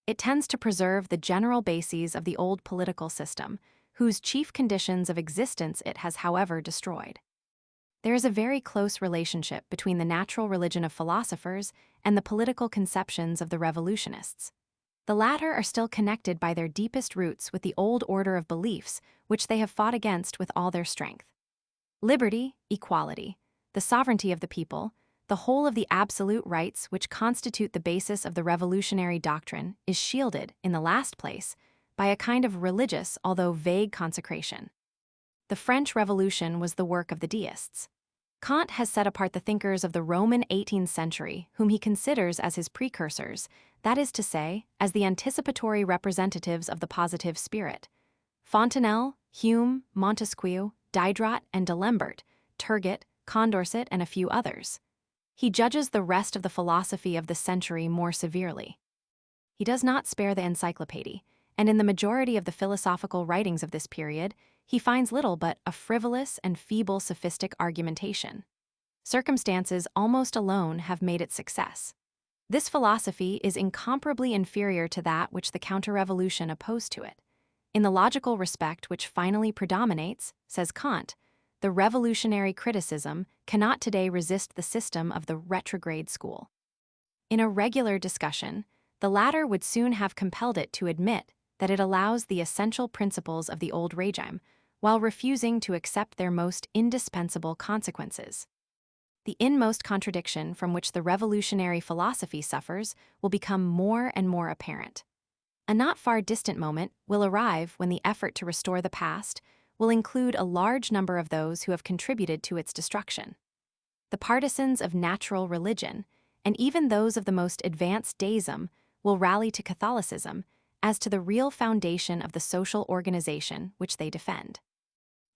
It tends to preserve the general bases of the old political system, whose chief conditions of existence it has, however, destroyed. There is a very close relationship between the natural religion of philosophers and the political conceptions of the revolutionists. The latter are still connected by their deepest roots with the old order of beliefs which they have fought against with all their strength. Liberty, equality, the sovereignty of the people, the whole of the absolute rights which constitute the basis of the revolutionary doctrine is shielded, in the last place, by a kind of religious, although vague, consecration. The French Revolution was the work of the deists. Kant has set apart the thinkers of the Roman 18th century, whom he considers as his precursors, that is to say, as the anticipatory representatives of the positive spirit. Fontenelle, Hume, Montesquieu, Diderot, and D'Alembert, Turgot, Condorcet, and a few others. He judges the rest of the philosophy of the century more severely. He does not spare the encyclopedia, and in the majority of the philosophical writings of this period, he finds little but a frivolous and feeble sophistic argumentation. Circumstances almost alone have made its success. This philosophy is incomparably inferior to that which the counter-revolution opposed to it. In the logical respect which finally predominates, says Kant, the revolutionary criticism cannot today resist the system of the retrograde school. In a regular discussion, the latter would soon have compelled it to admit that it allows the essential principles of the old regime, while refusing to accept their most indispensable consequences. The inmost contradiction from which the revolutionary philosophy suffers will become more and more apparent. A not far distant moment will arrive when the effort to restore the past will include a large number of those who have contributed to its destruction. The partisans of natural religion, and even those of the most advanced deism, will rally to Catholicism as to the real foundation of the social organization which they defend.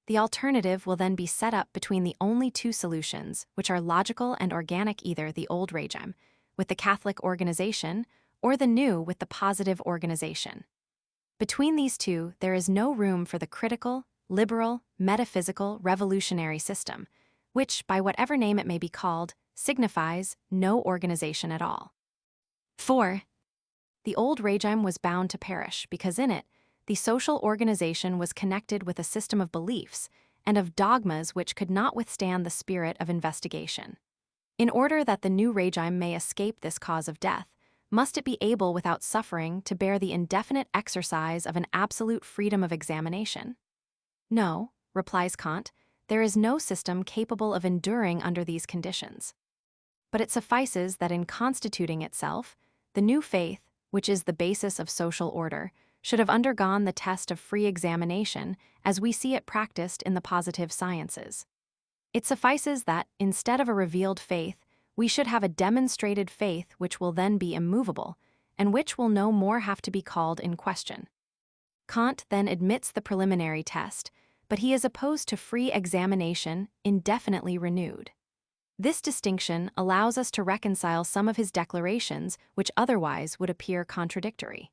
The alternative will then be set up between the only two solutions, which are logical and organic, either the old regime, with the Catholic organization, or the new with the positive organization. Between these two, there is no room for the critical, liberal, metaphysical, revolutionary system, which, by whatever name it may be called, signifies no organization at all. 4. The old regime was bound to perish because in it, the social organization was connected with a system of beliefs and of dogmas which could not withstand the spirit of investigation. In order that the new regime may escape this cause of death, must it be able without suffering to bear the indefinite exercise of an absolute freedom of examination? No, replies Kant, there is no system capable of enduring under these conditions. But it suffices that in constituting itself, the new faith, which is the basis of social order, should have undergone the test of free examination as we see it practiced in the positive sciences. It suffices that, instead of a revealed faith, we should have a demonstrated faith which will then be immovable, and which will no more have to be called in question. Kant then admits the preliminary test, but he is opposed to free examination indefinitely renewed. This distinction allows us to reconcile some of his declarations which otherwise would appear contradictory.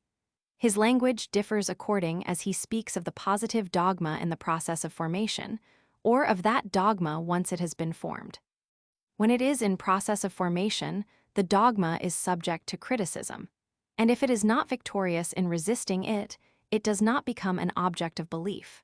His language differs according as he speaks of the positive dogma in the process of formation, or of that dogma once it has been formed. When it is in process of formation, the dogma is subject to criticism, and if it is not victorious in resisting it, it does not become an object of belief.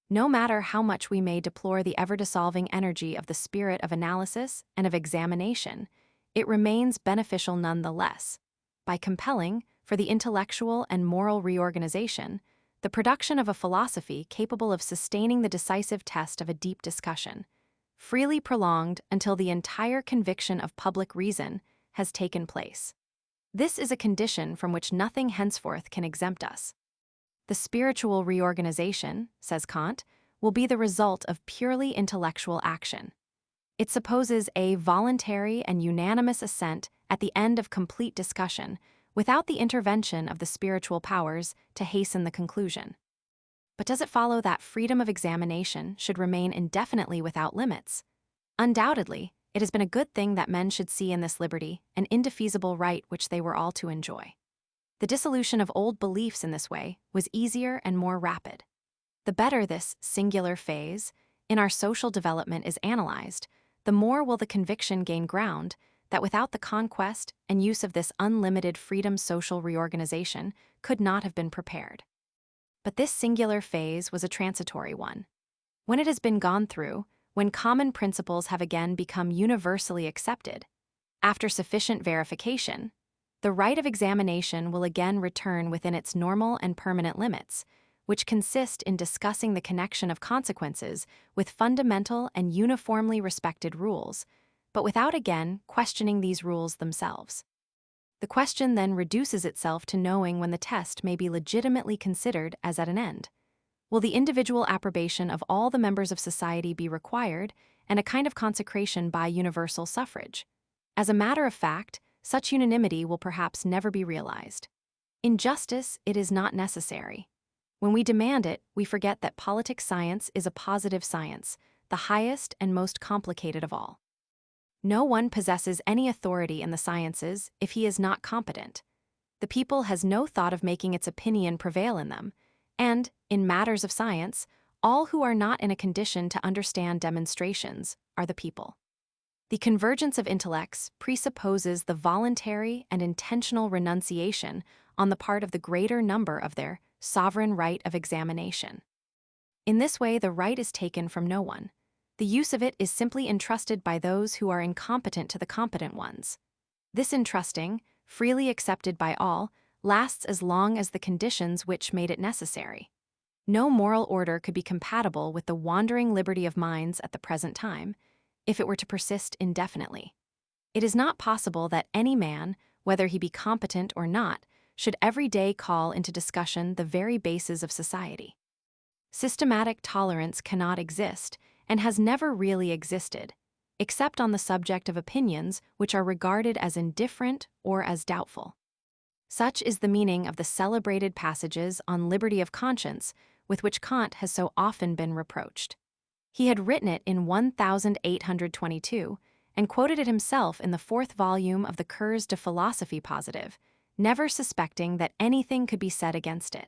No matter how much we may deplore the ever-dissolving energy of the spirit of analysis and of examination, it remains beneficial nonetheless, by compelling, for the intellectual and moral reorganization, the production of a philosophy capable of sustaining the decisive test of a deep discussion, freely prolonged until the entire conviction of public reason has taken place. This is a condition from which nothing henceforth can exempt us. The spiritual reorganization, says Kant, will be the result of purely intellectual action. It supposes a voluntary and unanimous assent at the end of complete discussion, without the intervention of the spiritual powers to hasten the conclusion. But does it follow that freedom of examination should remain indefinitely without limits? Undoubtedly, it has been a good thing that men should see in this liberty an indefeasible right which they were all to enjoy. The dissolution of old beliefs in this way was easier and more rapid. The better this singular phase in our social development is analyzed, the more will the conviction gain ground that without the conquest and use of this unlimited freedom social reorganization could not have been prepared. But this singular phase was a transitory one. When it has been gone through, when common principles have again become universally accepted, after sufficient verification, the right of examination will again return within its normal and permanent limits, which consist in discussing the connection of consequences with fundamental and uniformly respected rules, but without again questioning these rules themselves. The question then reduces itself to knowing when the test may be legitimately considered as at an end. Will the individual approbation of all the members of society be required, and a kind of consecration by universal suffrage? As a matter of fact, such unanimity will perhaps never be realized. In justice, it is not necessary. When we demand it, we forget that politics science is a positive science, the highest and most complicated of all. No one possesses any authority in the sciences if he is not competent. The people has no thought of making its opinion prevail in them, and, in matters of science, all who are not in a condition to understand demonstrations are the people. The convergence of intellects presupposes the voluntary and intentional renunciation on the part of the greater number of their sovereign right of examination. In this way, the right is taken from no one. The use of it is simply entrusted by those who are incompetent to the competent ones. This entrusting, freely accepted by all, lasts as long as the conditions which made it necessary. No moral order could be compatible with the wandering liberty of minds at the present time, if it were to persist indefinitely. It is not possible that any man, whether he be competent or not, should every day call into discussion the very bases of society. Systematic tolerance cannot exist, and has never really existed, except on the subject of opinions which are regarded as indifferent or as doubtful. Such is the meaning of the celebrated passages on liberty of conscience with which Kant has so often been reproached. He had written it in 1822 and quoted it himself in the 4th volume of the Cours de Philosophie Positive, never suspecting that anything could be said against it.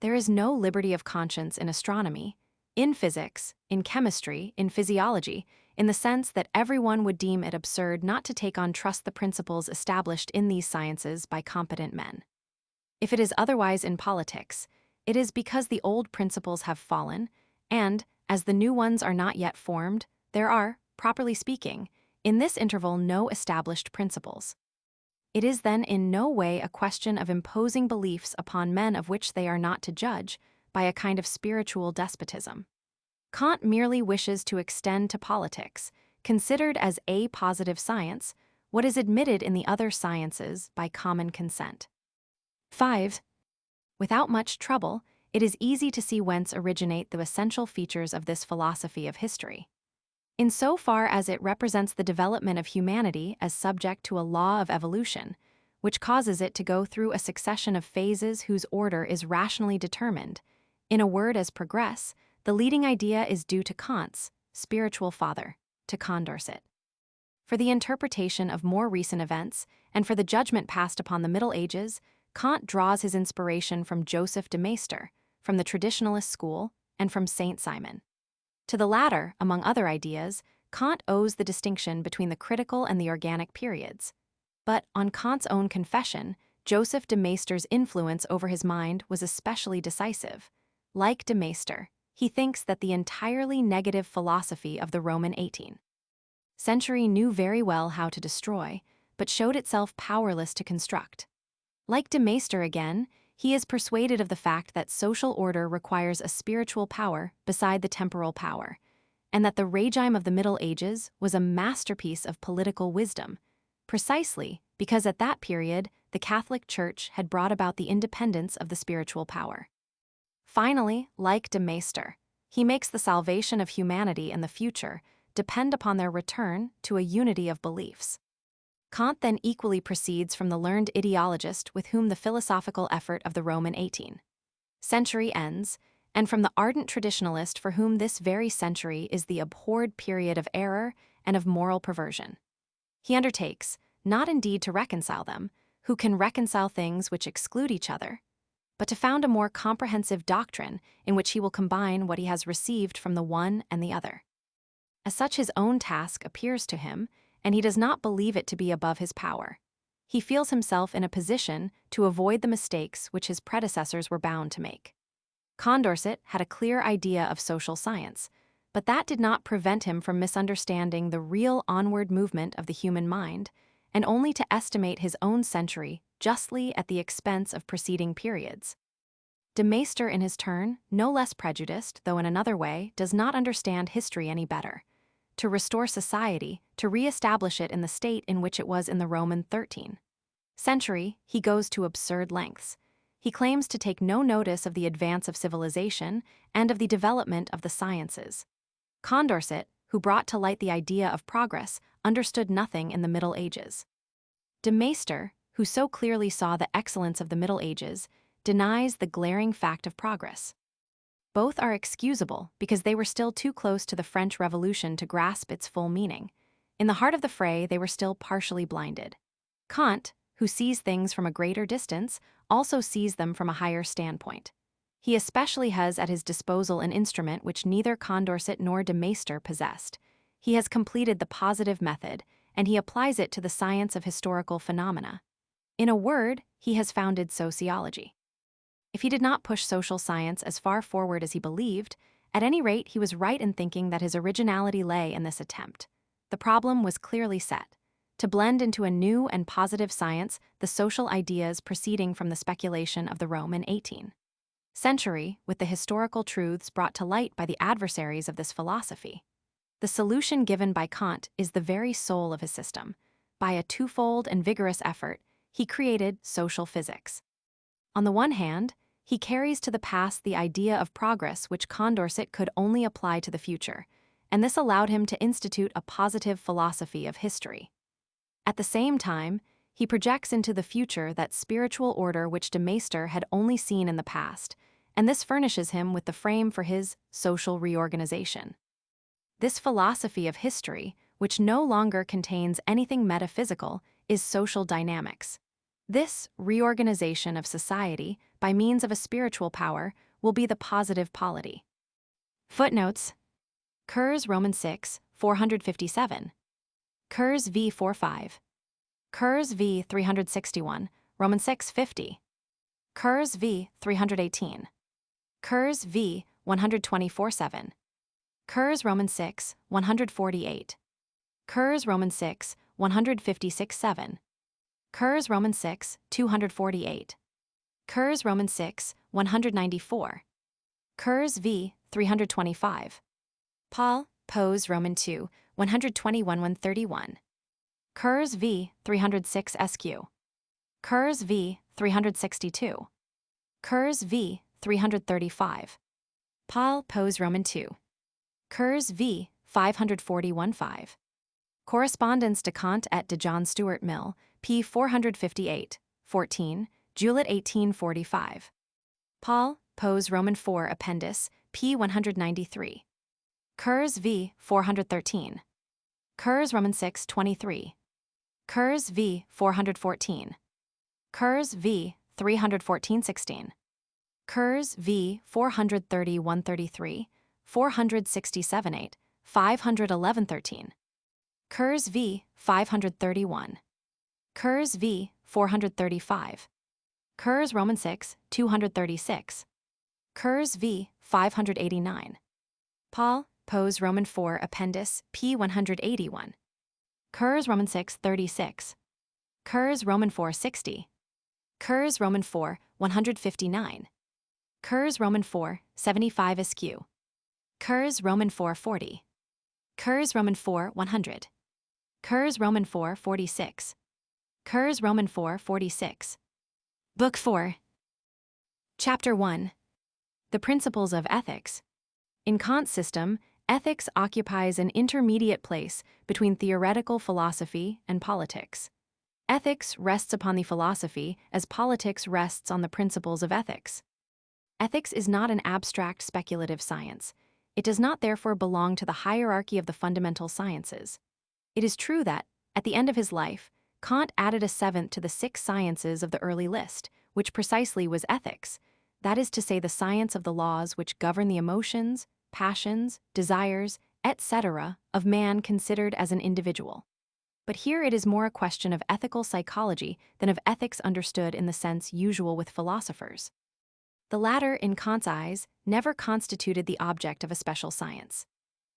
There is no liberty of conscience in astronomy, in physics, in chemistry, in physiology, in the sense that everyone would deem it absurd not to take on trust the principles established in these sciences by competent men. If it is otherwise in politics, it is because the old principles have fallen, and, as the new ones are not yet formed, there are, properly speaking, in this interval no established principles. It is then in no way a question of imposing beliefs upon men of which they are not to judge, by a kind of spiritual despotism. Kant merely wishes to extend to politics, considered as a positive science, what is admitted in the other sciences by common consent. 5. Without much trouble, it is easy to see whence originate the essential features of this philosophy of history. In so far as it represents the development of humanity as subject to a law of evolution, which causes it to go through a succession of phases whose order is rationally determined, in a word as progress, the leading idea is due to Kant's spiritual father, to Condorcet. For the interpretation of more recent events, and for the judgment passed upon the Middle Ages, Kant draws his inspiration from Joseph de Maistre, from the traditionalist school, and from Saint Simon. To the latter, among other ideas, Kant owes the distinction between the critical and the organic periods. But, on Kant's own confession, Joseph de Maistre's influence over his mind was especially decisive. Like de Maistre, he thinks that the entirely negative philosophy of the Roman 18th century knew very well how to destroy, but showed itself powerless to construct. Like de Maistre again, he is persuaded of the fact that social order requires a spiritual power beside the temporal power, and that the regime of the Middle Ages was a masterpiece of political wisdom, precisely because at that period, the Catholic Church had brought about the independence of the spiritual power. Finally, like de Maistre, he makes the salvation of humanity in the future depend upon their return to a unity of beliefs. Comte then equally proceeds from the learned ideologist with whom the philosophical effort of the Roman 18th century ends, and from the ardent traditionalist for whom this very century is the abhorred period of error and of moral perversion. He undertakes, not indeed to reconcile them, who can reconcile things which exclude each other, but to found a more comprehensive doctrine in which he will combine what he has received from the one and the other. As such his own task appears to him, and he does not believe it to be above his power. He feels himself in a position to avoid the mistakes which his predecessors were bound to make. Condorcet had a clear idea of social science, but that did not prevent him from misunderstanding the real onward movement of the human mind, and only to estimate his own century justly at the expense of preceding periods. De Maistre, in his turn, no less prejudiced, though in another way, does not understand history any better. To restore society, to re-establish it in the state in which it was in the Roman 13th century, he goes to absurd lengths. He claims to take no notice of the advance of civilization and of the development of the sciences. Condorcet, who brought to light the idea of progress, understood nothing in the Middle Ages. De Maistre, who so clearly saw the excellence of the Middle Ages, denies the glaring fact of progress. Both are excusable because they were still too close to the French Revolution to grasp its full meaning. In the heart of the fray, they were still partially blinded. Comte, who sees things from a greater distance, also sees them from a higher standpoint. He especially has at his disposal an instrument which neither Condorcet nor de Maistre possessed. He has completed the positive method, and he applies it to the science of historical phenomena. In a word, he has founded sociology. If he did not push social science as far forward as he believed, at any rate he was right in thinking that his originality lay in this attempt. The problem was clearly set: to blend into a new and positive science the social ideas proceeding from the speculation of the Roman 18th century with the historical truths brought to light by the adversaries of this philosophy. The solution given by Comte is the very soul of his system. By a twofold and vigorous effort, he created social physics. On the one hand, he carries to the past the idea of progress which Condorcet could only apply to the future, and this allowed him to institute a positive philosophy of history. At the same time, he projects into the future that spiritual order which de Maistre had only seen in the past, and this furnishes him with the frame for his social reorganization. This philosophy of history, which no longer contains anything metaphysical, is social dynamics. This reorganization of society by means of a spiritual power will be the positive polity. Footnotes: Kurs Roman 6, 457. Kurs v. 45. Kurs v. 361, Roman 6, 50. Kurs v. 318. Kurs v. 124-7. Kurs Roman 6, 148. Kurs Roman 6, 156-7. Kurs Roman 6, 248. Kurs Roman 6, 194. Kurs v. 325. Paul, Pose Roman 2, 121-131. Kurs v. 306 SQ. Kurs v. 362. Kurs v. 335. Paul, Pose Roman 2. Kurs v. 541-5. Correspondence de Comte et de John Stuart Mill, p. 458, 14, Juillet 1845. Paul, Pose Roman 4 Appendis, p. 193. Kurs v. 413. Kurs Roman 6, 23. Kurs v. 414. Kurs v. 314-16. Kurs v. 430-133, 467-8, 511-13. Kurs v. 531. Kurs v. 435. Kurs Roman 6, 236. Kurs v. 589. Paul, Pose Roman 4 Appendis, p. 181. Kurs Roman 6, 36. Kurs Roman 4, 60. Kurs Roman 4, 159. Kurs Roman 4, 75 askew. Kurs Roman 4, 40. Kurs Roman 4, 100. Kurs Roman 4, 46. Kurs Roman 4:46. Book 4. Chapter 1. The Principles of Ethics. In Kant's system, ethics occupies an intermediate place between theoretical philosophy and politics. Ethics rests upon the philosophy as politics rests on the principles of ethics. Ethics is not an abstract speculative science. It does not therefore belong to the hierarchy of the fundamental sciences. It is true that, at the end of his life, Kant added a seventh to the 6 sciences of the early list, which precisely was ethics, that is to say the science of the laws which govern the emotions, passions, desires, etc. of man considered as an individual. But here it is more a question of ethical psychology than of ethics understood in the sense usual with philosophers. The latter, in Kant's eyes, never constituted the object of a special science.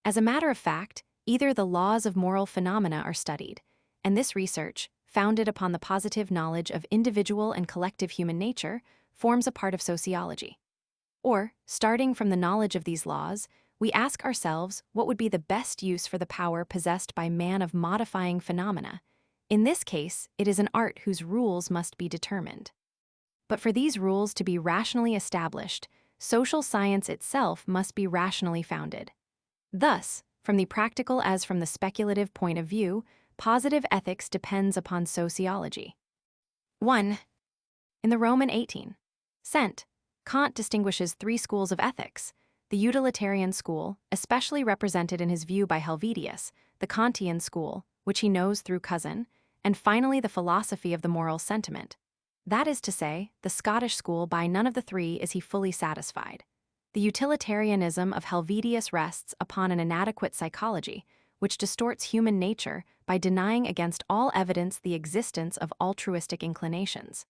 As a matter of fact, either the laws of moral phenomena are studied, and this research, founded upon the positive knowledge of individual and collective human nature, forms a part of sociology. Or, starting from the knowledge of these laws, we ask ourselves what would be the best use for the power possessed by man of modifying phenomena. In this case, it is an art whose rules must be determined. But for these rules to be rationally established, social science itself must be rationally founded. Thus, from the practical as from the speculative point of view, positive ethics depends upon sociology. 1. In the Roman 18. Cent, Kant distinguishes 3 schools of ethics: the utilitarian school, especially represented in his view by Helvetius, the Kantian school, which he knows through Cousin, and finally the philosophy of the moral sentiment. That is to say, the Scottish school by none of the 3 is he fully satisfied. The utilitarianism of Helvetius rests upon an inadequate psychology, which distorts human nature by denying against all evidence the existence of altruistic inclinations.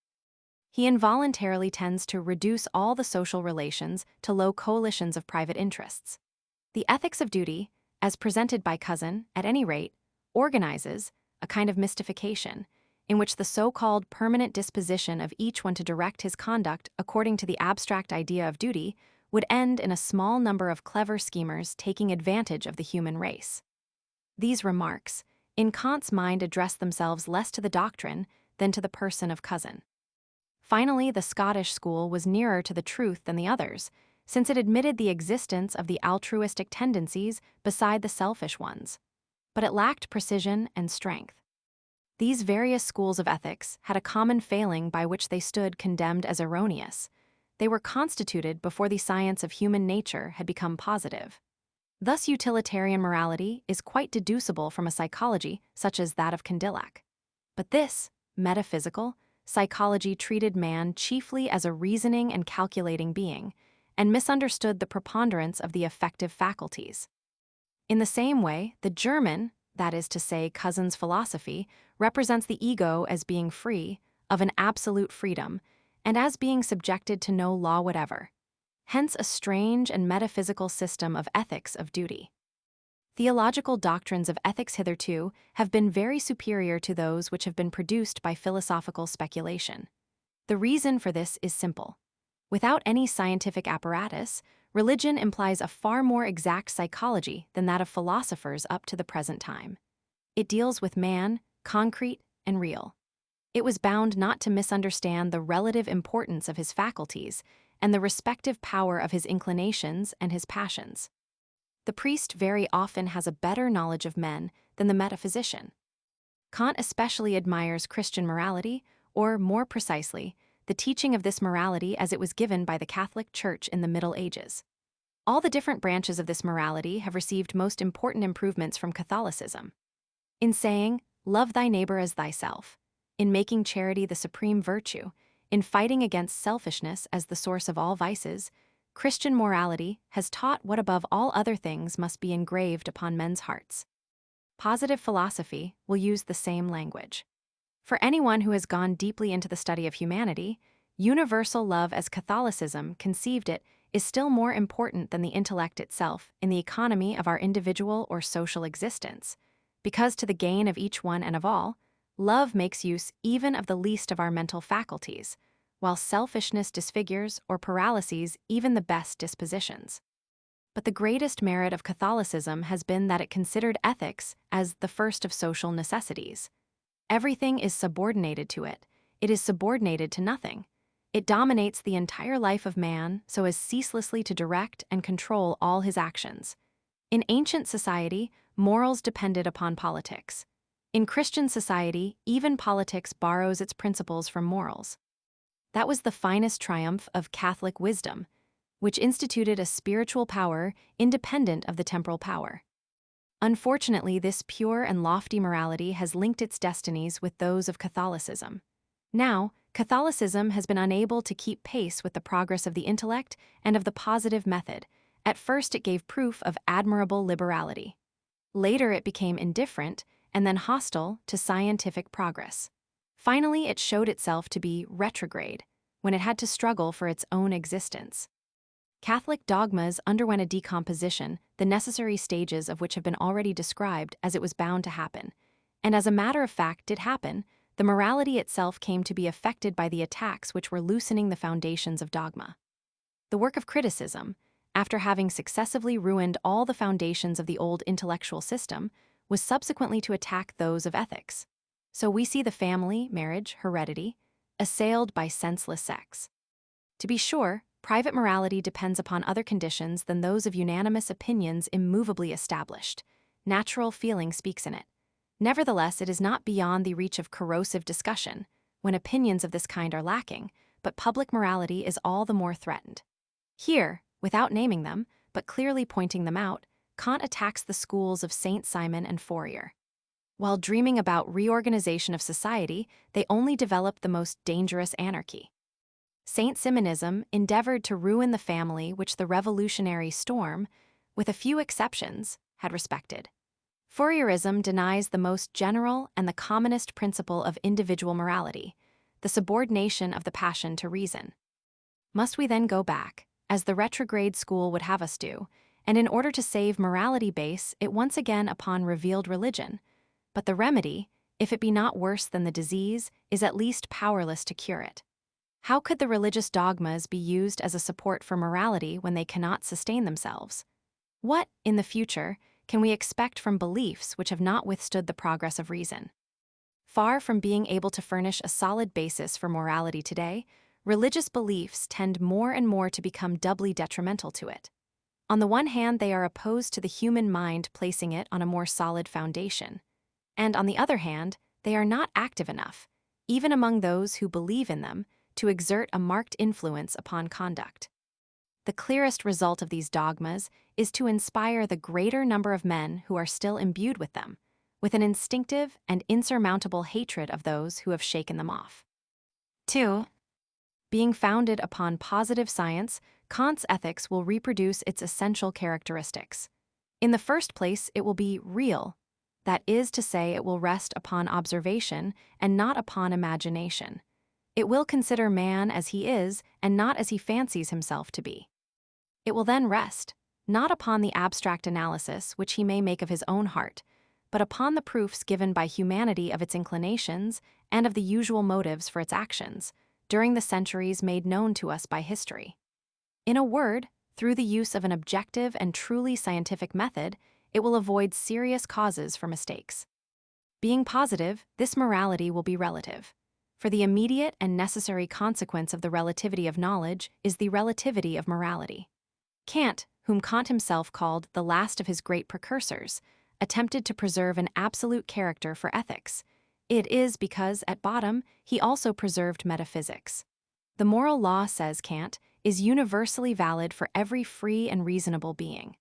He involuntarily tends to reduce all the social relations to low coalitions of private interests. The ethics of duty, as presented by Cousin, at any rate, organizes a kind of mystification, in which the so-called permanent disposition of each one to direct his conduct according to the abstract idea of duty would end in a small number of clever schemers taking advantage of the human race. These remarks, in Kant's mind, address themselves less to the doctrine than to the person of Cousin. Finally, the Scottish school was nearer to the truth than the others, since it admitted the existence of the altruistic tendencies beside the selfish ones. But it lacked precision and strength. These various schools of ethics had a common failing by which they stood condemned as erroneous. They were constituted before the science of human nature had become positive. Thus, utilitarian morality is quite deducible from a psychology such as that of Condillac. But this, metaphysical, psychology treated man chiefly as a reasoning and calculating being, and misunderstood the preponderance of the affective faculties. In the same way, the German, that is to say, Cousin's philosophy, represents the ego as being free, of an absolute freedom, and as being subjected to no law whatever. Hence a strange and metaphysical system of ethics of duty. Theological doctrines of ethics hitherto have been very superior to those which have been produced by philosophical speculation. The reason for this is simple. Without any scientific apparatus, religion implies a far more exact psychology than that of philosophers up to the present time. It deals with man, concrete and real. It was bound not to misunderstand the relative importance of his faculties and the respective power of his inclinations and his passions. The priest very often has a better knowledge of men than the metaphysician. Kant especially admires Christian morality, or more precisely, the teaching of this morality as it was given by the Catholic Church in the Middle Ages. All the different branches of this morality have received most important improvements from Catholicism. In saying, "Love thy neighbor as thyself," in making charity the supreme virtue, in fighting against selfishness as the source of all vices, Christian morality has taught what above all other things must be engraved upon men's hearts. Positive philosophy will use the same language. For anyone who has gone deeply into the study of humanity, universal love as Catholicism conceived it is still more important than the intellect itself in the economy of our individual or social existence, because to the gain of each one and of all, love makes use even of the least of our mental faculties, while selfishness disfigures or paralyses even the best dispositions. But the greatest merit of Catholicism has been that it considered ethics as the first of social necessities. Everything is subordinated to it. It is subordinated to nothing. It dominates the entire life of man so as ceaselessly to direct and control all his actions. In ancient society, morals depended upon politics. In Christian society, even politics borrows its principles from morals. That was the finest triumph of Catholic wisdom, which instituted a spiritual power independent of the temporal power. Unfortunately, this pure and lofty morality has linked its destinies with those of Catholicism. Now, Catholicism has been unable to keep pace with the progress of the intellect and of the positive method. At first, it gave proof of admirable liberality. Later, it became indifferent and then hostile to scientific progress. Finally, it showed itself to be retrograde when it had to struggle for its own existence. Catholic dogmas underwent a decomposition, the necessary stages of which have been already described as it was bound to happen. And as a matter of fact did happen, the morality itself came to be affected by the attacks which were loosening the foundations of dogma. The work of criticism, after having successively ruined all the foundations of the old intellectual system, was subsequently to attack those of ethics. So we see the family, marriage, heredity, assailed by senseless sex. To be sure, private morality depends upon other conditions than those of unanimous opinions immovably established. Natural feeling speaks in it. Nevertheless, it is not beyond the reach of corrosive discussion, when opinions of this kind are lacking, but public morality is all the more threatened. Here, without naming them, but clearly pointing them out, Kant attacks the schools of Saint Simon and Fourier. While dreaming about reorganization of society, they only developed the most dangerous anarchy. Saint Simonism endeavored to ruin the family which the revolutionary storm, with a few exceptions, had respected. Fourierism denies the most general and the commonest principle of individual morality, the subordination of the passion to reason. Must we then go back, as the retrograde school would have us do, and in order to save morality base it once again upon revealed religion? But the remedy, if it be not worse than the disease, is at least powerless to cure it. How could the religious dogmas be used as a support for morality when they cannot sustain themselves? What, in the future, can we expect from beliefs which have not withstood the progress of reason? Far from being able to furnish a solid basis for morality today, religious beliefs tend more and more to become doubly detrimental to it. On the one hand, they are opposed to the human mind placing it on a more solid foundation. And on the other hand, they are not active enough, even among those who believe in them, to exert a marked influence upon conduct. The clearest result of these dogmas is to inspire the greater number of men who are still imbued with them, with an instinctive and insurmountable hatred of those who have shaken them off. 2. Being founded upon positive science, Kant's ethics will reproduce its essential characteristics. In the first place, it will be real. That is to say, it will rest upon observation and not upon imagination. It will consider man as he is and not as he fancies himself to be. It will then rest, not upon the abstract analysis which he may make of his own heart, but upon the proofs given by humanity of its inclinations and of the usual motives for its actions, during the centuries made known to us by history. In a word, through the use of an objective and truly scientific method, it will avoid serious causes for mistakes. Being positive, this morality will be relative. For the immediate and necessary consequence of the relativity of knowledge is the relativity of morality. Kant, whom Kant himself called the last of his great precursors, attempted to preserve an absolute character for ethics. It is because, at bottom, he also preserved metaphysics. The moral law, says Kant, is universally valid for every free and reasonable being.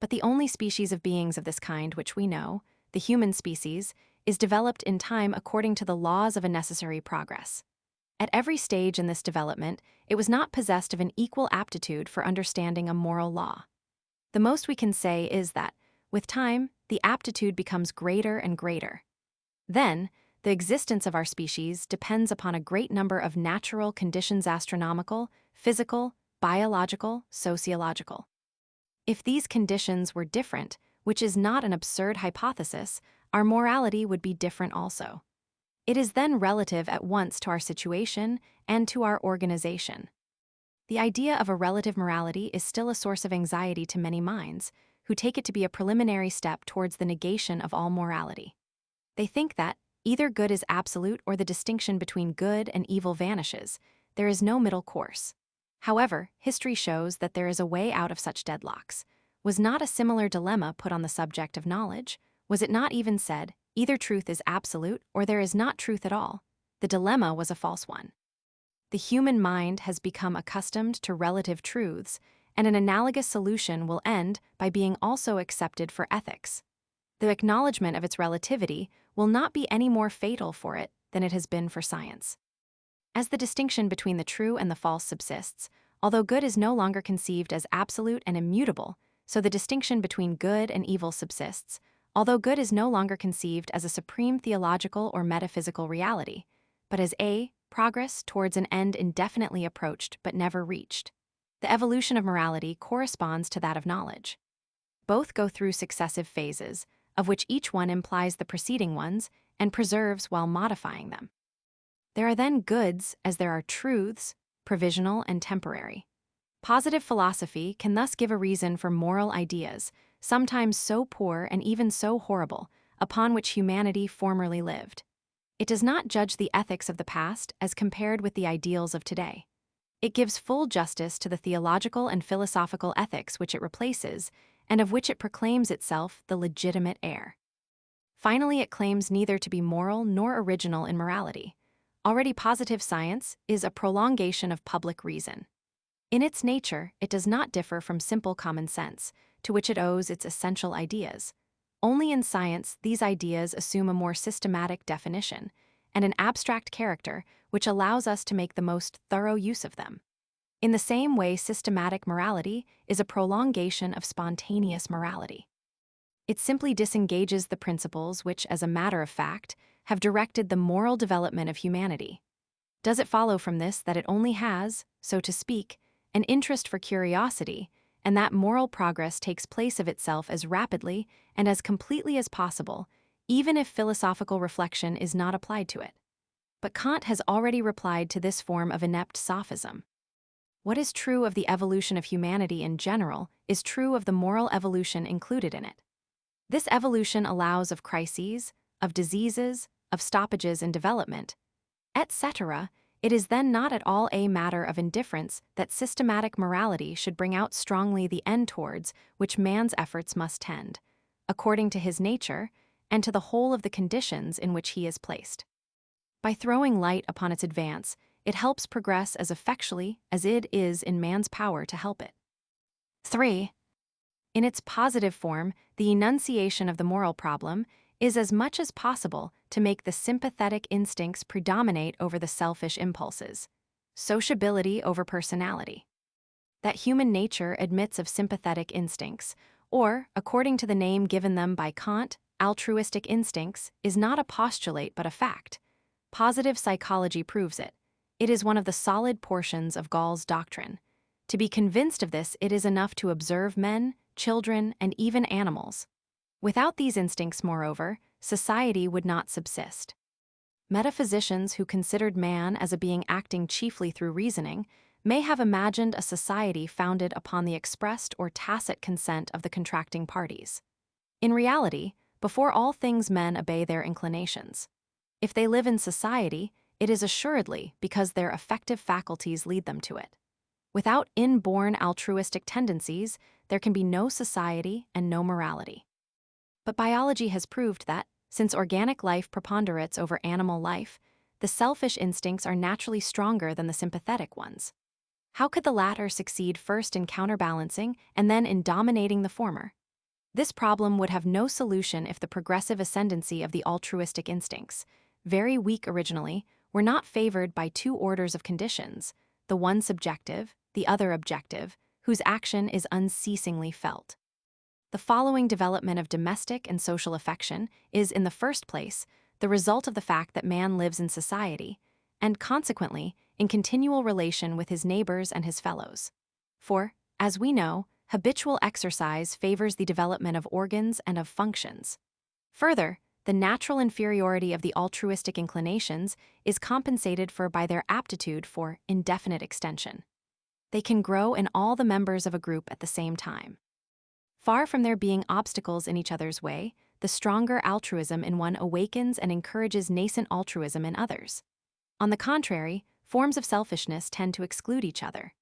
But the only species of beings of this kind which we know, the human species, is developed in time according to the laws of a necessary progress. At every stage in this development, it was not possessed of an equal aptitude for understanding a moral law. The most we can say is that, with time, the aptitude becomes greater and greater. Then, the existence of our species depends upon a great number of natural conditions, astronomical, physical, biological, sociological. If these conditions were different, which is not an absurd hypothesis, our morality would be different also. It is then relative at once to our situation and to our organization. The idea of a relative morality is still a source of anxiety to many minds, who take it to be a preliminary step towards the negation of all morality. They think that, Either good is absolute or the distinction between good and evil vanishes. There is no middle course. However, history shows that there is a way out of such deadlocks. Was not a similar dilemma put on the subject of knowledge? Was it not even said, either truth is absolute or there is not truth at all? The dilemma was a false one. The human mind has become accustomed to relative truths, and an analogous solution will end by being also accepted for ethics. The acknowledgement of its relativity will not be any more fatal for it than it has been for science. As the distinction between the true and the false subsists, although good is no longer conceived as absolute and immutable, so the distinction between good and evil subsists, although good is no longer conceived as a supreme theological or metaphysical reality, but as a progress towards an end indefinitely approached but never reached. The evolution of morality corresponds to that of knowledge. Both go through successive phases, of which each one implies the preceding ones and preserves while modifying them. There are then goods as there are truths, provisional and temporary. Positive philosophy can thus give a reason for moral ideas, sometimes so poor and even so horrible, upon which humanity formerly lived. It does not judge the ethics of the past as compared with the ideals of today. It gives full justice to the theological and philosophical ethics which it replaces, and of which it proclaims itself the legitimate heir. Finally, it claims neither to be moral nor original in morality. Already positive science is a prolongation of public reason. In its nature, it does not differ from simple common sense, to which it owes its essential ideas. Only in science, these ideas assume a more systematic definition, and an abstract character which allows us to make the most thorough use of them. In the same way, systematic morality is a prolongation of spontaneous morality. It simply disengages the principles which, as a matter of fact, have directed the moral development of humanity. Does it follow from this that it only has, so to speak, an interest for curiosity, and that moral progress takes place of itself as rapidly and as completely as possible, even if philosophical reflection is not applied to it? But Kant has already replied to this form of inept sophism. What is true of the evolution of humanity in general is true of the moral evolution included in it. This evolution allows of crises, of diseases, of stoppages in development, etc. It is then not at all a matter of indifference that systematic morality should bring out strongly the end towards which man's efforts must tend, according to his nature, and to the whole of the conditions in which he is placed. By throwing light upon its advance, it helps progress as effectually as it is in man's power to help it. 3. In its positive form, the enunciation of the moral problem is as much as possible to make the sympathetic instincts predominate over the selfish impulses, sociability over personality. That human nature admits of sympathetic instincts, or, according to the name given them by Kant, altruistic instincts, is not a postulate but a fact. Positive psychology proves it. It is one of the solid portions of Gall's doctrine. To be convinced of this, it is enough to observe men, children, and even animals. Without these instincts, moreover, society would not subsist. Metaphysicians who considered man as a being acting chiefly through reasoning may have imagined a society founded upon the expressed or tacit consent of the contracting parties. In reality, before all things men obey their inclinations. If they live in society, it is assuredly because their affective faculties lead them to it. Without inborn altruistic tendencies, there can be no society and no morality. But biology has proved that, since organic life preponderates over animal life, the selfish instincts are naturally stronger than the sympathetic ones. How could the latter succeed first in counterbalancing and then in dominating the former? This problem would have no solution if the progressive ascendancy of the altruistic instincts, very weak originally, were not favored by two orders of conditions, the one subjective, the other objective, whose action is unceasingly felt. The following development of domestic and social affection is, in the first place, the result of the fact that man lives in society, and consequently, in continual relation with his neighbors and his fellows. For, as we know, habitual exercise favors the development of organs and of functions. Further, the natural inferiority of the altruistic inclinations is compensated for by their aptitude for indefinite extension. They can grow in all the members of a group at the same time. Far from there being obstacles in each other's way, the stronger altruism in one awakens and encourages nascent altruism in others. On the contrary, forms of selfishness tend to exclude each other.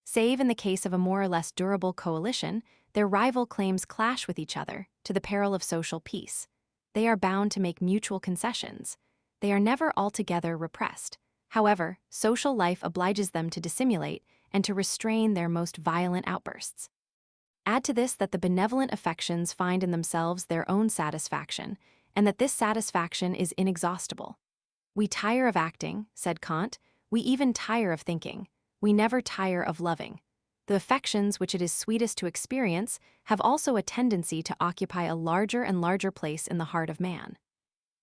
Save in the case of a more or less durable coalition, their rival claims clash with each other, to the peril of social peace. They are bound to make mutual concessions. They are never altogether repressed. However, social life obliges them to dissimulate and to restrain their most violent outbursts. Add to this that the benevolent affections find in themselves their own satisfaction, and that this satisfaction is inexhaustible. We tire of acting, said Kant, we even tire of thinking. We never tire of loving. The affections which it is sweetest to experience have also a tendency to occupy a larger and larger place in the heart of man.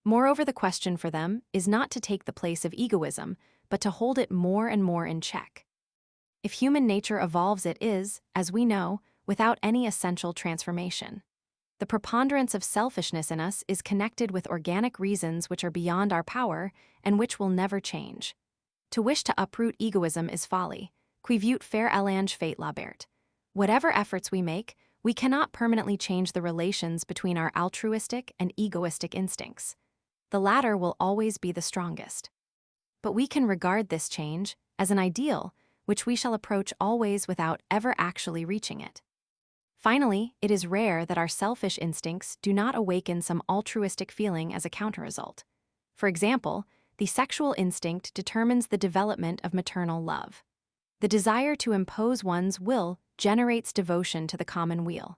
Moreover, the question for them is not to take the place of egoism, but to hold it more and more in check. If human nature evolves, it is, as we know, without any essential transformation. The preponderance of selfishness in us is connected with organic reasons which are beyond our power and which will never change. To wish to uproot egoism is folly. Qui veut faire allange fait labert. Whatever efforts we make, we cannot permanently change the relations between our altruistic and egoistic instincts. The latter will always be the strongest. But we can regard this change as an ideal, which we shall approach always without ever actually reaching it. Finally, it is rare that our selfish instincts do not awaken some altruistic feeling as a counterresult. For example, the sexual instinct determines the development of maternal love. The desire to impose one's will generates devotion to the common weal.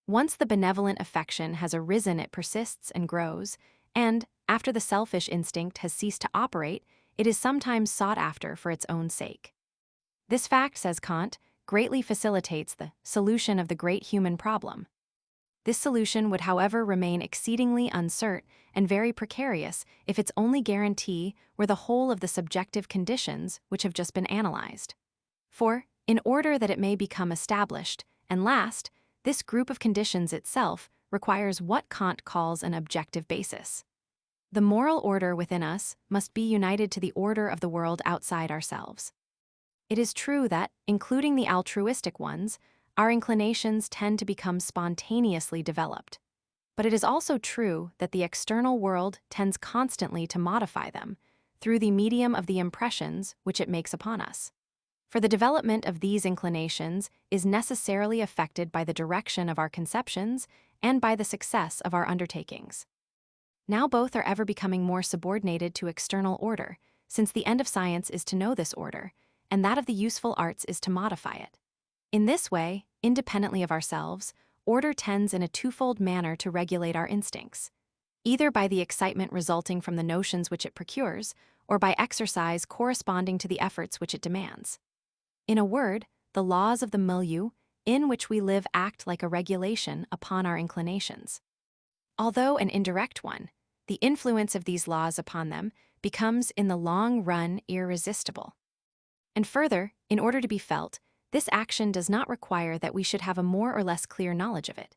Once the benevolent affection has arisen, it persists and grows, and, after the selfish instinct has ceased to operate, it is sometimes sought after for its own sake. This fact, says Kant, greatly facilitates the solution of the great human problem. This solution would, however, remain exceedingly uncertain and very precarious if its only guarantee were the whole of the subjective conditions which have just been analyzed. For, in order that it may become established and last, this group of conditions itself requires what Kant calls an objective basis. The moral order within us must be united to the order of the world outside ourselves. It is true that, including the altruistic ones, our inclinations tend to become spontaneously developed. But it is also true that the external world tends constantly to modify them through the medium of the impressions which it makes upon us. For the development of these inclinations is necessarily affected by the direction of our conceptions and by the success of our undertakings. Now both are ever becoming more subordinated to external order, since the end of science is to know this order, and that of the useful arts is to modify it. In this way, independently of ourselves, order tends in a twofold manner to regulate our instincts, either by the excitement resulting from the notions which it procures, or by exercise corresponding to the efforts which it demands. In a word, the laws of the milieu in which we live act like a regulation upon our inclinations. Although an indirect one, the influence of these laws upon them becomes in the long run irresistible. And further, in order to be felt, this action does not require that we should have a more or less clear knowledge of it.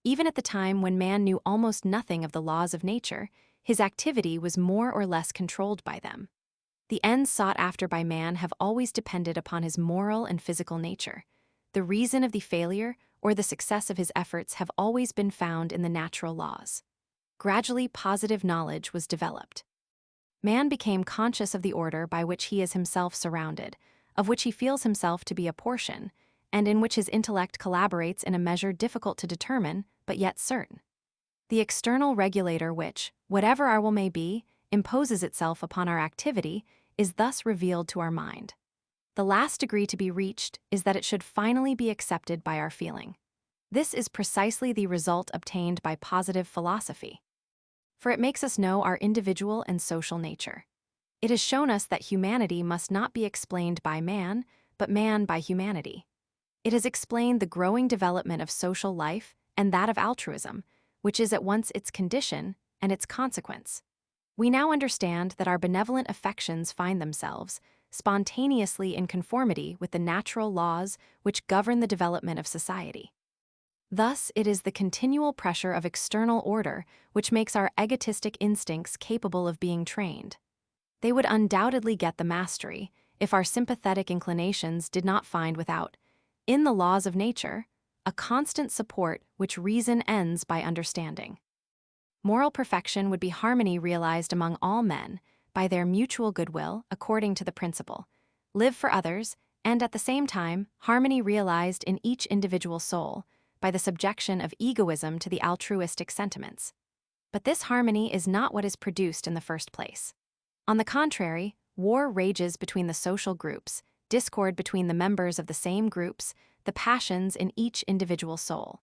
Even at the time when man knew almost nothing of the laws of nature, his activity was more or less controlled by them. The ends sought after by man have always depended upon his moral and physical nature. The reason of the failure or the success of his efforts have always been found in the natural laws. Gradually, positive knowledge was developed. Man became conscious of the order by which he is himself surrounded, of which he feels himself to be a portion, and in which his intellect collaborates in a measure difficult to determine, but yet certain. The external regulator which, whatever our will may be, imposes itself upon our activity, is thus revealed to our mind. The last degree to be reached is that it should finally be accepted by our feeling. This is precisely the result obtained by positive philosophy. For it makes us know our individual and social nature. It has shown us that humanity must not be explained by man, but man by humanity. It has explained the growing development of social life and that of altruism, which is at once its condition and its consequence. We now understand that our benevolent affections find themselves spontaneously in conformity with the natural laws which govern the development of society. Thus, it is the continual pressure of external order which makes our egotistic instincts capable of being trained. They would undoubtedly get the mastery if our sympathetic inclinations did not find without, in the laws of nature, a constant support which reason ends by understanding. Moral perfection would be harmony realized among all men by their mutual goodwill according to the principle, live for others, and at the same time, harmony realized in each individual soul by the subjection of egoism to the altruistic sentiments. But this harmony is not what is produced in the first place. On the contrary, war rages between the social groups, discord between the members of the same groups, the passions in each individual soul.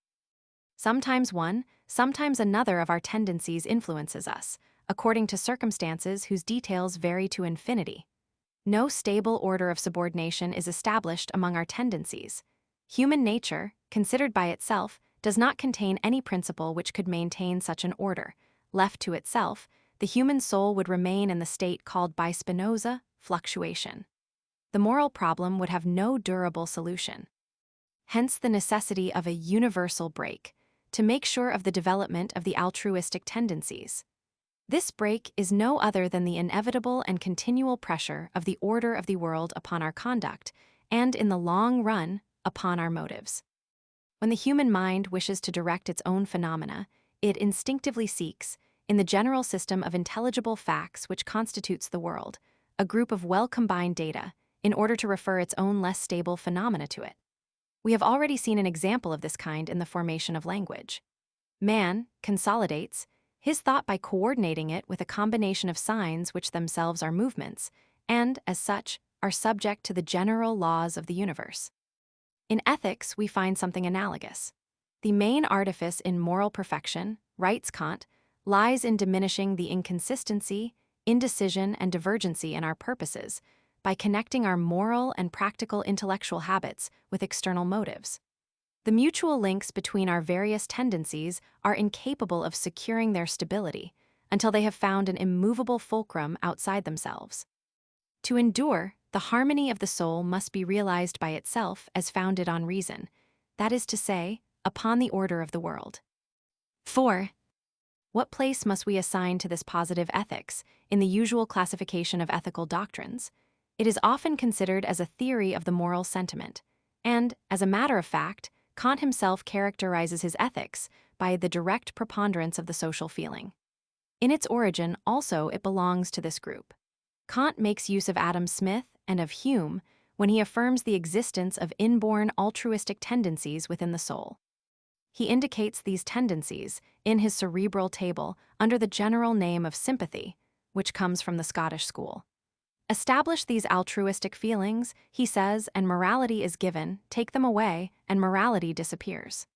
Sometimes one, sometimes another of our tendencies influences us, according to circumstances whose details vary to infinity. No stable order of subordination is established among our tendencies. Human nature, considered by itself, does not contain any principle which could maintain such an order. Left to itself, the human soul would remain in the state called by Spinoza fluctuation. The moral problem would have no durable solution. Hence the necessity of a universal break, to make sure of the development of the altruistic tendencies. This break is no other than the inevitable and continual pressure of the order of the world upon our conduct, and in the long run, upon our motives. When the human mind wishes to direct its own phenomena, it instinctively seeks, in the general system of intelligible facts which constitutes the world, a group of well-combined data, in order to refer its own less stable phenomena to it. We have already seen an example of this kind in the formation of language. Man consolidates his thought by coordinating it with a combination of signs which themselves are movements, and, as such, are subject to the general laws of the universe. In ethics, we find something analogous. The main artifice in moral perfection, writes Kant, lies in diminishing the inconsistency, indecision, and divergency in our purposes by connecting our moral and practical intellectual habits with external motives. The mutual links between our various tendencies are incapable of securing their stability until they have found an immovable fulcrum outside themselves. To endure, the harmony of the soul must be realized by itself as founded on reason, that is to say, upon the order of the world. 4. What place must we assign to this positive ethics in the usual classification of ethical doctrines? It is often considered as a theory of the moral sentiment, and, as a matter of fact, Kant himself characterizes his ethics by the direct preponderance of the social feeling. In its origin, also, it belongs to this group. Kant makes use of Adam Smith and of Hume when he affirms the existence of inborn altruistic tendencies within the soul. He indicates these tendencies in his cerebral table under the general name of sympathy, which comes from the Scottish school. Establish these altruistic feelings, he says, and morality is given, take them away, and morality disappears.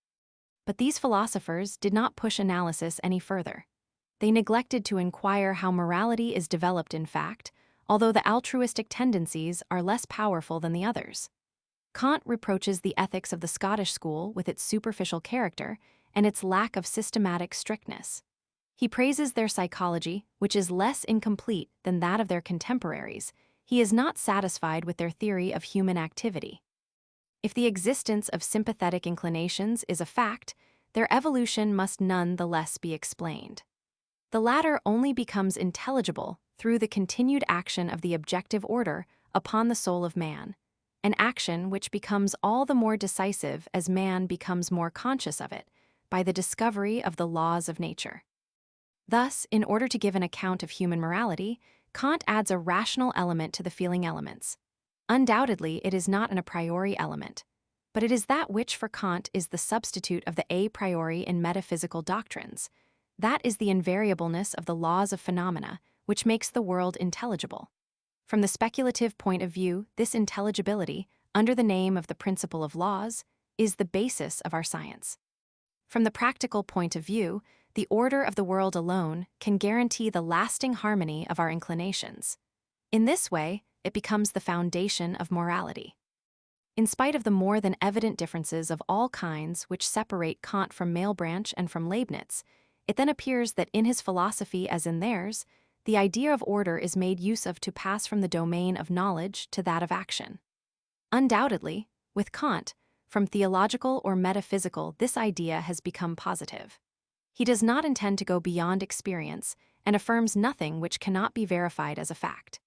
But these philosophers did not push analysis any further. They neglected to inquire how morality is developed in fact, although the altruistic tendencies are less powerful than the others. Kant reproaches the ethics of the Scottish school with its superficial character and its lack of systematic strictness. He praises their psychology, which is less incomplete than that of their contemporaries. He is not satisfied with their theory of human activity. If the existence of sympathetic inclinations is a fact, their evolution must none the less be explained. The latter only becomes intelligible through the continued action of the objective order upon the soul of man, an action which becomes all the more decisive as man becomes more conscious of it by the discovery of the laws of nature. Thus, in order to give an account of human morality, Kant adds a rational element to the feeling elements. Undoubtedly, it is not an a priori element, but it is that which for Kant is the substitute of the a priori in metaphysical doctrines. That is the invariableness of the laws of phenomena, which makes the world intelligible. From the speculative point of view, this intelligibility, under the name of the principle of laws, is the basis of our science. From the practical point of view, the order of the world alone can guarantee the lasting harmony of our inclinations. In this way, it becomes the foundation of morality. In spite of the more than evident differences of all kinds which separate Kant from Malebranche and from Leibniz, it then appears that in his philosophy as in theirs, the idea of order is made use of to pass from the domain of knowledge to that of action. Undoubtedly, with Kant, from theological or metaphysical, this idea has become positive. He does not intend to go beyond experience and affirms nothing which cannot be verified as a fact.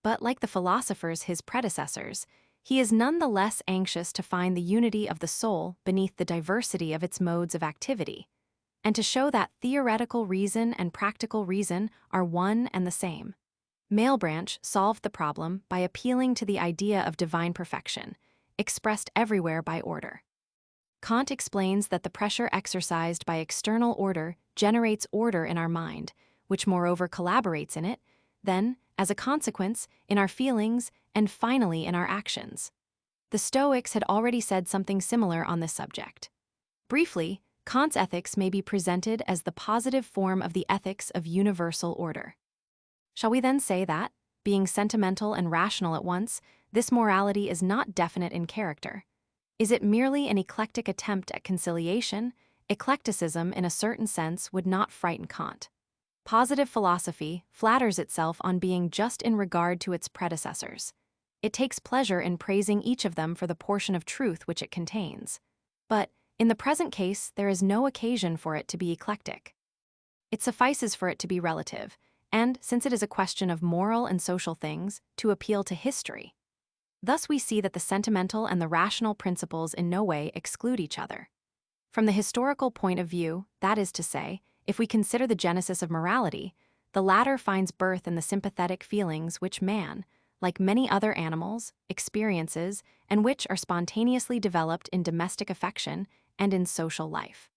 But like the philosophers his predecessors, he is none the less anxious to find the unity of the soul beneath the diversity of its modes of activity, and to show that theoretical reason and practical reason are one and the same. Malebranche solved the problem by appealing to the idea of divine perfection, expressed everywhere by order. Comte explains that the pressure exercised by external order generates order in our mind, which moreover collaborates in it, then, as a consequence, in our feelings, and finally in our actions. The Stoics had already said something similar on this subject. Briefly, Comte's ethics may be presented as the positive form of the ethics of universal order. Shall we then say that, being sentimental and rational at once, this morality is not definite in character? Is it merely an eclectic attempt at conciliation? Eclecticism, in a certain sense, would not frighten Comte. Positive philosophy flatters itself on being just in regard to its predecessors. It takes pleasure in praising each of them for the portion of truth which it contains. But, in the present case, there is no occasion for it to be eclectic. It suffices for it to be relative, and, since it is a question of moral and social things, to appeal to history. Thus we see that the sentimental and the rational principles in no way exclude each other. From the historical point of view, that is to say, if we consider the genesis of morality, the latter finds birth in the sympathetic feelings which man, like many other animals, experiences, and which are spontaneously developed in domestic affection and in social life.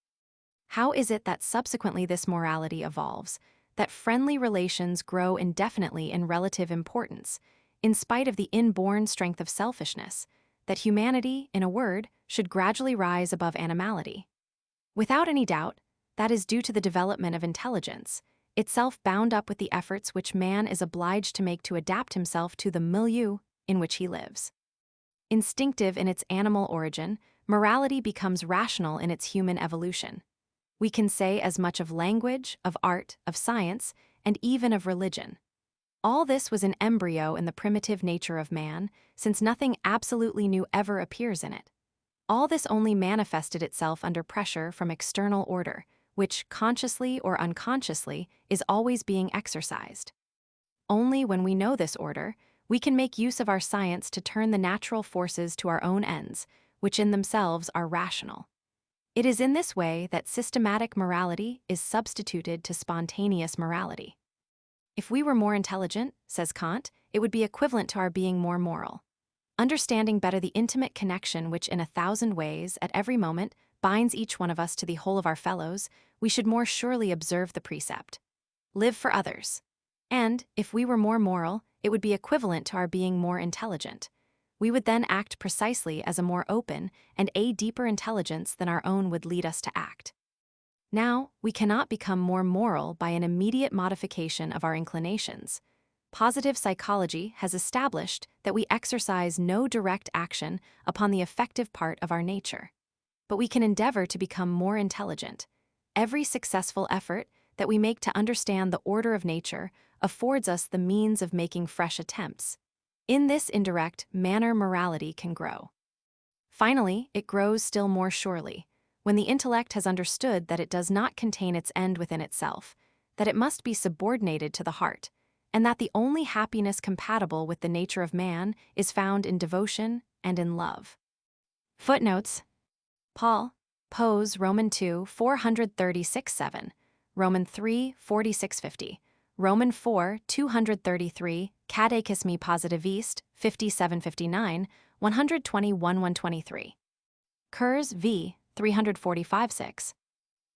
How is it that subsequently this morality evolves, that friendly relations grow indefinitely in relative importance, in spite of the inborn strength of selfishness, that humanity, in a word, should gradually rise above animality? Without any doubt, that is due to the development of intelligence, itself bound up with the efforts which man is obliged to make to adapt himself to the milieu in which he lives. Instinctive in its animal origin, morality becomes rational in its human evolution. We can say as much of language, of art, of science, and even of religion. All this was an embryo in the primitive nature of man, since nothing absolutely new ever appears in it. All this only manifested itself under pressure from external order, which, consciously or unconsciously, is always being exercised. Only when we know this order, we can make use of our science to turn the natural forces to our own ends, which in themselves are rational. It is in this way that systematic morality is substituted to spontaneous morality. If we were more intelligent, says Comte, it would be equivalent to our being more moral. Understanding better the intimate connection which in 1,000 ways, at every moment, binds each one of us to the whole of our fellows, we should more surely observe the precept. Live for others. And, if we were more moral, it would be equivalent to our being more intelligent. We would then act precisely as a more open and a deeper intelligence than our own would lead us to act. Now, we cannot become more moral by an immediate modification of our inclinations. Positive psychology has established that we exercise no direct action upon the affective part of our nature. But we can endeavor to become more intelligent. Every successful effort that we make to understand the order of nature affords us the means of making fresh attempts. In this indirect manner, morality can grow. Finally, it grows still more surely, when the intellect has understood that it does not contain its end within itself, that it must be subordinated to the heart, and that the only happiness compatible with the nature of man is found in devotion and in love. Footnotes: Paul, Pose, Roman 2, 436-7, Roman 3, 46-50, Roman 4, 233, Catechismi Positiviste, 57-59, 121-123. Kurz v. 345-6.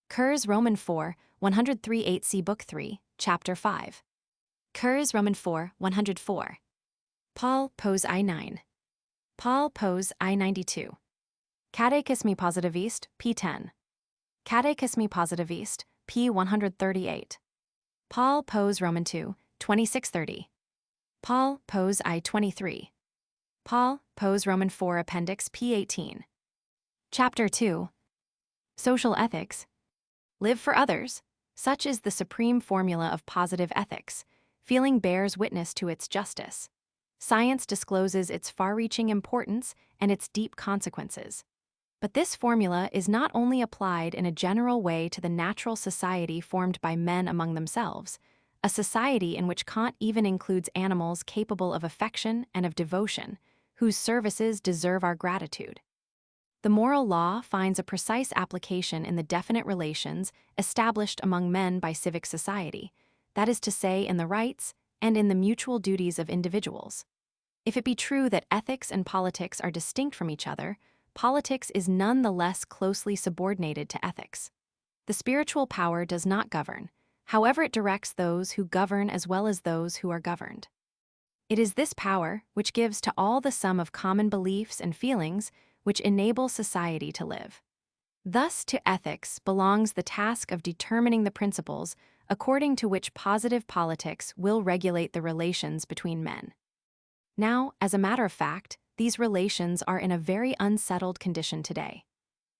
Kurz Roman 4, 103-8 see Book 3, Chapter 5. Kurz Roman 4, 104. Paul, Pose I9. Paul, Pose I92. Catechismi Positiviste, p10. Catechismi Positiviste, p138. Paul, Pose Roman 2, 2630. Paul, Pose I23. Paul, Pose Roman 4 Appendix p18. Chapter 2. Social Ethics. Live for others. Such is the supreme formula of positive ethics. Feeling bears witness to its justice. Science discloses its far-reaching importance and its deep consequences. But this formula is not only applied in a general way to the natural society formed by men among themselves, a society in which Comte even includes animals capable of affection and of devotion, whose services deserve our gratitude. The moral law finds a precise application in the definite relations established among men by civic society, that is to say, in the rights and in the mutual duties of individuals. If it be true that ethics and politics are distinct from each other, politics is none the less closely subordinated to ethics. The spiritual power does not govern, however it directs those who govern as well as those who are governed. It is this power which gives to all the sum of common beliefs and feelings which enable society to live. Thus, to ethics belongs the task of determining the principles according to which positive politics will regulate the relations between men. Now, as a matter of fact, these relations are in a very unsettled condition today.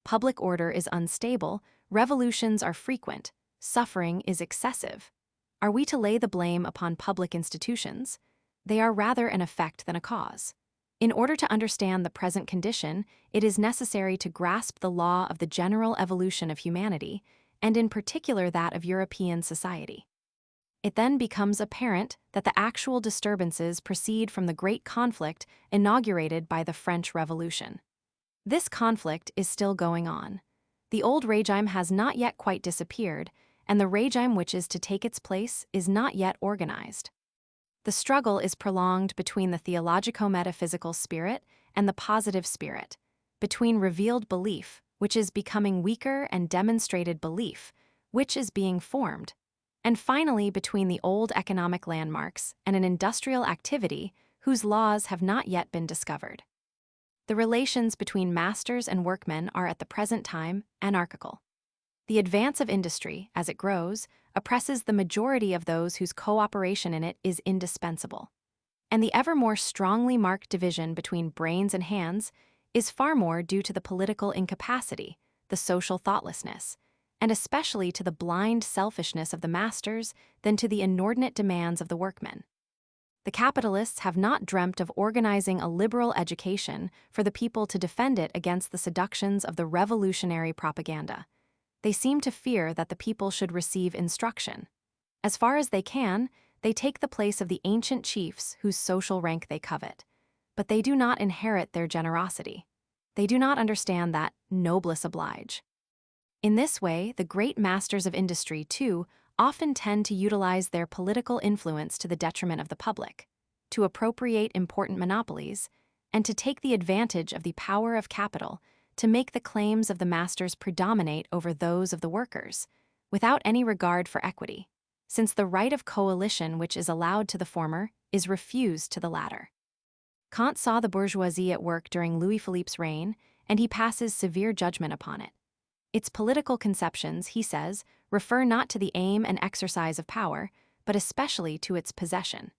Public order is unstable, revolutions are frequent, suffering is excessive. Are we to lay the blame upon public institutions? They are rather an effect than a cause. In order to understand the present condition, it is necessary to grasp the law of the general evolution of humanity, and in particular that of European society. It then becomes apparent that the actual disturbances proceed from the great conflict inaugurated by the French Revolution. This conflict is still going on. The old regime has not yet quite disappeared, and the regime which is to take its place is not yet organized. The struggle is prolonged between the theologico-metaphysical spirit and the positive spirit, between revealed belief, which is becoming weaker, and demonstrated belief, which is being formed, and finally between the old economic landmarks and an industrial activity whose laws have not yet been discovered. The relations between masters and workmen are at the present time anarchical. The advance of industry, as it grows, oppresses the majority of those whose cooperation in it is indispensable. And the ever more strongly marked division between brains and hands is far more due to the political incapacity, the social thoughtlessness, and especially to the blind selfishness of the masters than to the inordinate demands of the workmen. The capitalists have not dreamt of organizing a liberal education for the people to defend it against the seductions of the revolutionary propaganda. They seem to fear that the people should receive instruction. As far as they can, they take the place of the ancient chiefs whose social rank they covet. But they do not inherit their generosity. They do not understand that noblesse oblige. In this way, the great masters of industry, too, often tend to utilize their political influence to the detriment of the public, to appropriate important monopolies, and to take the advantage of the power of capital to make the claims of the masters predominate over those of the workers, without any regard for equity, since the right of coalition which is allowed to the former is refused to the latter. Kant saw the bourgeoisie at work during Louis Philippe's reign, and he passes severe judgment upon it. Its political conceptions, he says, refer not to the aim and exercise of power, but especially to its possession.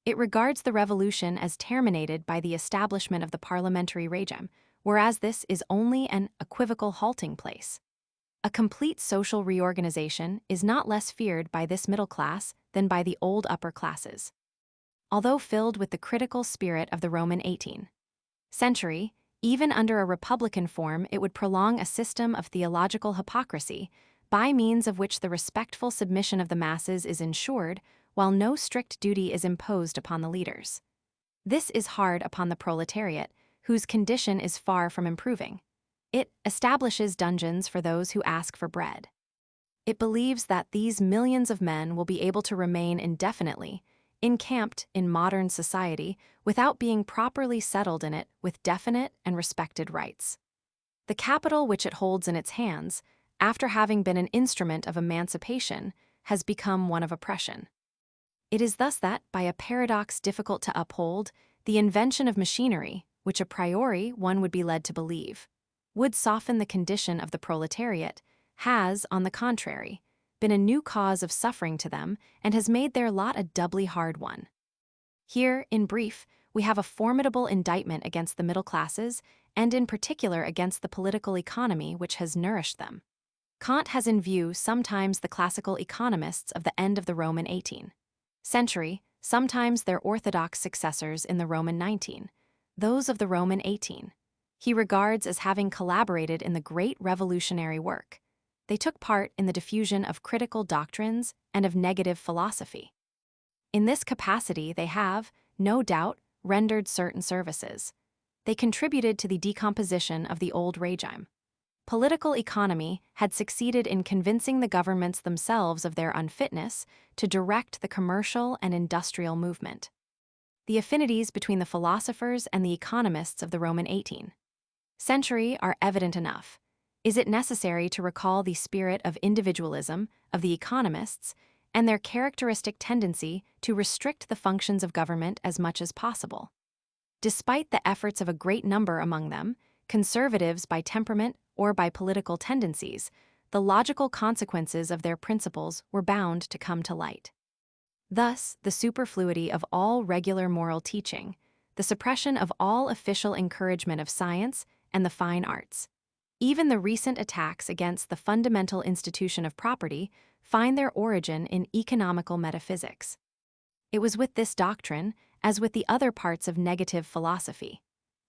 It regards the revolution as terminated by the establishment of the parliamentary regime, whereas this is only an equivocal halting place. A complete social reorganization is not less feared by this middle class than by the old upper classes. Although filled with the critical spirit of the Roman 18th century, even under a republican form it would prolong a system of theological hypocrisy, by means of which the respectful submission of the masses is ensured, while no strict duty is imposed upon the leaders. This is hard upon the proletariat, whose condition is far from improving. It establishes dungeons for those who ask for bread. It believes that these millions of men will be able to remain indefinitely, encamped in modern society, without being properly settled in it with definite and respected rights. The capital which it holds in its hands, after having been an instrument of emancipation, has become one of oppression. It is thus that, by a paradox difficult to uphold, the invention of machinery, which a priori one would be led to believe would soften the condition of the proletariat, has, on the contrary, been a new cause of suffering to them and has made their lot a doubly hard one. Here, in brief, we have a formidable indictment against the middle classes, and in particular against the political economy which has nourished them. Kant has in view sometimes the classical economists of the end of the Roman 18th century, sometimes their orthodox successors in the Roman 19th, those of the Roman 18th. He regards as having collaborated in the great revolutionary work. They took part in the diffusion of critical doctrines and of negative philosophy. In this capacity they have, no doubt, rendered certain services. they contributed to the decomposition of the old regime. Political economy had succeeded in convincing the governments themselves of their unfitness to direct the commercial and industrial movement. The affinities between the philosophers and the economists of the Roman 18th century are evident enough. Is it necessary to recall the spirit of individualism of the economists and their characteristic tendency to restrict the functions of government as much as possible? Despite the efforts of a great number among them, conservatives by temperament or by political tendencies, the logical consequences of their principles were bound to come to light. Thus, the superfluity of all regular moral teaching, the suppression of all official encouragement of science and the fine arts, even the recent attacks against the fundamental institution of property find their origin in economical metaphysics. It was with this doctrine, as with the other parts of negative philosophy.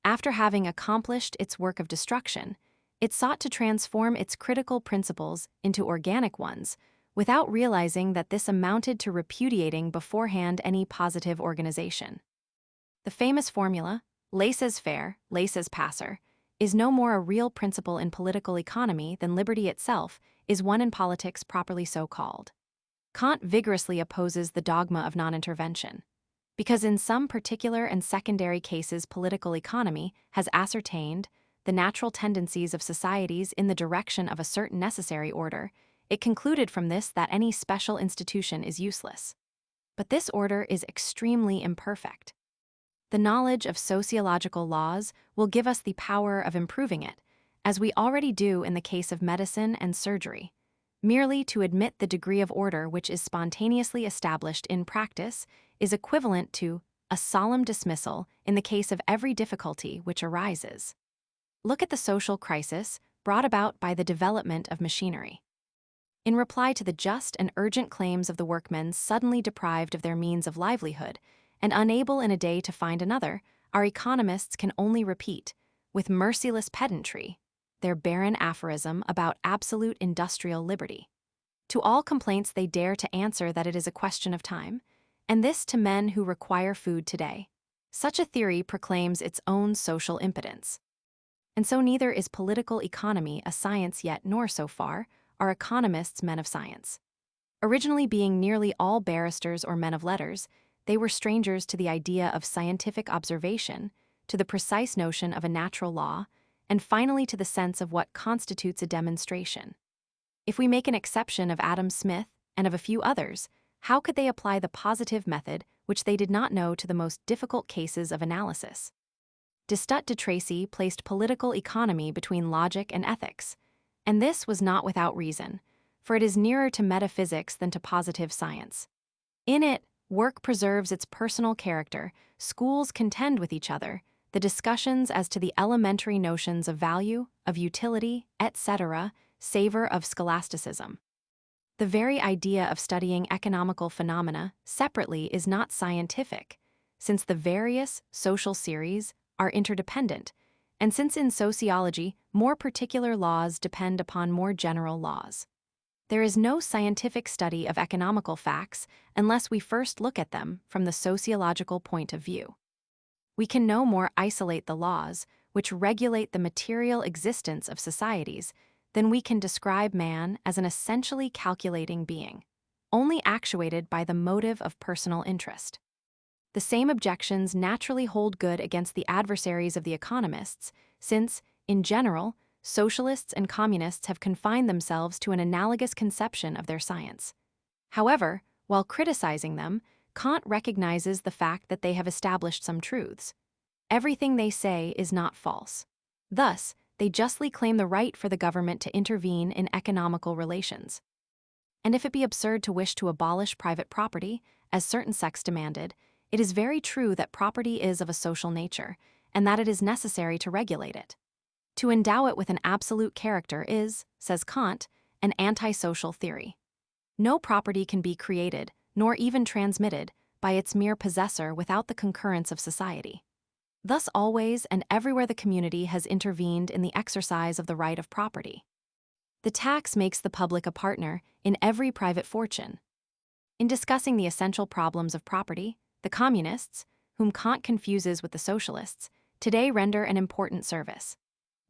After having accomplished its work of destruction, it sought to transform its critical principles into organic ones, without realizing that this amounted to repudiating beforehand any positive organization. The famous formula, laissez-faire, laissez-passer, is no more a real principle in political economy than liberty itself is one in politics properly so called. Kant vigorously opposes the dogma of non-intervention, because in some particular and secondary cases political economy has ascertained the natural tendencies of societies in the direction of a certain necessary order, it concluded from this that any special institution is useless. But this order is extremely imperfect. The knowledge of sociological laws will give us the power of improving it, as we already do in the case of medicine and surgery. Merely to admit the degree of order which is spontaneously established in practice is equivalent to a solemn dismissal in the case of every difficulty which arises. Look at the social crisis brought about by the development of machinery. In reply to the just and urgent claims of the workmen suddenly deprived of their means of livelihood and unable in a day to find another, our economists can only repeat, with merciless pedantry, their barren aphorism about absolute industrial liberty. To all complaints they dare to answer that it is a question of time, and this to men who require food today. Such a theory proclaims its own social impotence. And so neither is political economy a science yet, nor so far are economists men of science. Originally being nearly all barristers or men of letters, they were strangers to the idea of scientific observation, to the precise notion of a natural law, and finally to the sense of what constitutes a demonstration. If we make an exception of Adam Smith and of a few others, how could they apply the positive method which they did not know to the most difficult cases of analysis? Destutt de Tracy placed political economy between logic and ethics, and this was not without reason, for it is nearer to metaphysics than to positive science. In it, work preserves its personal character, schools contend with each other, the discussions as to the elementary notions of value, of utility, etc., savor of scholasticism. The very idea of studying economical phenomena separately is not scientific, since the various social series are interdependent, and since in sociology more particular laws depend upon more general laws. There is no scientific study of economical facts unless we first look at them from the sociological point of view. We can no more isolate the laws which regulate the material existence of societies than we can describe man as an essentially calculating being, only actuated by the motive of personal interest. The same objections naturally hold good against the adversaries of the economists, since, in general, socialists and communists have confined themselves to an analogous conception of their science. However, while criticizing them, Kant recognizes the fact that they have established some truths. Everything they say is not false. Thus, they justly claim the right for the government to intervene in economical relations. And if it be absurd to wish to abolish private property, as certain sects demanded, it is very true that property is of a social nature, and that it is necessary to regulate it. To endow it with an absolute character is, says Kant, an antisocial theory. No property can be created, nor even transmitted, by its mere possessor without the concurrence of society. Thus always and everywhere the community has intervened in the exercise of the right of property. The tax makes the public a partner in every private fortune. In discussing the essential problems of property, the communists, whom Kant confuses with the socialists, today render an important service.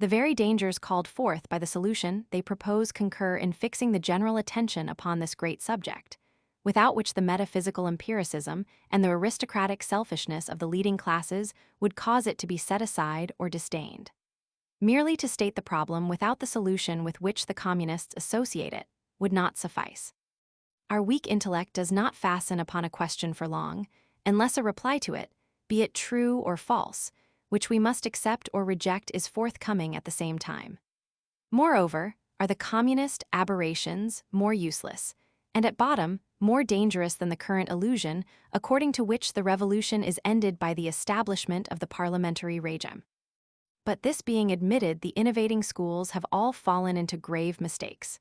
The very dangers called forth by the solution they propose concur in fixing the general attention upon this great subject, without which the metaphysical empiricism and the aristocratic selfishness of the leading classes would cause it to be set aside or disdained. Merely to state the problem without the solution with which the communists associate it would not suffice. Our weak intellect does not fasten upon a question for long, unless a reply to it, be it true or false, which we must accept or reject, is forthcoming at the same time. Moreover, are the communist aberrations more useless, and at bottom more dangerous than the current illusion according to which the revolution is ended by the establishment of the parliamentary regime. But this being admitted, the innovating schools have all fallen into grave mistakes.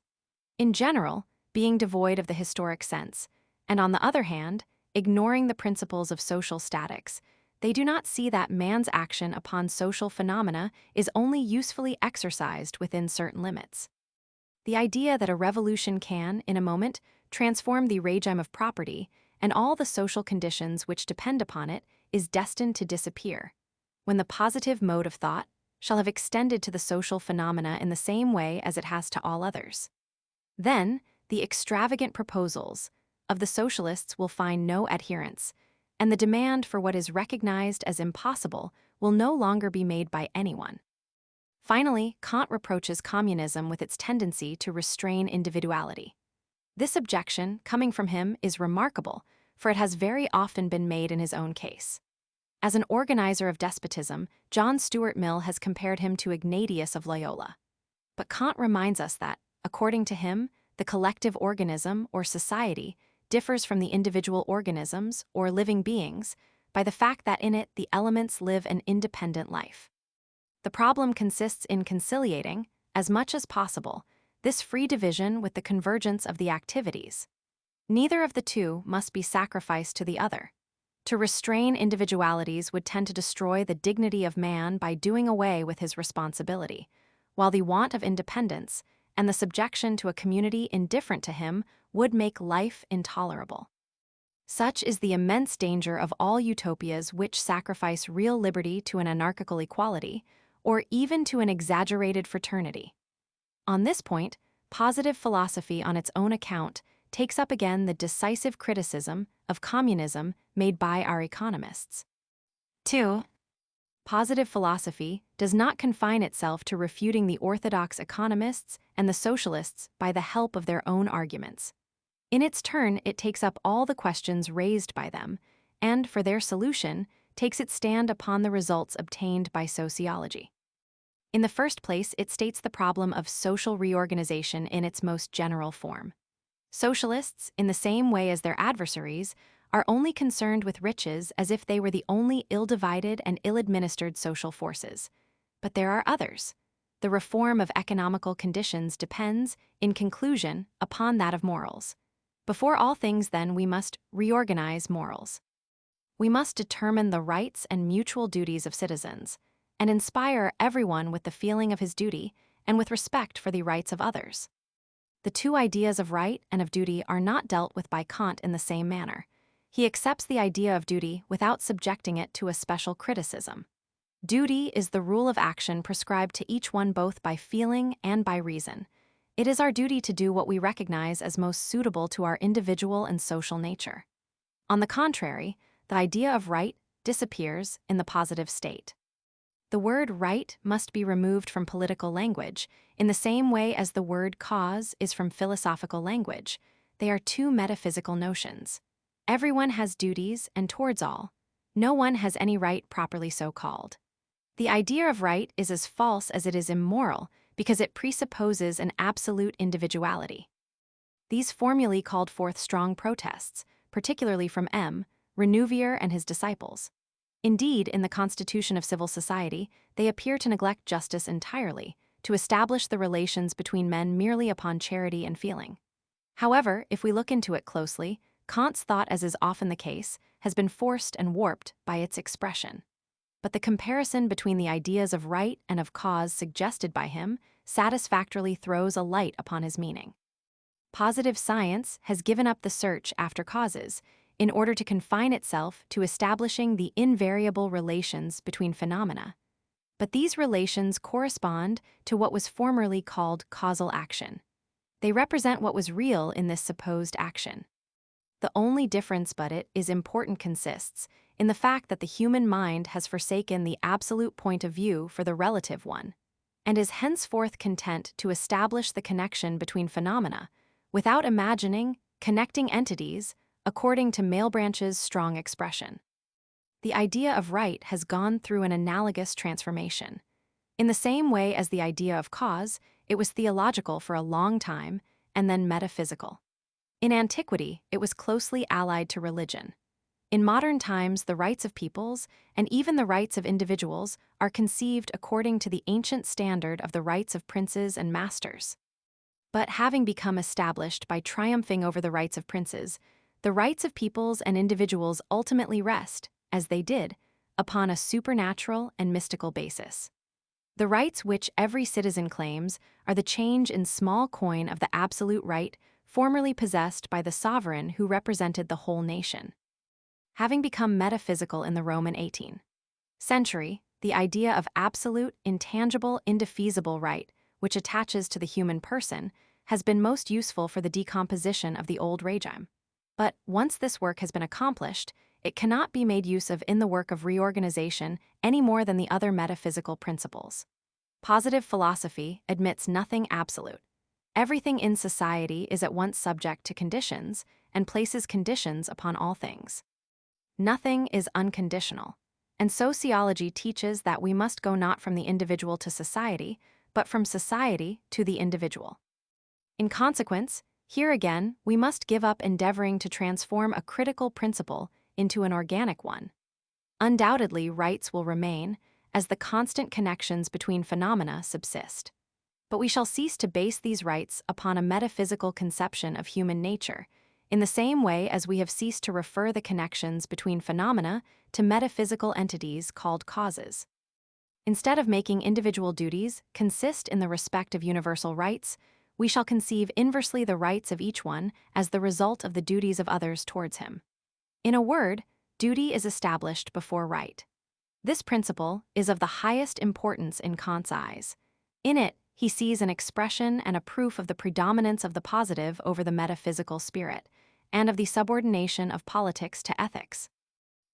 In general, being devoid of the historic sense, and on the other hand, ignoring the principles of social statics, they do not see that man's action upon social phenomena is only usefully exercised within certain limits. The idea that a revolution can, in a moment, transform the regime of property and all the social conditions which depend upon it is destined to disappear, when the positive mode of thought shall have extended to the social phenomena in the same way as it has to all others. Then, the extravagant proposals of the socialists will find no adherents, and the demand for what is recognized as impossible will no longer be made by anyone. Finally, Kant reproaches communism with its tendency to restrain individuality. This objection, coming from him, is remarkable, for it has very often been made in his own case. As an organizer of despotism, John Stuart Mill has compared him to Ignatius of Loyola. But Kant reminds us that, according to him, the collective organism, or society, differs from the individual organisms, or living beings, by the fact that in it the elements live an independent life. The problem consists in conciliating, as much as possible, this free division with the convergence of the activities. Neither of the two must be sacrificed to the other. To restrain individualities would tend to destroy the dignity of man by doing away with his responsibility, while the want of independence and the subjection to a community indifferent to him would make life intolerable. Such is the immense danger of all utopias which sacrifice real liberty to an anarchical equality, or even to an exaggerated fraternity. On this point, positive philosophy on its own account takes up again the decisive criticism of communism made by our economists. 2. Positive philosophy does not confine itself to refuting the orthodox economists and the socialists by the help of their own arguments. In its turn, it takes up all the questions raised by them, and, for their solution, takes its stand upon the results obtained by sociology. In the first place, it states the problem of social reorganization in its most general form. Socialists, in the same way as their adversaries, are only concerned with riches as if they were the only ill-divided and ill-administered social forces. But there are others. The reform of economical conditions depends, in conclusion, upon that of morals. Before all things, then, we must reorganize morals. We must determine the rights and mutual duties of citizens, and inspire everyone with the feeling of his duty and with respect for the rights of others. The two ideas of right and of duty are not dealt with by Kant in the same manner. He accepts the idea of duty without subjecting it to a special criticism. Duty is the rule of action prescribed to each one both by feeling and by reason. It is our duty to do what we recognize as most suitable to our individual and social nature. On the contrary, the idea of right disappears in the positive state. The word right must be removed from political language, in the same way as the word cause is from philosophical language. They are two metaphysical notions. Everyone has duties, and towards all, no one has any right properly so called. The idea of right is as false as it is immoral, because it presupposes an absolute individuality. These formulae called forth strong protests, particularly from M. Renouvier and his disciples. Indeed, in the constitution of civil society, they appear to neglect justice entirely, to establish the relations between men merely upon charity and feeling. However, if we look into it closely, Kant's thought, as is often the case, has been forced and warped by its expression. But the comparison between the ideas of right and of cause suggested by him satisfactorily throws a light upon his meaning. Positive science has given up the search after causes. in order to confine itself to establishing the invariable relations between phenomena. But these relations correspond to what was formerly called causal action. They represent what was real in this supposed action. The only difference but it is important consists in the fact that the human mind has forsaken the absolute point of view for the relative one, and is henceforth content to establish the connection between phenomena without imagining connecting entities according to Malebranche's strong expression. The idea of right has gone through an analogous transformation. In the same way as the idea of cause, it was theological for a long time and then metaphysical. In antiquity, it was closely allied to religion. In modern times, the rights of peoples, and even the rights of individuals, are conceived according to the ancient standard of the rights of princes and masters. But having become established by triumphing over the rights of princes, the rights of peoples and individuals ultimately rest, as they did, upon a supernatural and mystical basis. The rights which every citizen claims are the change in small coin of the absolute right formerly possessed by the sovereign who represented the whole nation. Having become metaphysical in the Roman 18th century, the idea of absolute, intangible, indefeasible right, which attaches to the human person, has been most useful for the decomposition of the old regime. But once this work has been accomplished, it cannot be made use of in the work of reorganization any more than the other metaphysical principles. Positive philosophy admits nothing absolute. Everything in society is at once subject to conditions and places conditions upon all things. Nothing is unconditional, and sociology teaches that we must go not from the individual to society, but from society to the individual. In consequence, here again, we must give up endeavoring to transform a critical principle into an organic one. Undoubtedly, rights will remain, as the constant connections between phenomena subsist. But we shall cease to base these rights upon a metaphysical conception of human nature, in the same way as we have ceased to refer the connections between phenomena to metaphysical entities called causes. Instead of making individual duties consist in the respect of universal rights, we shall conceive inversely the rights of each one as the result of the duties of others towards him. In a word, duty is established before right. This principle is of the highest importance in Kant's eyes. In it, he sees an expression and a proof of the predominance of the positive over the metaphysical spirit, and of the subordination of politics to ethics.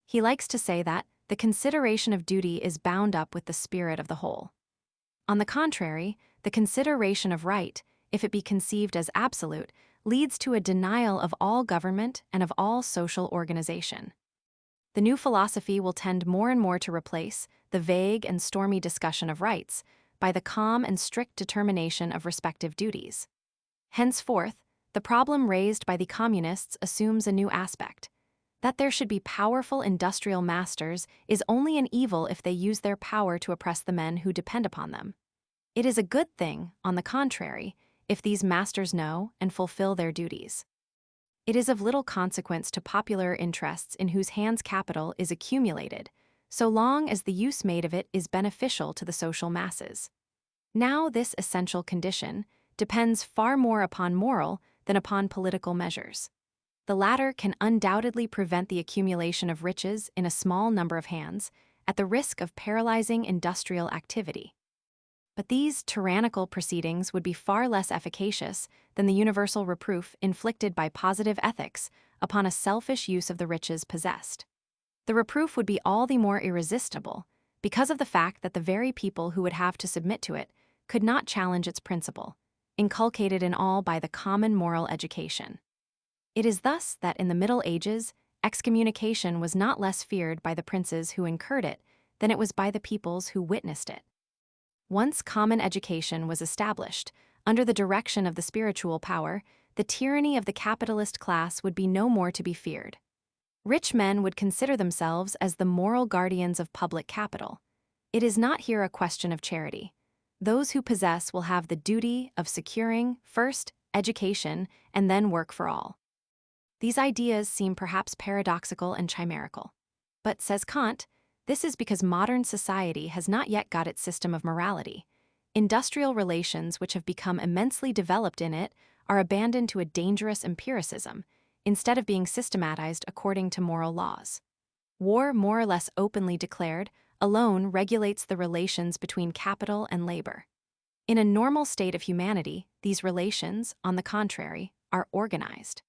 He likes to say that the consideration of duty is bound up with the spirit of the whole. On the contrary, the consideration of right, if it be conceived as absolute, leads to a denial of all government and of all social organization. The new philosophy will tend more and more to replace the vague and stormy discussion of rights by the calm and strict determination of respective duties. Henceforth, the problem raised by the communists assumes a new aspect. That there should be powerful industrial masters is only an evil if they use their power to oppress the men who depend upon them. It is a good thing, on the contrary, if these masters know and fulfill their duties. It is of little consequence to popular interests in whose hands capital is accumulated, so long as the use made of it is beneficial to the social masses. Now this essential condition depends far more upon moral than upon political measures. The latter can undoubtedly prevent the accumulation of riches in a small number of hands, at the risk of paralyzing industrial activity. But these tyrannical proceedings would be far less efficacious than the universal reproof inflicted by positive ethics upon a selfish use of the riches possessed. The reproof would be all the more irresistible because of the fact that the very people who would have to submit to it could not challenge its principle, inculcated in all by the common moral education. It is thus that in the Middle Ages, excommunication was not less feared by the princes who incurred it than it was by the peoples who witnessed it. Once common education was established, under the direction of the spiritual power, the tyranny of the capitalist class would be no more to be feared. Rich men would consider themselves as the moral guardians of public capital. It is not here a question of charity. Those who possess will have the duty of securing, first, education, and then work for all. These ideas seem perhaps paradoxical and chimerical. But, says Kant, this is because modern society has not yet got its system of morality. Industrial relations which have become immensely developed in it are abandoned to a dangerous empiricism, instead of being systematized according to moral laws. War, more or less openly declared, alone regulates the relations between capital and labor. In a normal state of humanity, these relations, on the contrary, are organized.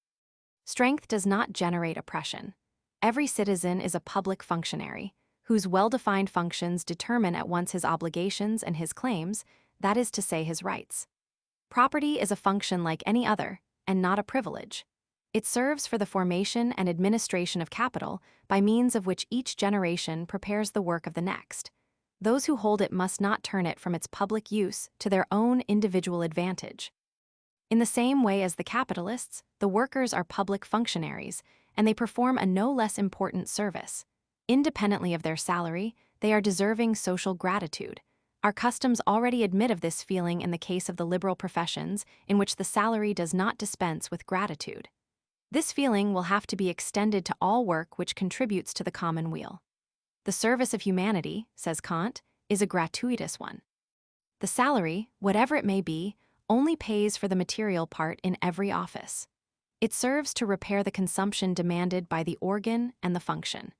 Strength does not generate oppression. Every citizen is a public functionary, whose well-defined functions determine at once his obligations and his claims, that is to say, his rights. Property is a function like any other, and not a privilege. It serves for the formation and administration of capital, by means of which each generation prepares the work of the next. Those who hold it must not turn it from its public use to their own individual advantage. In the same way as the capitalists, the workers are public functionaries, and they perform a no less important service. Independently of their salary, they are deserving social gratitude. Our customs already admit of this feeling in the case of the liberal professions, in which the salary does not dispense with gratitude. This feeling will have to be extended to all work which contributes to the common weal. The service of humanity, says Comte, is a gratuitous one. The salary, whatever it may be, only pays for the material part in every office. It serves to repair the consumption demanded by the organ and the function.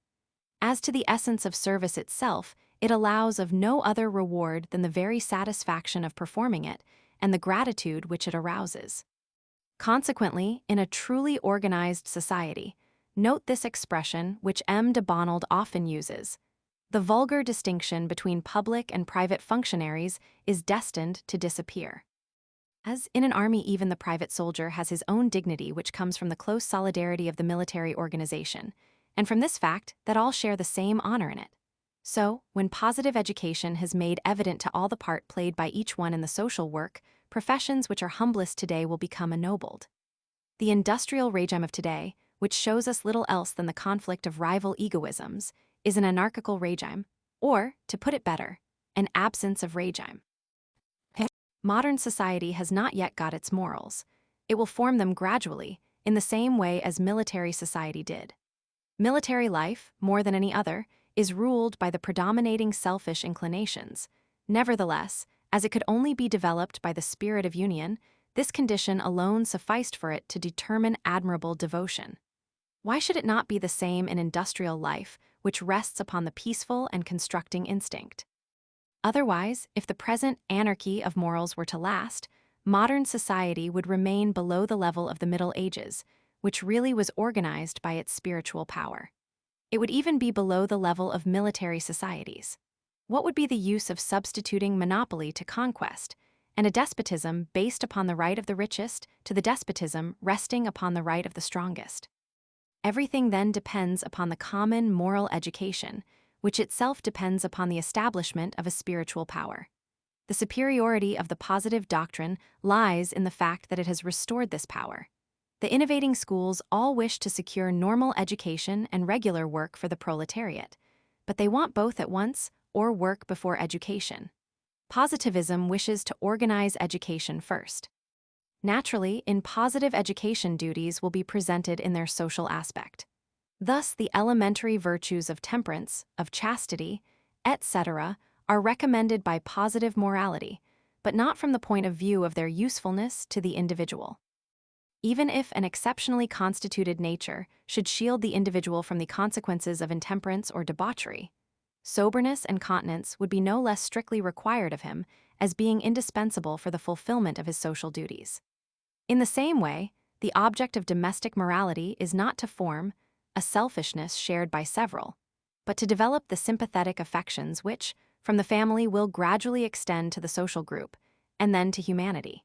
As to the essence of service itself, it allows of no other reward than the very satisfaction of performing it and the gratitude which it arouses. Consequently, in a truly organized society, note this expression which M. de Bonald often uses: the vulgar distinction between public and private functionaries is destined to disappear. As in an army, even the private soldier has his own dignity, which comes from the close solidarity of the military organization, and from this fact that all share the same honor in it. So, when positive education has made evident to all the part played by each one in the social work, professions which are humblest today will become ennobled. The industrial regime of today, which shows us little else than the conflict of rival egoisms, is an anarchical regime, or, to put it better, an absence of regime. Modern society has not yet got its morals. It will form them gradually, in the same way as military society did. Military life, more than any other, is ruled by the predominating selfish inclinations. Nevertheless, as it could only be developed by the spirit of union, this condition alone sufficed for it to determine admirable devotion. Why should it not be the same in industrial life, which rests upon the peaceful and constructing instinct? Otherwise, if the present anarchy of morals were to last, modern society would remain below the level of the Middle Ages, which really was organized by its spiritual power. It would even be below the level of military societies. What would be the use of substituting monopoly to conquest, and a despotism based upon the right of the richest to the despotism resting upon the right of the strongest? Everything then depends upon the common moral education, which itself depends upon the establishment of a spiritual power. The superiority of the positive doctrine lies in the fact that it has restored this power. The innovating schools all wish to secure normal education and regular work for the proletariat, but they want both at once or work before education. Positivism wishes to organize education first. Naturally, in positive education, duties will be presented in their social aspect. Thus, the elementary virtues of temperance, of chastity, etc., are recommended by positive morality, but not from the point of view of their usefulness to the individual. Even if an exceptionally constituted nature should shield the individual from the consequences of intemperance or debauchery, soberness and continence would be no less strictly required of him as being indispensable for the fulfillment of his social duties. In the same way, the object of domestic morality is not to form a selfishness shared by several, but to develop the sympathetic affections which, from the family, will gradually extend to the social group, and then to humanity.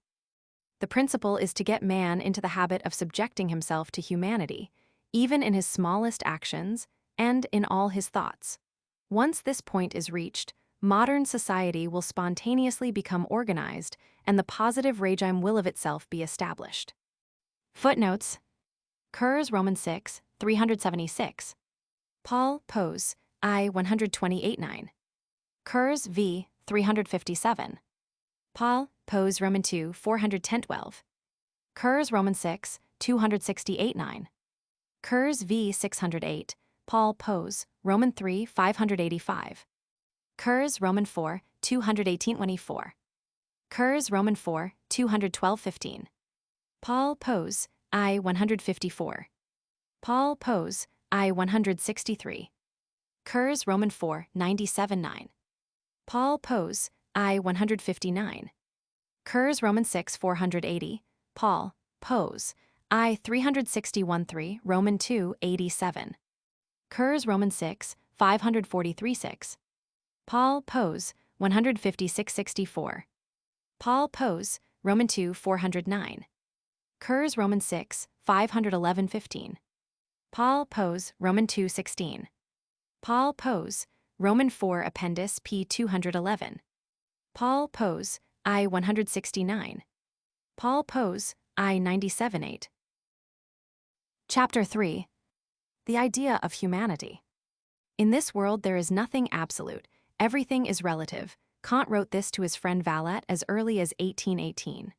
The principle is to get man into the habit of subjecting himself to humanity, even in his smallest actions and in all his thoughts. Once this point is reached, modern society will spontaneously become organized, and the positive regime will of itself be established. Footnotes: Kurz, Roman 6, 376. Paul, Pose, I 128-9. Kurz v. 357. Paul, Pose, Roman 2, 410-12. Kurz, Roman 6, 268-9. Kurz v. 608. Paul, Pose, Roman 3, 585. Kurz, Roman 4, 218-24. Kurz, Roman 4, 212-15. Paul, Pose, I 154. Paul Pose, I 163. Kurz Roman 4, 97-9. Paul Pose, I 159. Kurz Roman 6, 480. Paul Pose, I 361-3 Roman 2, 87. Kurz Roman 6, 543-6. Paul Pose, 156-64. Paul Pose, Roman 2, 409. Kurz Roman 6, 511-15. Paul Pose, Roman 2, 16. Paul Pose, Roman 4 Appendis P 211. Paul Pose, I 169. Paul Pose, I 97-8. Chapter 3. The idea of humanity. In this world there is nothing absolute, everything is relative. Kant wrote this to his friend Valette as early as 1818.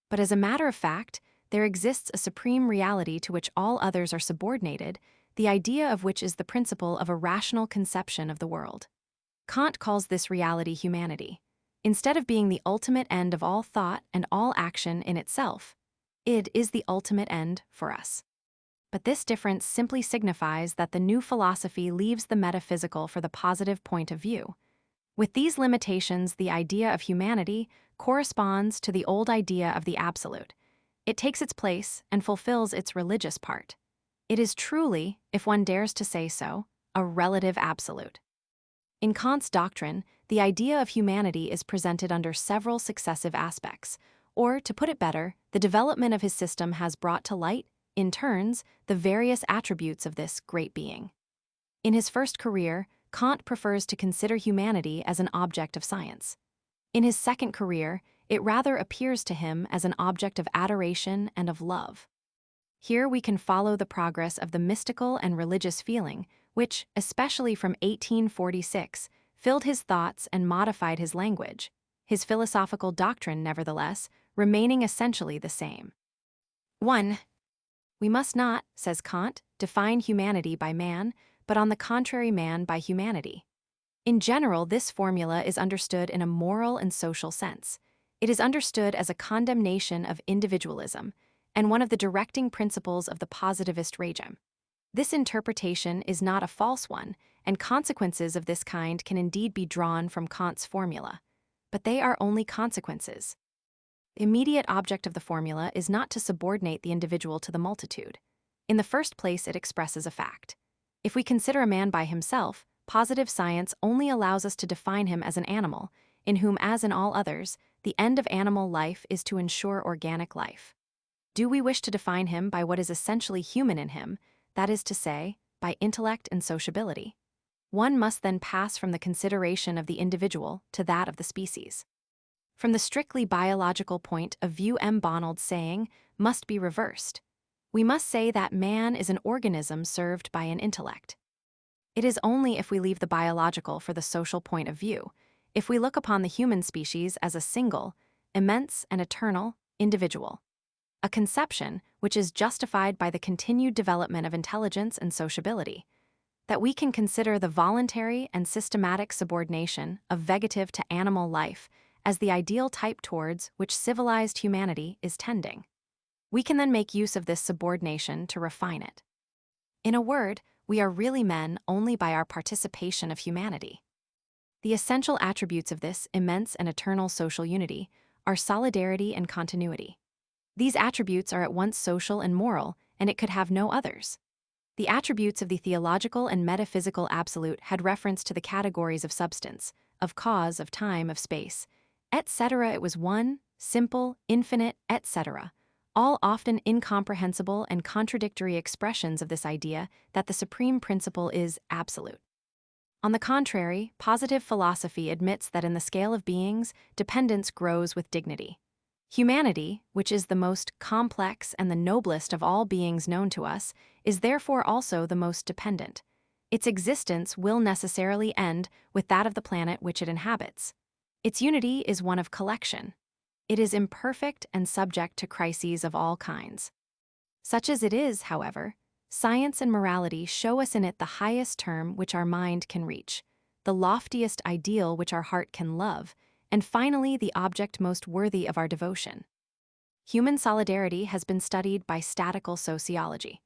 But as a matter of fact, there exists a supreme reality to which all others are subordinated, the idea of which is the principle of a rational conception of the world. Kant calls this reality humanity. Instead of being the ultimate end of all thought and all action in itself, it is the ultimate end for us. But this difference simply signifies that the new philosophy leaves the metaphysical for the positive point of view. With these limitations, the idea of humanity corresponds to the old idea of the absolute. It takes its place and fulfills its religious part. It is truly, if one dares to say so, a relative absolute. In Kant's doctrine, the idea of humanity is presented under several successive aspects, or, to put it better, the development of his system has brought to light, in turns, the various attributes of this great being. In his first career, Kant prefers to consider humanity as an object of science. In his second career, it rather appears to him as an object of adoration and of love. Here we can follow the progress of the mystical and religious feeling, which, especially from 1846, filled his thoughts and modified his language, his philosophical doctrine, nevertheless, remaining essentially the same. 1. We must not, says Kant, define humanity by man, but on the contrary man by humanity. In general, this formula is understood in a moral and social sense. It is understood as a condemnation of individualism, and one of the directing principles of the positivist regime. This interpretation is not a false one, and consequences of this kind can indeed be drawn from Kant's formula. But they are only consequences. The immediate object of the formula is not to subordinate the individual to the multitude. In the first place, it expresses a fact. If we consider a man by himself, positive science only allows us to define him as an animal, in whom, as in all others, the end of animal life is to ensure organic life. Do we wish to define him by what is essentially human in him, that is to say, by intellect and sociability? One must then pass from the consideration of the individual to that of the species. From the strictly biological point of view, M. Bonald's saying must be reversed. We must say that man is an organism served by an intellect. It is only if we leave the biological for the social point of view, if we look upon the human species as a single, immense and eternal individual, a conception which is justified by the continued development of intelligence and sociability, that we can consider the voluntary and systematic subordination of vegetative to animal life as the ideal type towards which civilized humanity is tending. We can then make use of this subordination to refine it. In a word, we are really men only by our participation of humanity. The essential attributes of this immense and eternal social unity are solidarity and continuity. These attributes are at once social and moral, and it could have no others. The attributes of the theological and metaphysical absolute had reference to the categories of substance, of cause, of time, of space, etc. It was one, simple, infinite, etc., all often incomprehensible and contradictory expressions of this idea that the supreme principle is absolute. On the contrary, positive philosophy admits that in the scale of beings, dependence grows with dignity. Humanity, which is the most complex and the noblest of all beings known to us, is therefore also the most dependent. Its existence will necessarily end with that of the planet which it inhabits. Its unity is one of collection. It is imperfect and subject to crises of all kinds. Such as it is, however, science and morality show us in it the highest term which our mind can reach, the loftiest ideal which our heart can love, and finally the object most worthy of our devotion. Human solidarity has been studied by statical sociology.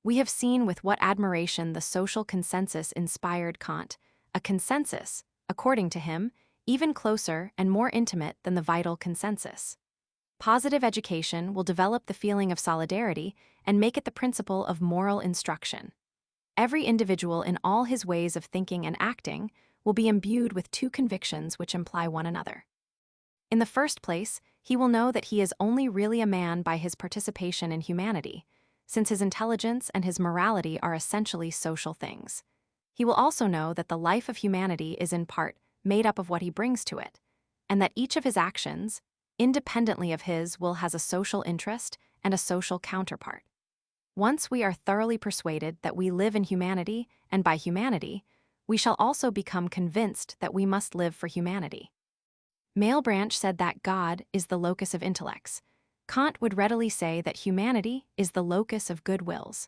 We have seen with what admiration the social consensus inspired Kant, a consensus, according to him, even closer and more intimate than the vital consensus. Positive education will develop the feeling of solidarity and make it the principle of moral instruction. Every individual in all his ways of thinking and acting will be imbued with two convictions which imply one another. In the first place, he will know that he is only really a man by his participation in humanity, since his intelligence and his morality are essentially social things. He will also know that the life of humanity is in part made up of what he brings to it, and that each of his actions, independently of his will, has a social interest and a social counterpart. Once we are thoroughly persuaded that we live in humanity and by humanity, we shall also become convinced that we must live for humanity. Malebranche said that God is the locus of intellects. Kant would readily say that humanity is the locus of good wills.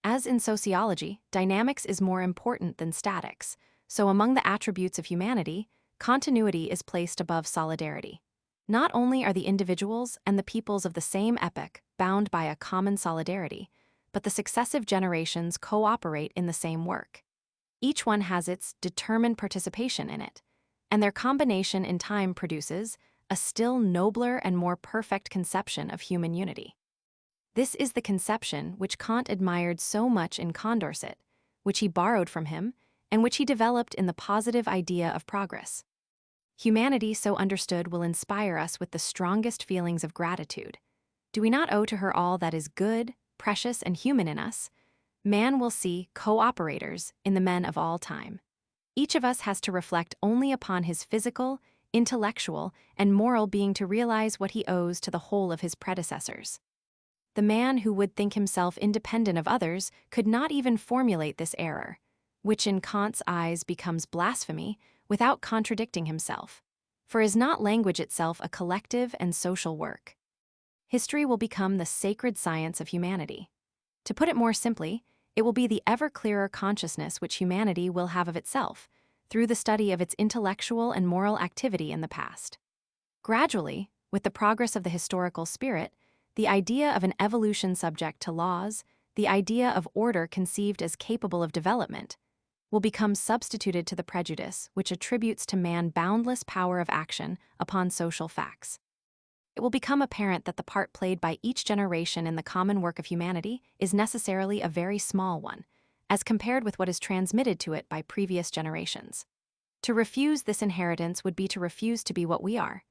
As in sociology, dynamics is more important than statics, so among the attributes of humanity, continuity is placed above solidarity. Not only are the individuals and the peoples of the same epoch bound by a common solidarity, but the successive generations cooperate in the same work. Each one has its determined participation in it, and their combination in time produces a still nobler and more perfect conception of human unity. This is the conception which Kant admired so much in Condorcet, which he borrowed from him, and which he developed in the positive idea of progress. Humanity so understood will inspire us with the strongest feelings of gratitude. Do we not owe to her all that is good, precious, and human in us? Man will see cooperators in the men of all time. Each of us has to reflect only upon his physical, intellectual, and moral being to realize what he owes to the whole of his predecessors. The man who would think himself independent of others could not even formulate this error, which in Kant's eyes becomes blasphemy, without contradicting himself. For is not language itself a collective and social work? History will become the sacred science of humanity. To put it more simply, it will be the ever clearer consciousness which humanity will have of itself, through the study of its intellectual and moral activity in the past. Gradually, with the progress of the historical spirit, the idea of an evolution subject to laws, the idea of order conceived as capable of development, will become substituted to the prejudice which attributes to man boundless power of action upon social facts. It will become apparent that the part played by each generation in the common work of humanity is necessarily a very small one, as compared with what is transmitted to it by previous generations. To refuse this inheritance would be to refuse to be what we are.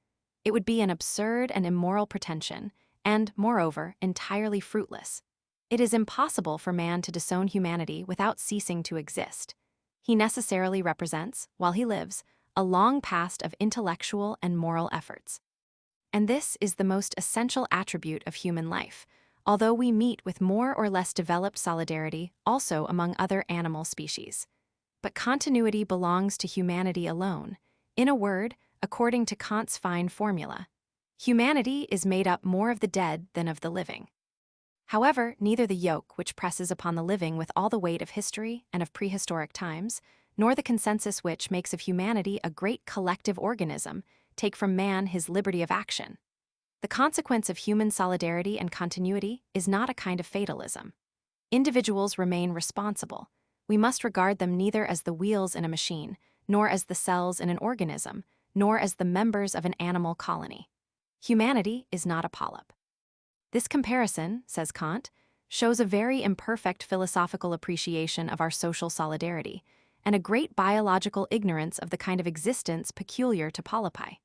It would be an absurd and immoral pretension, and, moreover, entirely fruitless. It is impossible for man to disown humanity without ceasing to exist. He necessarily represents, while he lives, a long past of intellectual and moral efforts. And this is the most essential attribute of human life, although we meet with more or less developed solidarity also among other animal species. But continuity belongs to humanity alone. In a word, according to Kant's fine formula, humanity is made up more of the dead than of the living. However, neither the yoke which presses upon the living with all the weight of history and of prehistoric times, nor the consensus which makes of humanity a great collective organism, take from man his liberty of action. The consequence of human solidarity and continuity is not a kind of fatalism. Individuals remain responsible. We must regard them neither as the wheels in a machine, nor as the cells in an organism, nor as the members of an animal colony. Humanity is not a polyp. This comparison, says Kant, shows a very imperfect philosophical appreciation of our social solidarity, and a great biological ignorance of the kind of existence peculiar to polypi.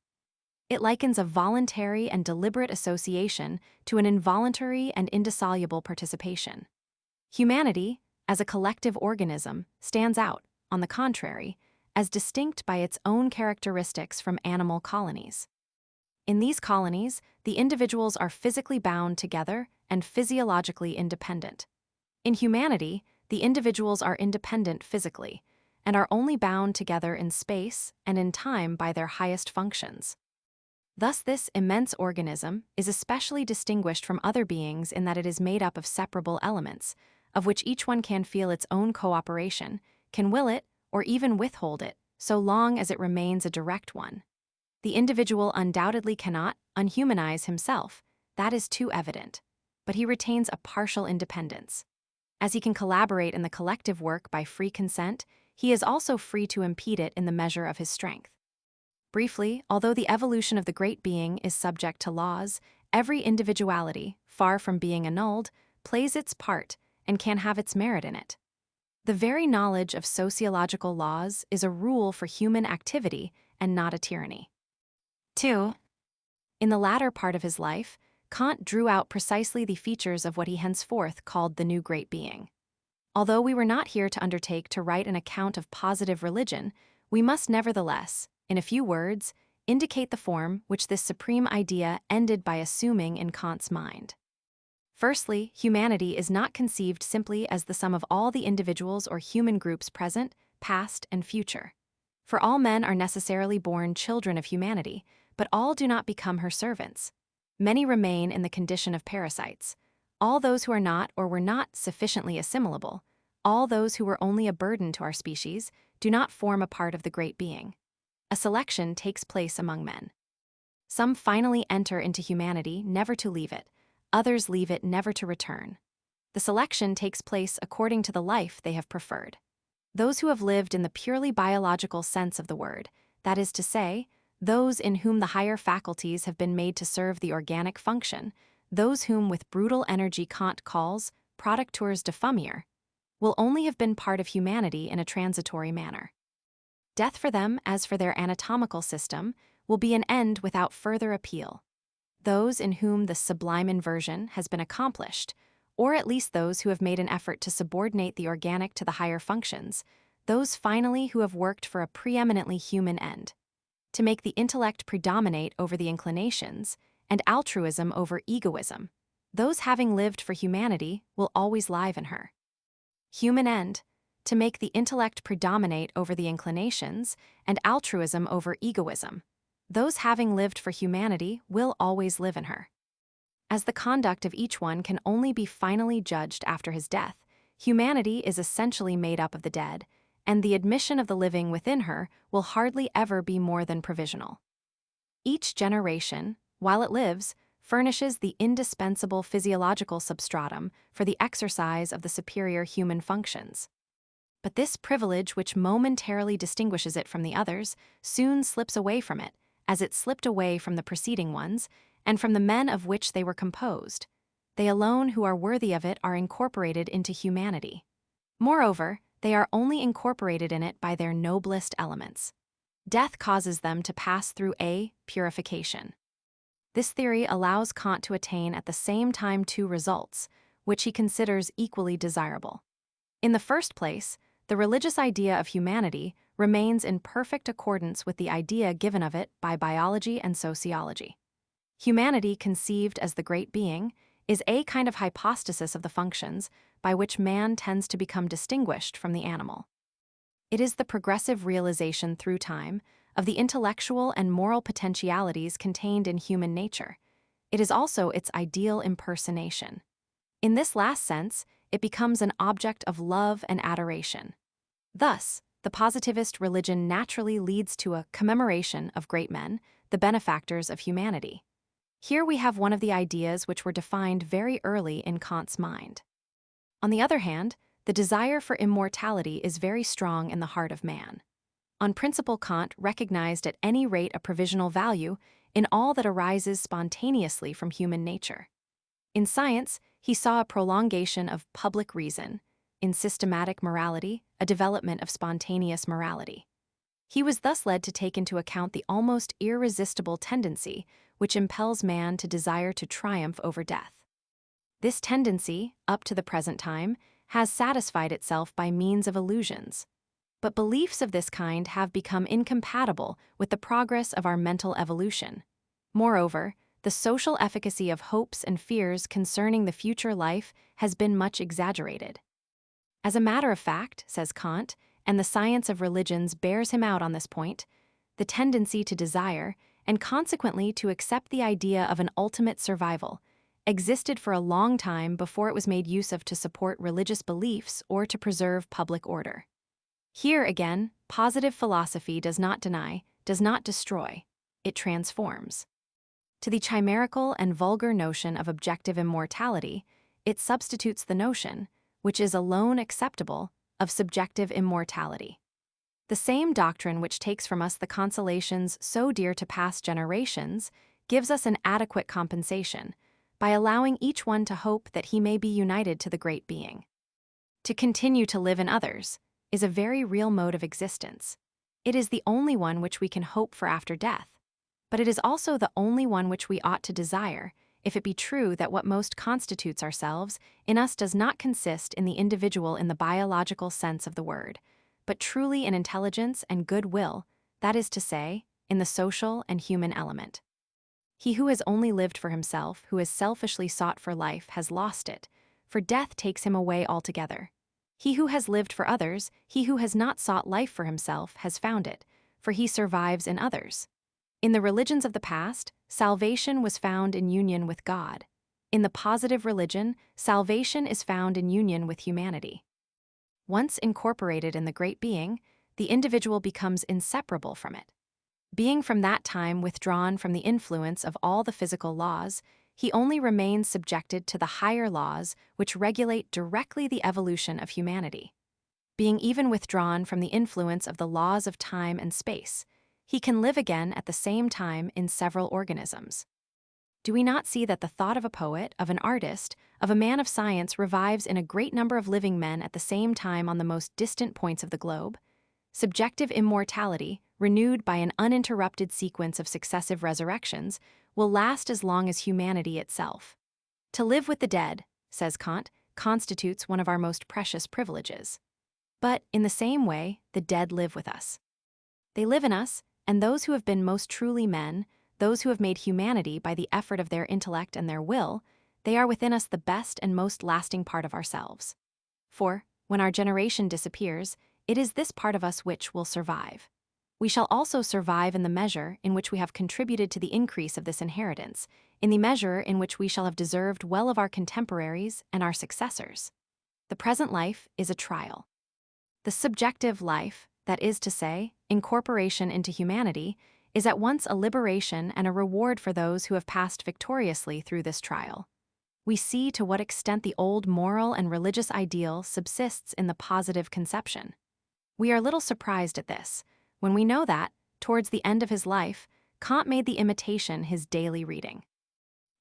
It likens a voluntary and deliberate association to an involuntary and indissoluble participation. Humanity, as a collective organism, stands out, on the contrary, as distinct by its own characteristics from animal colonies. In these colonies, the individuals are physically bound together and physiologically independent. In humanity, the individuals are independent physically, and are only bound together in space and in time by their highest functions. Thus, this immense organism is especially distinguished from other beings in that it is made up of separable elements, of which each one can feel its own cooperation, can will it, or even withhold it, so long as it remains a direct one. The individual undoubtedly cannot unhumanize himself, that is too evident, but he retains a partial independence. As he can collaborate in the collective work by free consent, he is also free to impede it in the measure of his strength. Briefly, although the evolution of the great being is subject to laws, every individuality, far from being annulled, plays its part and can have its merit in it. The very knowledge of sociological laws is a rule for human activity and not a tyranny. 2. In the latter part of his life, Kant drew out precisely the features of what he henceforth called the new great being. Although we were not here to undertake to write an account of positive religion, we must nevertheless, in a few words, indicate the form which this supreme idea ended by assuming in Kant's mind. Firstly, humanity is not conceived simply as the sum of all the individuals or human groups present, past, and future. For all men are necessarily born children of humanity, but all do not become her servants. Many remain in the condition of parasites. All those who are not or were not sufficiently assimilable, all those who were only a burden to our species, do not form a part of the great being. A selection takes place among men. Some finally enter into humanity, never to leave it. Others leave it never to return. The selection takes place according to the life they have preferred. Those who have lived in the purely biological sense of the word, that is to say, those in whom the higher faculties have been made to serve the organic function, those whom with brutal energy Kant calls producteurs de famille, will only have been part of humanity in a transitory manner. Death for them, as for their anatomical system, will be an end without further appeal. Those in whom the sublime inversion has been accomplished, or at least those who have made an effort to subordinate the organic to the higher functions, those finally who have worked for a preeminently human end, to make the intellect predominate over the inclinations, and altruism over egoism, those having lived for humanity will always live in her. Human end, to make the intellect predominate over the inclinations, and altruism over egoism, those having lived for humanity will always live in her. As the conduct of each one can only be finally judged after his death, humanity is essentially made up of the dead, and the admission of the living within her will hardly ever be more than provisional. Each generation, while it lives, furnishes the indispensable physiological substratum for the exercise of the superior human functions. But this privilege which momentarily distinguishes it from the others soon slips away from it, as it slipped away from the preceding ones, and from the men of which they were composed. They alone who are worthy of it are incorporated into humanity. Moreover, they are only incorporated in it by their noblest elements. Death causes them to pass through a purification. This theory allows Kant to attain at the same time two results, which he considers equally desirable. In the first place, the religious idea of humanity remains in perfect accordance with the idea given of it by biology and sociology. Humanity, conceived as the great being, is a kind of hypostasis of the functions by which man tends to become distinguished from the animal. It is the progressive realization through time of the intellectual and moral potentialities contained in human nature. It is also its ideal impersonation. In this last sense, it becomes an object of love and adoration. Thus, the positivist religion naturally leads to a commemoration of great men, the benefactors of humanity. Here we have one of the ideas which were defined very early in Kant's mind. On the other hand, the desire for immortality is very strong in the heart of man. On principle, Kant recognized at any rate a provisional value in all that arises spontaneously from human nature. In science, he saw a prolongation of public reason; in systematic morality, a development of spontaneous morality. He was thus led to take into account the almost irresistible tendency which impels man to desire to triumph over death. This tendency, up to the present time, has satisfied itself by means of illusions. But beliefs of this kind have become incompatible with the progress of our mental evolution. Moreover, the social efficacy of hopes and fears concerning the future life has been much exaggerated. As a matter of fact, says Kant, and the science of religions bears him out on this point, the tendency to desire, and consequently to accept the idea of an ultimate survival, existed for a long time before it was made use of to support religious beliefs or to preserve public order. Here again, positive philosophy does not deny, does not destroy, it transforms. To the chimerical and vulgar notion of objective immortality, it substitutes the notion, which is alone acceptable, of subjective immortality. The same doctrine which takes from us the consolations so dear to past generations gives us an adequate compensation by allowing each one to hope that he may be united to the great being. To continue to live in others is a very real mode of existence. It is the only one which we can hope for after death, but it is also the only one which we ought to desire, if it be true that what most constitutes ourselves in us does not consist in the individual in the biological sense of the word, but truly in intelligence and good will, that is to say, in the social and human element. He who has only lived for himself, who has selfishly sought for life, has lost it, for death takes him away altogether. He who has lived for others, he who has not sought life for himself, has found it, for he survives in others. In the religions of the past, salvation was found in union with God. In the positive religion, salvation is found in union with humanity. Once incorporated in the great being, the individual becomes inseparable from it. Being from that time withdrawn from the influence of all the physical laws, he only remains subjected to the higher laws which regulate directly the evolution of humanity. Being even withdrawn from the influence of the laws of time and space, he can live again at the same time in several organisms. Do we not see that the thought of a poet, of an artist, of a man of science revives in a great number of living men at the same time on the most distant points of the globe? Subjective immortality, renewed by an uninterrupted sequence of successive resurrections, will last as long as humanity itself. To live with the dead, says Kant, constitutes one of our most precious privileges. But, in the same way, the dead live with us. They live in us, and those who have been most truly men, those who have made humanity by the effort of their intellect and their will, they are within us the best and most lasting part of ourselves. For, when our generation disappears, it is this part of us which will survive. We shall also survive in the measure in which we have contributed to the increase of this inheritance, in the measure in which we shall have deserved well of our contemporaries and our successors. The present life is a trial. The subjective life, that is to say, incorporation into humanity, is at once a liberation and a reward for those who have passed victoriously through this trial. We see to what extent the old moral and religious ideal subsists in the positive conception. We are little surprised at this, when we know that, towards the end of his life, Kant made the Imitation his daily reading.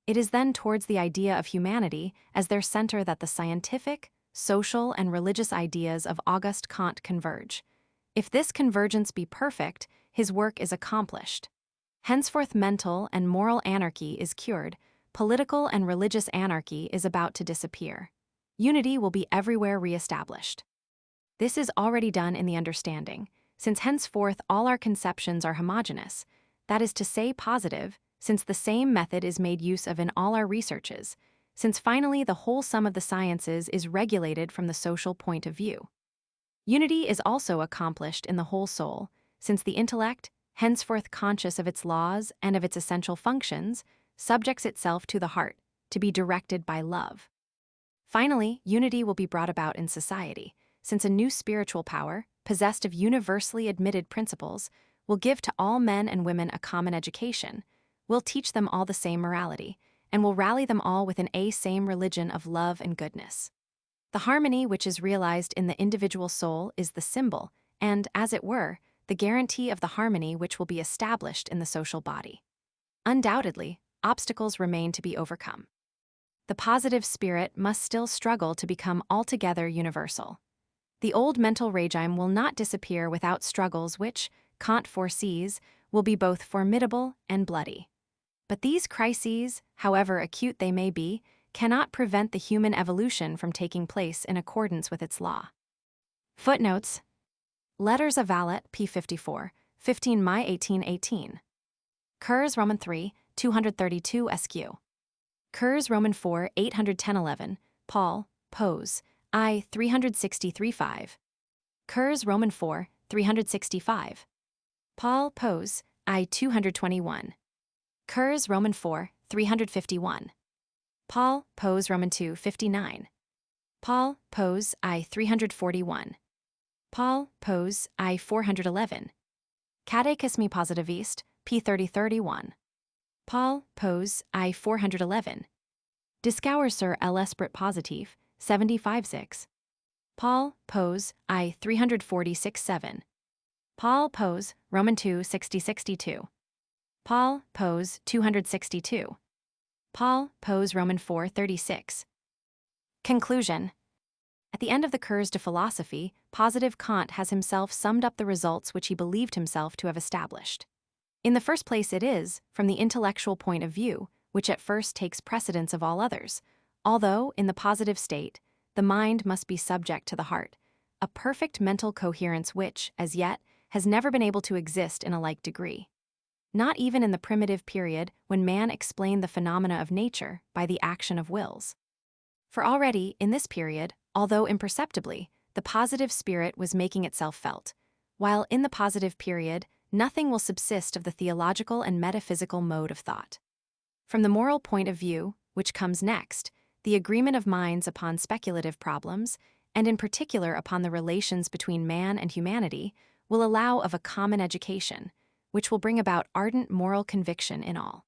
It is then towards the idea of humanity as their center that the scientific, social, and religious ideas of Auguste Comte converge. If this convergence be perfect, his work is accomplished. Henceforth mental and moral anarchy is cured, political and religious anarchy is about to disappear. Unity will be everywhere re-established. This is already done in the understanding, since henceforth all our conceptions are homogeneous, that is to say positive, since the same method is made use of in all our researches, since finally the whole sum of the sciences is regulated from the social point of view. Unity is also accomplished in the whole soul, since the intellect, henceforth conscious of its laws and of its essential functions, subjects itself to the heart, to be directed by love. Finally, unity will be brought about in society, since a new spiritual power, possessed of universally admitted principles, will give to all men and women a common education, will teach them all the same morality, and will rally them all within a same religion of love and goodness. The harmony which is realized in the individual soul is the symbol, and, as it were, the guarantee of the harmony which will be established in the social body. Undoubtedly, obstacles remain to be overcome. The positive spirit must still struggle to become altogether universal. The old mental regime will not disappear without struggles which, Kant foresees, will be both formidable and bloody. But these crises, however acute they may be, cannot prevent the human evolution from taking place in accordance with its law. Footnotes: Letters of Valet, p. 54, 15 May 1818. Kurs Roman 3, 232 SQ. Kurs Roman 4, 810-11, Paul, Pose, I. 363-5. Kurs Roman 4, 365. Paul, Pose, I. 221. Kurs Roman 4, 351. Paul, Pose Roman 2, 59. Paul, Pose, I. 341. Paul, Pose, I. 411. Catechismi Positiviste, p. 3031. Paul, Pose, I. 411. Discours sur l'esprit positif, 75-6. Paul, Pose, I 346-7. Paul, Pose, Roman 2 60-62. Paul, Pose, 262. Paul, Pose, Roman 4 36. Conclusion. At the end of the Cours de Philosophy, positive Kant has himself summed up the results which he believed himself to have established. In the first place, it is, from the intellectual point of view, which at first takes precedence of all others, although, in the positive state, the mind must be subject to the heart, a perfect mental coherence which, as yet, has never been able to exist in a like degree. Not even in the primitive period when man explained the phenomena of nature by the action of wills. For already, in this period, although imperceptibly, the positive spirit was making itself felt, while in the positive period, nothing will subsist of the theological and metaphysical mode of thought. From the moral point of view, which comes next, the agreement of minds upon speculative problems, and in particular upon the relations between man and humanity, will allow of a common education, which will bring about ardent moral conviction in all.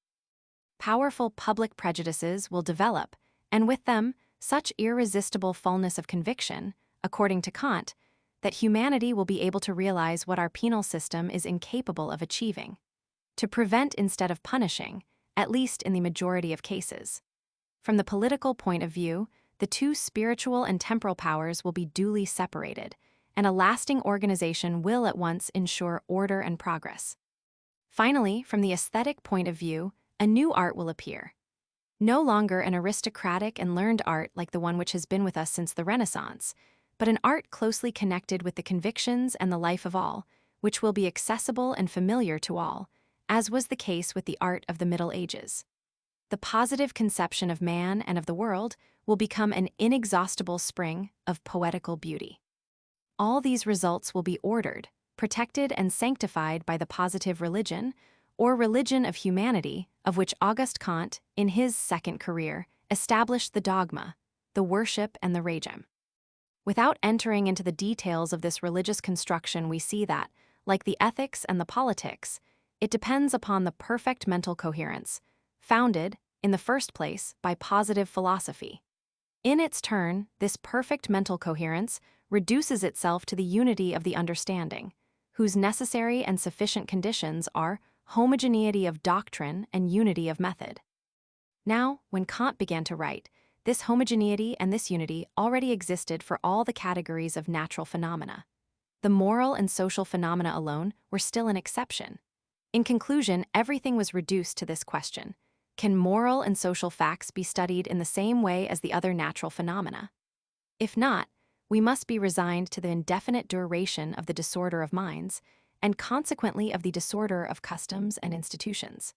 Powerful public prejudices will develop, and with them, such irresistible fullness of conviction, according to Kant, that humanity will be able to realize what our penal system is incapable of achieving, to prevent instead of punishing, at least in the majority of cases. From the political point of view, the two spiritual and temporal powers will be duly separated, and a lasting organization will at once ensure order and progress. Finally, from the aesthetic point of view, a new art will appear. No longer an aristocratic and learned art like the one which has been with us since the Renaissance, but an art closely connected with the convictions and the life of all, which will be accessible and familiar to all, as was the case with the art of the Middle Ages. The positive conception of man and of the world will become an inexhaustible spring of poetical beauty. All these results will be ordered, protected, and sanctified by the positive religion, or religion of humanity, of which Auguste Comte, in his second career, established the dogma, the worship, and the regime. Without entering into the details of this religious construction, we see that, like the ethics and the politics, it depends upon the perfect mental coherence, founded, in the first place, by positive philosophy. In its turn, this perfect mental coherence reduces itself to the unity of the understanding, whose necessary and sufficient conditions are homogeneity of doctrine and unity of method. Now, when Kant began to write, this homogeneity and this unity already existed for all the categories of natural phenomena. The moral and social phenomena alone were still an exception. In conclusion, everything was reduced to this question: can moral and social facts be studied in the same way as the other natural phenomena? If not, we must be resigned to the indefinite duration of the disorder of minds, and consequently of the disorder of customs and institutions.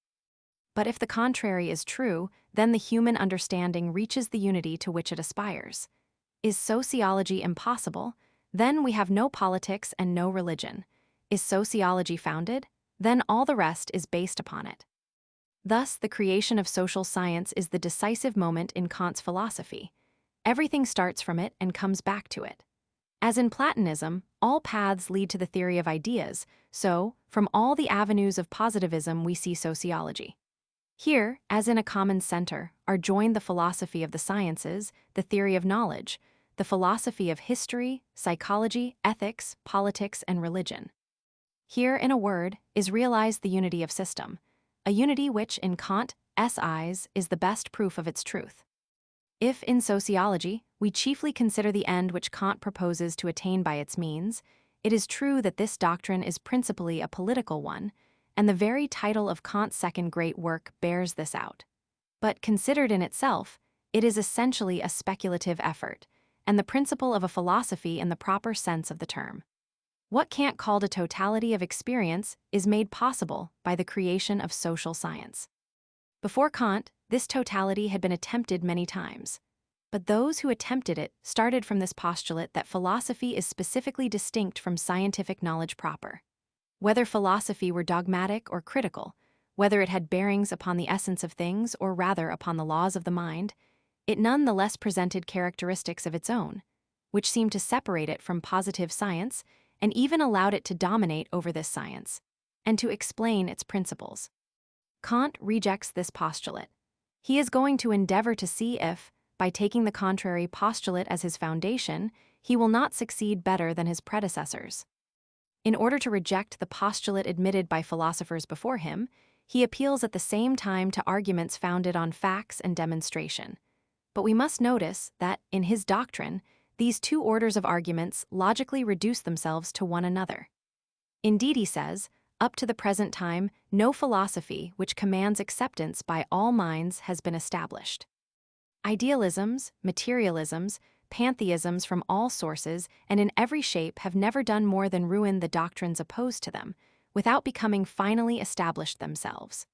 But if the contrary is true, then the human understanding reaches the unity to which it aspires. Is sociology impossible? Then we have no politics and no religion. Is sociology founded? Then all the rest is based upon it. Thus, the creation of social science is the decisive moment in Kant's philosophy. Everything starts from it and comes back to it. As in Platonism, all paths lead to the theory of ideas, so, from all the avenues of positivism we see sociology. Here, as in a common center, are joined the philosophy of the sciences, the theory of knowledge, the philosophy of history, psychology, ethics, politics, and religion. Here, in a word, is realized the unity of system, a unity which, in Kant's eyes, is the best proof of its truth. If, in sociology, we chiefly consider the end which Kant proposes to attain by its means, it is true that this doctrine is principally a political one, and the very title of Kant's second great work bears this out. But considered in itself, it is essentially a speculative effort, and the principle of a philosophy in the proper sense of the term. What Kant called a totality of experience is made possible by the creation of social science. Before Kant, this totality had been attempted many times. But those who attempted it started from this postulate that philosophy is specifically distinct from scientific knowledge proper. Whether philosophy were dogmatic or critical, whether it had bearings upon the essence of things or rather upon the laws of the mind, it none the less presented characteristics of its own, which seemed to separate it from positive science and even allowed it to dominate over this science, and to explain its principles. Kant rejects this postulate. He is going to endeavor to see if, by taking the contrary postulate as his foundation, he will not succeed better than his predecessors. In order to reject the postulate admitted by philosophers before him, he appeals at the same time to arguments founded on facts and demonstration. But we must notice that, in his doctrine, these two orders of arguments logically reduce themselves to one another. Indeed, he says, up to the present time, no philosophy which commands acceptance by all minds has been established. Idealisms, materialisms, pantheisms from all sources and in every shape have never done more than ruin the doctrines opposed to them, without becoming finally established themselves.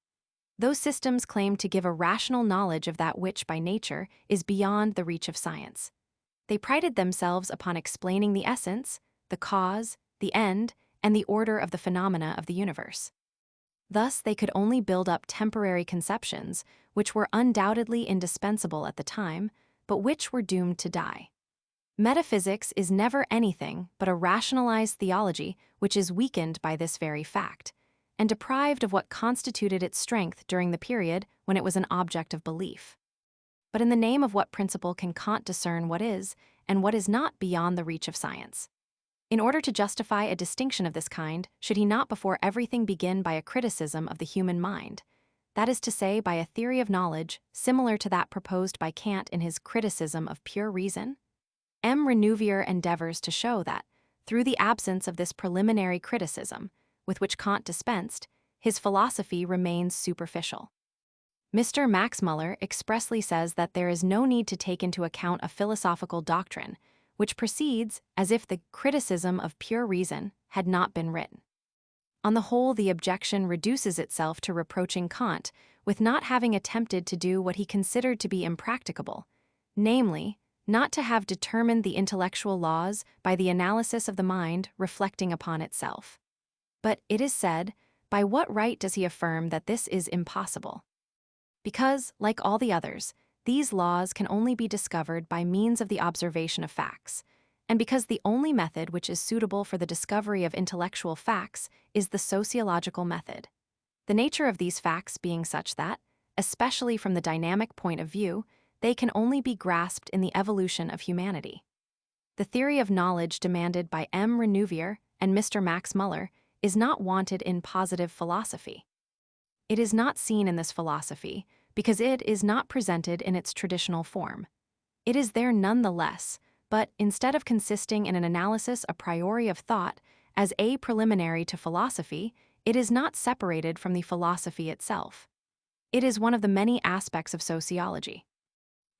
Those systems claim to give a rational knowledge of that which, by nature, is beyond the reach of science. They prided themselves upon explaining the essence, the cause, the end, and the order of the phenomena of the universe. Thus, they could only build up temporary conceptions, which were undoubtedly indispensable at the time, but which were doomed to die. Metaphysics is never anything but a rationalized theology which is weakened by this very fact, and deprived of what constituted its strength during the period when it was an object of belief. But in the name of what principle can Kant discern what is and what is not beyond the reach of science? In order to justify a distinction of this kind, should he not before everything begin by a criticism of the human mind? That is to say, by a theory of knowledge similar to that proposed by Kant in his criticism of pure reason? M. Renouvier endeavors to show that, through the absence of this preliminary criticism, with which Kant dispensed, his philosophy remains superficial. Mr. Max Muller expressly says that there is no need to take into account a philosophical doctrine, which proceeds as if the criticism of pure reason had not been written. On the whole, the objection reduces itself to reproaching Kant with not having attempted to do what he considered to be impracticable, namely, not to have determined the intellectual laws by the analysis of the mind reflecting upon itself. But it is said, by what right does he affirm that this is impossible? Because, like all the others, these laws can only be discovered by means of the observation of facts, and because the only method which is suitable for the discovery of intellectual facts is the sociological method. The nature of these facts being such that, especially from the dynamic point of view, they can only be grasped in the evolution of humanity. The theory of knowledge demanded by M. Renouvier and Mr. Max Muller is not wanted in positive philosophy. It is not seen in this philosophy because it is not presented in its traditional form. It is there nonetheless, but instead of consisting in an analysis a priori of thought as a preliminary to philosophy, it is not separated from the philosophy itself. It is one of the many aspects of sociology.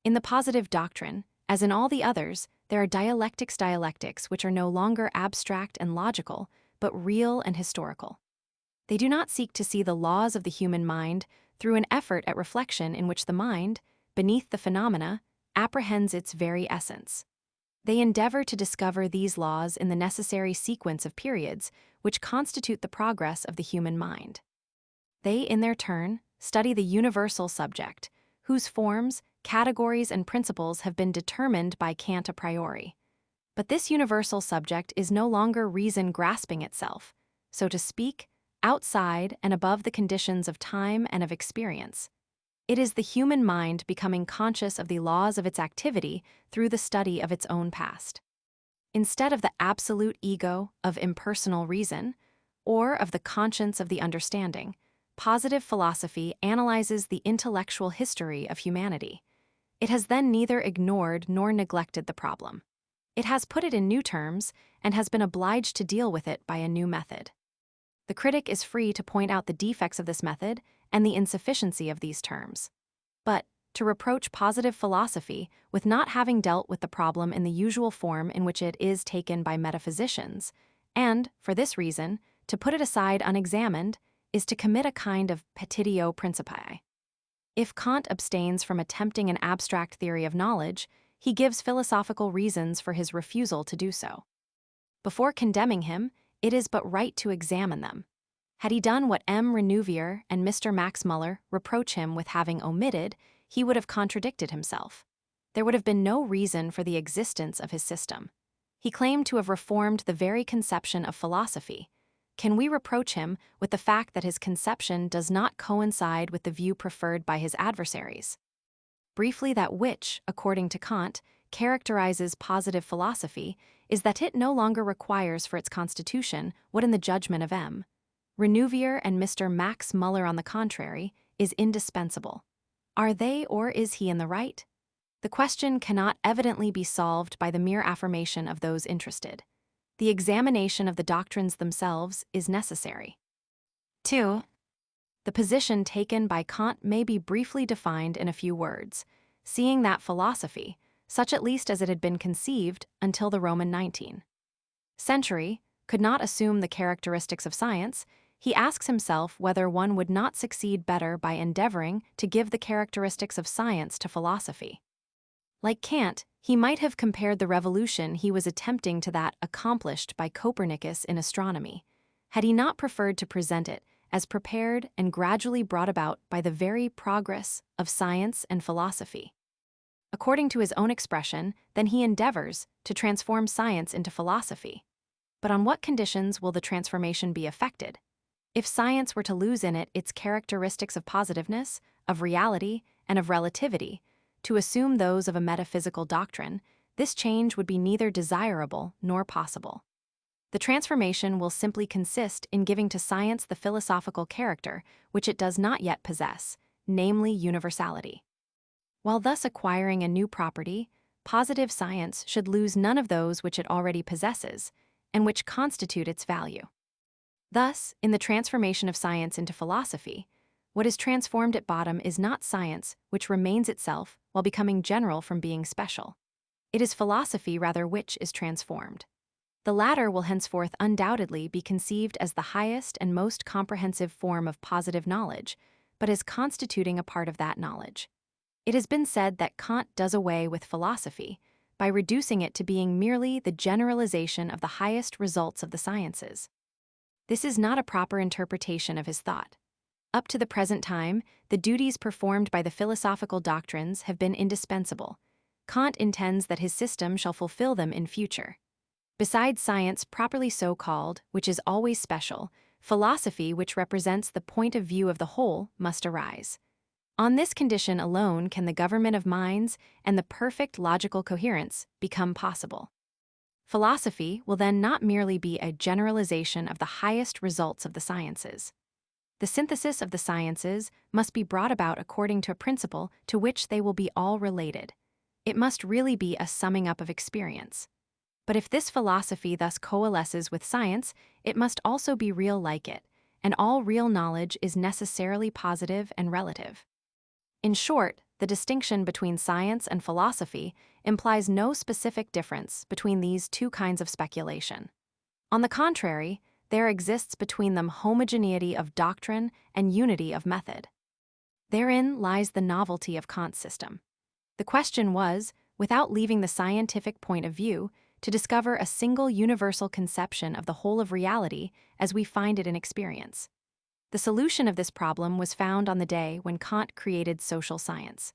In the positive doctrine, as in all the others, there are dialectics which are no longer abstract and logical, but real and historical. They do not seek to see the laws of the human mind through an effort at reflection in which the mind, beneath the phenomena, apprehends its very essence. They endeavor to discover these laws in the necessary sequence of periods which constitute the progress of the human mind. They, in their turn, study the universal subject, whose forms, categories, and principles have been determined by Kant a priori. But this universal subject is no longer reason grasping itself, so to speak, outside and above the conditions of time and of experience. It is the human mind becoming conscious of the laws of its activity through the study of its own past. Instead of the absolute ego of impersonal reason, or of the conscience of the understanding, positive philosophy analyzes the intellectual history of humanity. It has then neither ignored nor neglected the problem. It has put it in new terms and has been obliged to deal with it by a new method. The critic is free to point out the defects of this method and the insufficiency of these terms. But to reproach positive philosophy with not having dealt with the problem in the usual form in which it is taken by metaphysicians, and, for this reason, to put it aside unexamined, is to commit a kind of petitio principii. If Kant abstains from attempting an abstract theory of knowledge, he gives philosophical reasons for his refusal to do so. Before condemning him, it is but right to examine them. Had he done what M. Renouvier and Mr. Max Muller reproach him with having omitted, he would have contradicted himself. There would have been no reason for the existence of his system. He claimed to have reformed the very conception of philosophy. Can we reproach him with the fact that his conception does not coincide with the view preferred by his adversaries? Briefly, that which, according to Kant, characterizes positive philosophy is that it no longer requires for its constitution what, in the judgment of M. Renouvier and Mr. Max Muller, on the contrary, is indispensable. Are they, or is he, in the right? The question cannot evidently be solved by the mere affirmation of those interested. The examination of the doctrines themselves is necessary. 2. The position taken by Kant may be briefly defined in a few words, seeing that philosophy, such at least as it had been conceived until the Roman 19th century, could not assume the characteristics of science. He asks himself whether one would not succeed better by endeavoring to give the characteristics of science to philosophy. Like Kant, he might have compared the revolution he was attempting to that accomplished by Copernicus in astronomy, had he not preferred to present it as prepared and gradually brought about by the very progress of science and philosophy. According to his own expression, then he endeavors to transform science into philosophy. But on what conditions will the transformation be effected? If science were to lose in it its characteristics of positiveness, of reality, and of relativity, to assume those of a metaphysical doctrine, this change would be neither desirable nor possible. The transformation will simply consist in giving to science the philosophical character which it does not yet possess, namely universality. While thus acquiring a new property, positive science should lose none of those which it already possesses, and which constitute its value. Thus, in the transformation of science into philosophy, what is transformed at bottom is not science, which remains itself while becoming general from being special. It is philosophy rather which is transformed. The latter will henceforth undoubtedly be conceived as the highest and most comprehensive form of positive knowledge, but as constituting a part of that knowledge. It has been said that Kant does away with philosophy by reducing it to being merely the generalization of the highest results of the sciences. This is not a proper interpretation of his thought. Up to the present time, the duties performed by the philosophical doctrines have been indispensable. Kant intends that his system shall fulfill them in future. Besides science properly so called, which is always special, philosophy which represents the point of view of the whole must arise. On this condition alone can the government of minds and the perfect logical coherence become possible. Philosophy will then not merely be a generalization of the highest results of the sciences. The synthesis of the sciences must be brought about according to a principle to which they will be all related. It must really be a summing up of experience. But if this philosophy thus coalesces with science, it must also be real like it, and all real knowledge is necessarily positive and relative. In short, the distinction between science and philosophy implies no specific difference between these two kinds of speculation. On the contrary, there exists between them homogeneity of doctrine and unity of method. Therein lies the novelty of Kant's system. The question was, without leaving the scientific point of view, to discover a single universal conception of the whole of reality as we find it in experience. The solution of this problem was found on the day when Kant created social science.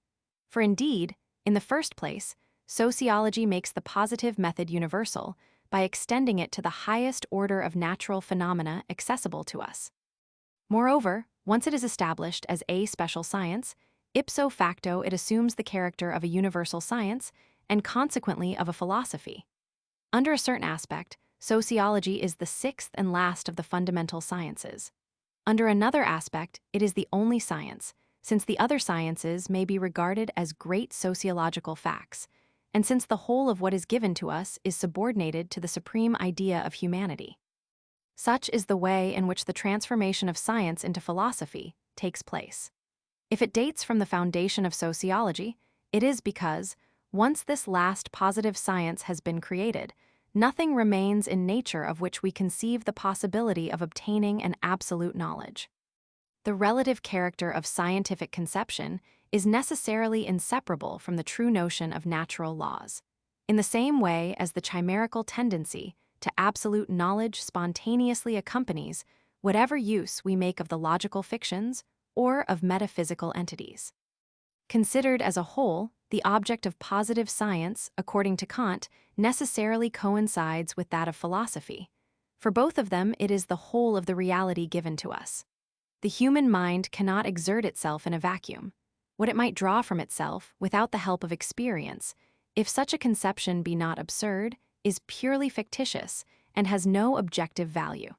For indeed, in the first place, sociology makes the positive method universal by extending it to the highest order of natural phenomena accessible to us. Moreover, once it is established as a special science, ipso facto it assumes the character of a universal science and consequently of a philosophy. Under a certain aspect, sociology is the sixth and last of the fundamental sciences. Under another aspect, it is the only science, since the other sciences may be regarded as great sociological facts, and since the whole of what is given to us is subordinated to the supreme idea of humanity. Such is the way in which the transformation of science into philosophy takes place. If it dates from the foundation of sociology, it is because, once this last positive science has been created, nothing remains in nature of which we conceive the possibility of obtaining an absolute knowledge. The relative character of scientific conception is necessarily inseparable from the true notion of natural laws, in the same way as the chimerical tendency to absolute knowledge spontaneously accompanies whatever use we make of the logical fictions or of metaphysical entities. Considered as a whole, the object of positive science, according to Kant, necessarily coincides with that of philosophy. For both of them, it is the whole of the reality given to us. The human mind cannot exert itself in a vacuum. What it might draw from itself, without the help of experience, if such a conception be not absurd, is purely fictitious and has no objective value.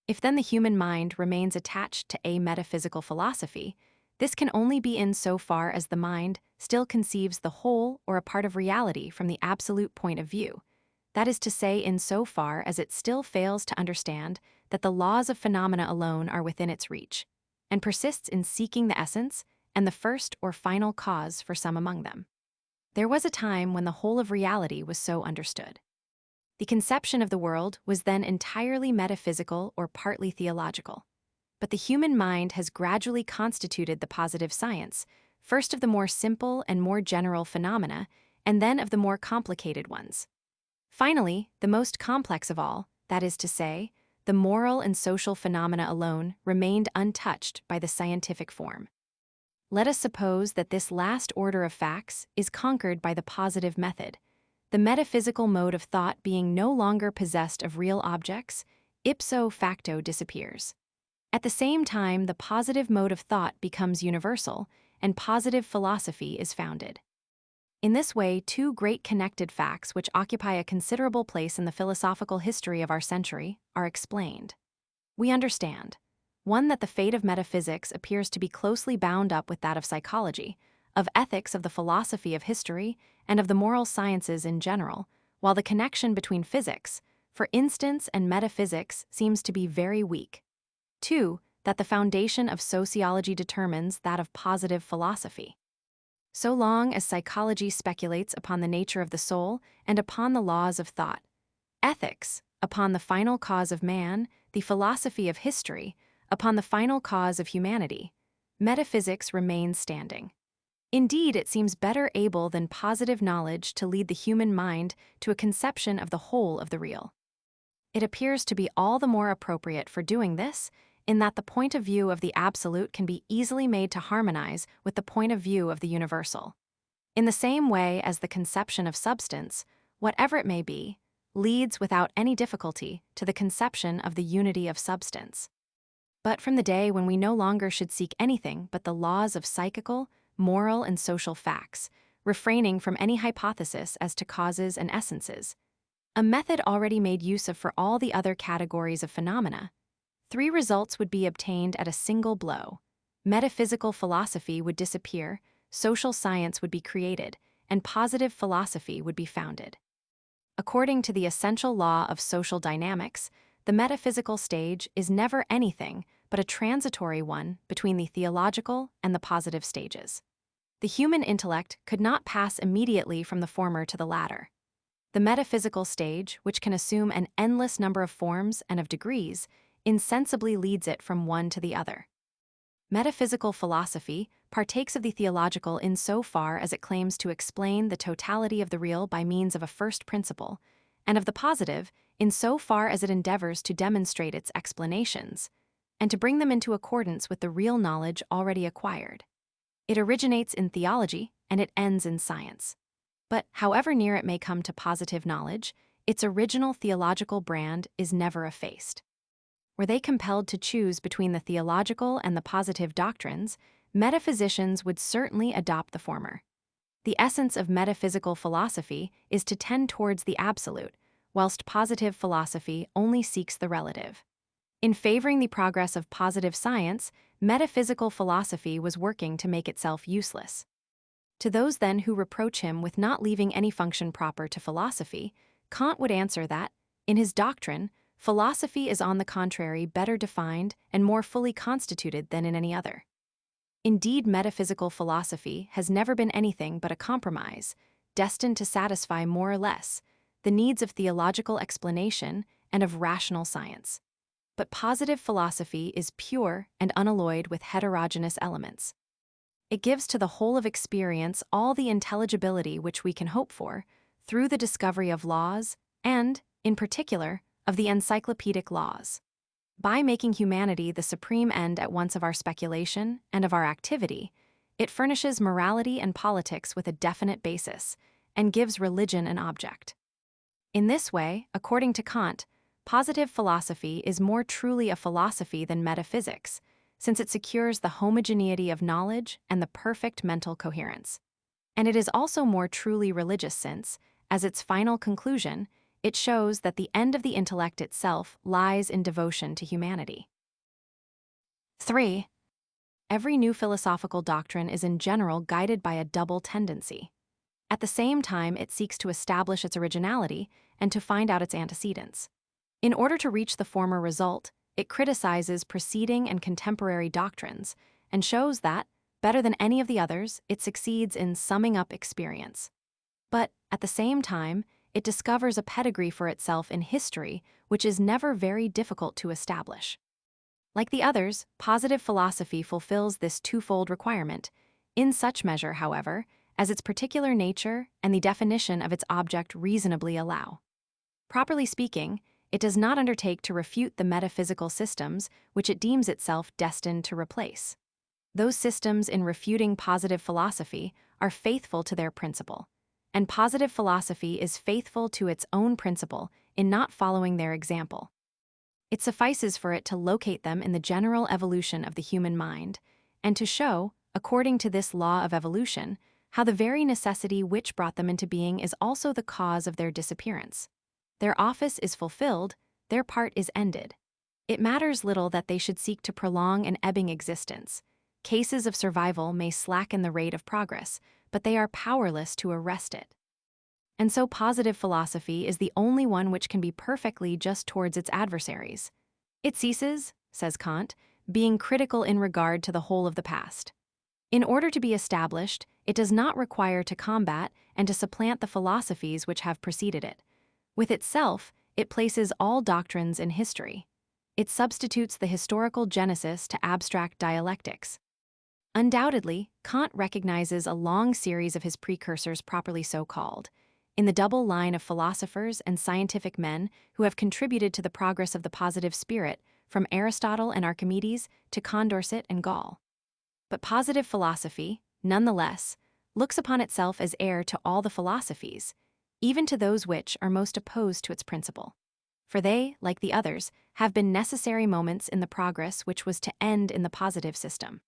If then the human mind remains attached to a metaphysical philosophy, this can only be in so far as the mind still conceives the whole or a part of reality from the absolute point of view, that is to say, in so far as it still fails to understand that the laws of phenomena alone are within its reach, and persists in seeking the essence and the first or final cause for some among them. There was a time when the whole of reality was so understood. The conception of the world was then entirely metaphysical or partly theological. But the human mind has gradually constituted the positive science, first of the more simple and more general phenomena, and then of the more complicated ones. Finally, the most complex of all, that is to say, the moral and social phenomena alone, remained untouched by the scientific form. Let us suppose that this last order of facts is conquered by the positive method, the metaphysical mode of thought being no longer possessed of real objects, ipso facto disappears. At the same time, the positive mode of thought becomes universal, and positive philosophy is founded. In this way, two great connected facts which occupy a considerable place in the philosophical history of our century are explained. We understand, one, that the fate of metaphysics appears to be closely bound up with that of psychology, of ethics, of the philosophy of history, and of the moral sciences in general, while the connection between physics, for instance, and metaphysics seems to be very weak. 2, that the foundation of sociology determines that of positive philosophy. So long as psychology speculates upon the nature of the soul and upon the laws of thought, ethics, upon the final cause of man, the philosophy of history, upon the final cause of humanity, metaphysics remains standing. Indeed, it seems better able than positive knowledge to lead the human mind to a conception of the whole of the real. It appears to be all the more appropriate for doing this, in that the point of view of the absolute can be easily made to harmonize with the point of view of the universal. In the same way as the conception of substance, whatever it may be, leads without any difficulty to the conception of the unity of substance. But from the day when we no longer should seek anything but the laws of psychical, moral, and social facts, refraining from any hypothesis as to causes and essences, a method already made use of for all the other categories of phenomena, 3 results would be obtained at a single blow. Metaphysical philosophy would disappear, social science would be created, and positive philosophy would be founded. According to the essential law of social dynamics, the metaphysical stage is never anything but a transitory one between the theological and the positive stages. The human intellect could not pass immediately from the former to the latter. The metaphysical stage, which can assume an endless number of forms and of degrees, insensibly leads it from one to the other. Metaphysical philosophy partakes of the theological in so far as it claims to explain the totality of the real by means of a first principle, and of the positive in so far as it endeavors to demonstrate its explanations, and to bring them into accordance with the real knowledge already acquired. It originates in theology, and it ends in science. But however near it may come to positive knowledge, its original theological brand is never effaced. Were they compelled to choose between the theological and the positive doctrines, metaphysicians would certainly adopt the former. The essence of metaphysical philosophy is to tend towards the absolute, whilst positive philosophy only seeks the relative. In favoring the progress of positive science, metaphysical philosophy was working to make itself useless. To those then who reproach him with not leaving any function proper to philosophy, Kant would answer that, in his doctrine, philosophy is on the contrary better defined and more fully constituted than in any other. Indeed, metaphysical philosophy has never been anything but a compromise, destined to satisfy more or less the needs of theological explanation and of rational science. But positive philosophy is pure and unalloyed with heterogeneous elements. It gives to the whole of experience all the intelligibility which we can hope for through the discovery of laws and, in particular, of the encyclopedic laws. By making humanity the supreme end at once of our speculation and of our activity, it furnishes morality and politics with a definite basis and gives religion an object. In this way, according to Kant, positive philosophy is more truly a philosophy than metaphysics, since it secures the homogeneity of knowledge and the perfect mental coherence. And it is also more truly religious since, as its final conclusion, it shows that the end of the intellect itself lies in devotion to humanity. 3. Every new philosophical doctrine is in general guided by a double tendency. At the same time, it seeks to establish its originality and to find out its antecedents. In order to reach the former result, it criticizes preceding and contemporary doctrines and shows that, better than any of the others, it succeeds in summing up experience. But, at the same time, it discovers a pedigree for itself in history which is never very difficult to establish. Like the others, positive philosophy fulfills this twofold requirement, in such measure, however, as its particular nature and the definition of its object reasonably allow. Properly speaking, it does not undertake to refute the metaphysical systems which it deems itself destined to replace. Those systems in refuting positive philosophy are faithful to their principle, and positive philosophy is faithful to its own principle in not following their example. It suffices for it to locate them in the general evolution of the human mind, and to show, according to this law of evolution, how the very necessity which brought them into being is also the cause of their disappearance. Their office is fulfilled, their part is ended. It matters little that they should seek to prolong an ebbing existence. Cases of survival may slacken the rate of progress, but they are powerless to arrest it. And so positive philosophy is the only one which can be perfectly just towards its adversaries. It ceases, says Kant, being critical in regard to the whole of the past. In order to be established, it does not require to combat and to supplant the philosophies which have preceded it. With itself, it places all doctrines in history. It substitutes the historical genesis to abstract dialectics. Undoubtedly, Kant recognizes a long series of his precursors properly so called, in the double line of philosophers and scientific men who have contributed to the progress of the positive spirit, from Aristotle and Archimedes to Condorcet and Gall. But positive philosophy, nonetheless, looks upon itself as heir to all the philosophies, even to those which are most opposed to its principle. For they, like the others, have been necessary moments in the progress which was to end in the positive system.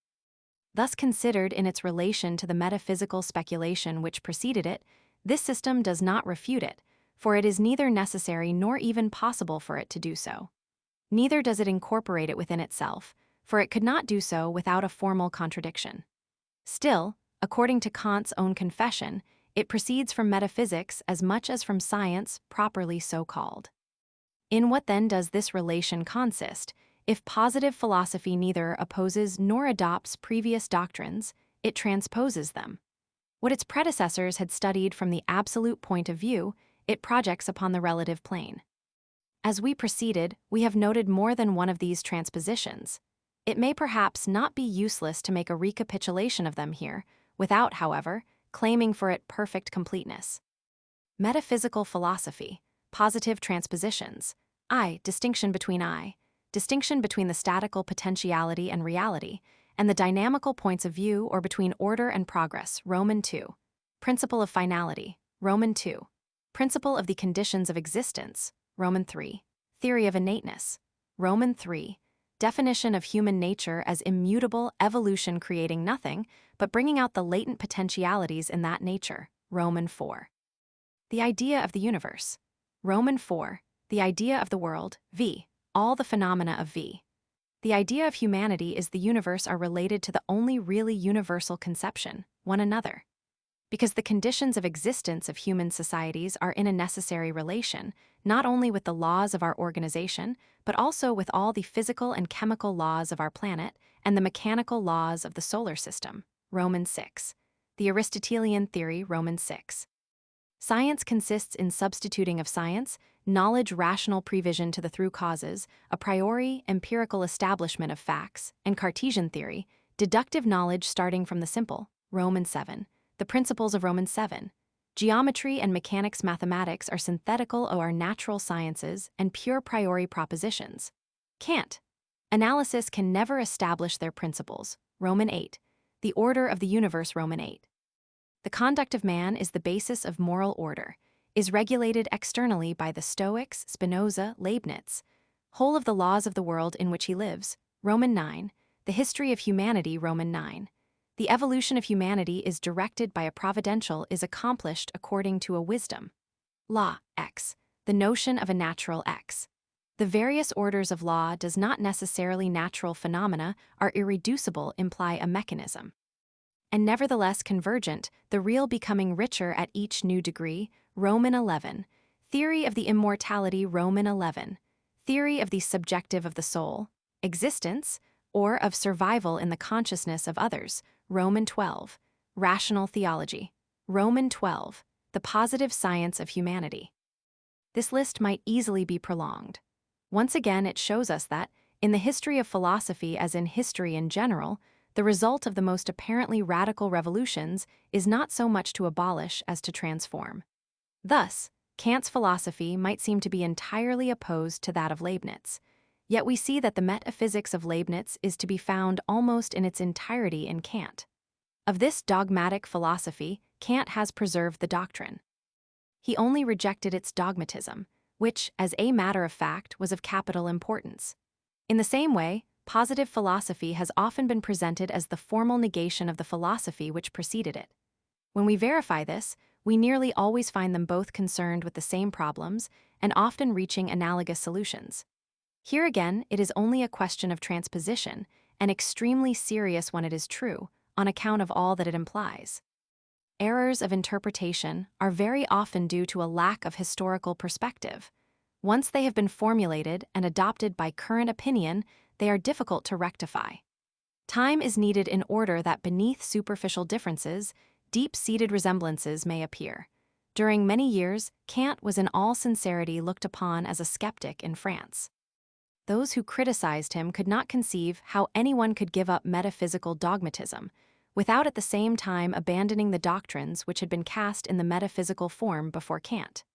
Thus considered in its relation to the metaphysical speculation which preceded it, this system does not refute it, for it is neither necessary nor even possible for it to do so. Neither does it incorporate it within itself, for it could not do so without a formal contradiction. Still, according to Kant's own confession, it proceeds from metaphysics as much as from science properly so called. In what then does this relation consist? If positive philosophy neither opposes nor adopts previous doctrines, it transposes them. What its predecessors had studied from the absolute point of view, it projects upon the relative plane. As we proceeded, we have noted more than one of these transpositions. It may perhaps not be useless to make a recapitulation of them here, without, however, claiming for it perfect completeness. Metaphysical philosophy, positive transpositions, distinction between the statical potentiality and reality, and the dynamical points of view or between order and progress, Roman 2. Principle of finality, Roman 2. Principle of the conditions of existence, Roman 3. Theory of innateness, Roman 3. Definition of human nature as immutable evolution creating nothing, but bringing out the latent potentialities in that nature, Roman 4. The idea of the universe, Roman 4. The idea of the world, v. All the phenomena of v. The idea of humanity is the universe are related to the only really universal conception, one another. Because the conditions of existence of human societies are in a necessary relation, not only with the laws of our organization, but also with all the physical and chemical laws of our planet and the mechanical laws of the solar system, Roman 6. The Aristotelian theory, Roman 6. Science consists in substituting of science, knowledge rational prevision to the through causes, a priori empirical establishment of facts, and Cartesian theory, deductive knowledge starting from the simple, Roman 7. The principles of Roman 7. Geometry and mechanics mathematics are synthetical or are natural sciences and pure priori propositions. Kant. Analysis can never establish their principles, Roman 8. The order of the universe, Roman 8. The conduct of man is the basis of moral order, is regulated externally by the Stoics, Spinoza, Leibniz. Whole of the laws of the world in which he lives, Roman 9. The history of humanity, Roman 9. The evolution of humanity is directed by a providential is accomplished according to a wisdom. Law, X. The notion of a natural X. The various orders of law does not necessarily natural phenomena are irreducible imply a mechanism. And nevertheless convergent, the real becoming richer at each new degree, Roman 11. Theory of the immortality, Roman 11. Theory of the subjective of the soul, existence, or of survival in the consciousness of others, Roman 12. Rational theology, Roman 12. The positive science of humanity. This list might easily be prolonged. Once again, it shows us that, in the history of philosophy as in history in general, the result of the most apparently radical revolutions is not so much to abolish as to transform. Thus, Kant's philosophy might seem to be entirely opposed to that of Leibniz, yet we see that the metaphysics of Leibniz is to be found almost in its entirety in Kant. Of this dogmatic philosophy, Kant has preserved the doctrine. He only rejected its dogmatism, which, as a matter of fact, was of capital importance. In the same way, positive philosophy has often been presented as the formal negation of the philosophy which preceded it. When we verify this, we nearly always find them both concerned with the same problems and often reaching analogous solutions. Here again, it is only a question of transposition, and extremely serious when it is true, on account of all that it implies. Errors of interpretation are very often due to a lack of historical perspective. Once they have been formulated and adopted by current opinion, they are difficult to rectify. Time is needed in order that beneath superficial differences, deep-seated resemblances may appear. During many years, Kant was in all sincerity looked upon as a skeptic in France. Those who criticized him could not conceive how anyone could give up metaphysical dogmatism, without at the same time abandoning the doctrines which had been cast in the metaphysical form before Kant.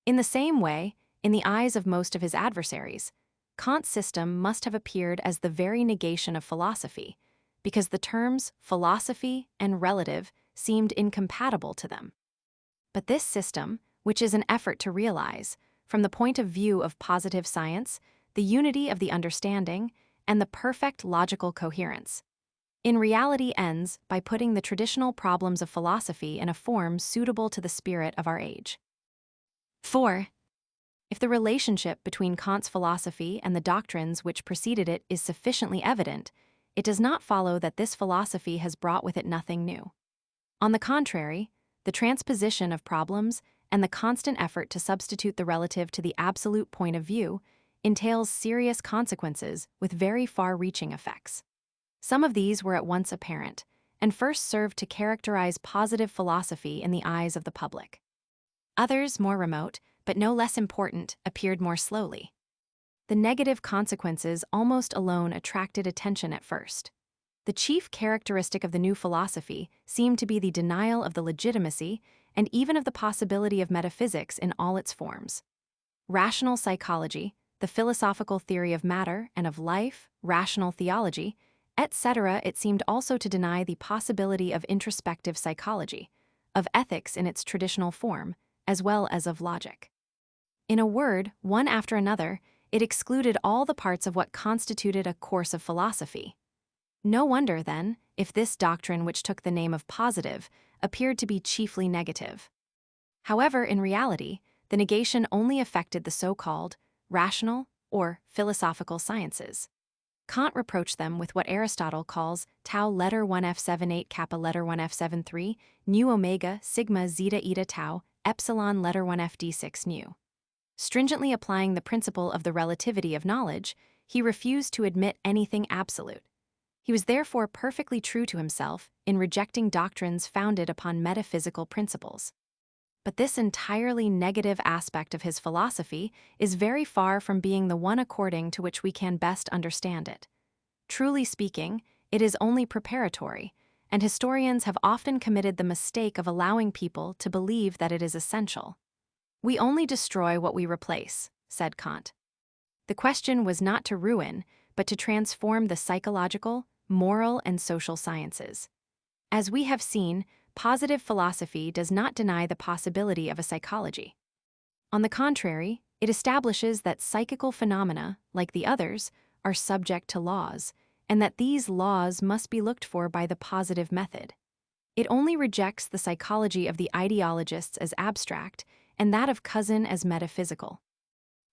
In the same way, in the eyes of most of his adversaries, Kant's system must have appeared as the very negation of philosophy, because the terms philosophy and relative seemed incompatible to them. But this system, which is an effort to realize, from the point of view of positive science, the unity of the understanding and the perfect logical coherence, in reality ends by putting the traditional problems of philosophy in a form suitable to the spirit of our age. 4. If the relationship between Kant's philosophy and the doctrines which preceded it is sufficiently evident, it does not follow that this philosophy has brought with it nothing new. On the contrary, the transposition of problems and the constant effort to substitute the relative to the absolute point of view entails serious consequences with very far-reaching effects. Some of these were at once apparent, and first served to characterize positive philosophy in the eyes of the public. Others, more remote, but no less important, appeared more slowly. The negative consequences almost alone attracted attention at first. The chief characteristic of the new philosophy seemed to be the denial of the legitimacy and even of the possibility of metaphysics in all its forms. Rational psychology, the philosophical theory of matter and of life, rational theology, etc. It seemed also to deny the possibility of introspective psychology, of ethics in its traditional form, as well as of logic. In a word, one after another, it excluded all the parts of what constituted a course of philosophy. No wonder, then, if this doctrine, which took the name of positive, appeared to be chiefly negative. However, in reality, the negation only affected the so-called rational or philosophical sciences. Kant reproached them with what Aristotle calls tau letter 1f78 kappa letter 1f73 nu omega sigma zeta eta tau epsilon letter 1f d6 nu. Stringently applying the principle of the relativity of knowledge, he refused to admit anything absolute. He was therefore perfectly true to himself in rejecting doctrines founded upon metaphysical principles. But this entirely negative aspect of his philosophy is very far from being the one according to which we can best understand it. Truly speaking, it is only preparatory, and historians have often committed the mistake of allowing people to believe that it is essential. We only destroy what we replace, said Kant. The question was not to ruin, but to transform the psychological, moral, and social sciences. As we have seen, positive philosophy does not deny the possibility of a psychology. On the contrary, it establishes that psychical phenomena, like the others, are subject to laws, and that these laws must be looked for by the positive method. It only rejects the psychology of the ideologists as abstract and that of Cousin as metaphysical.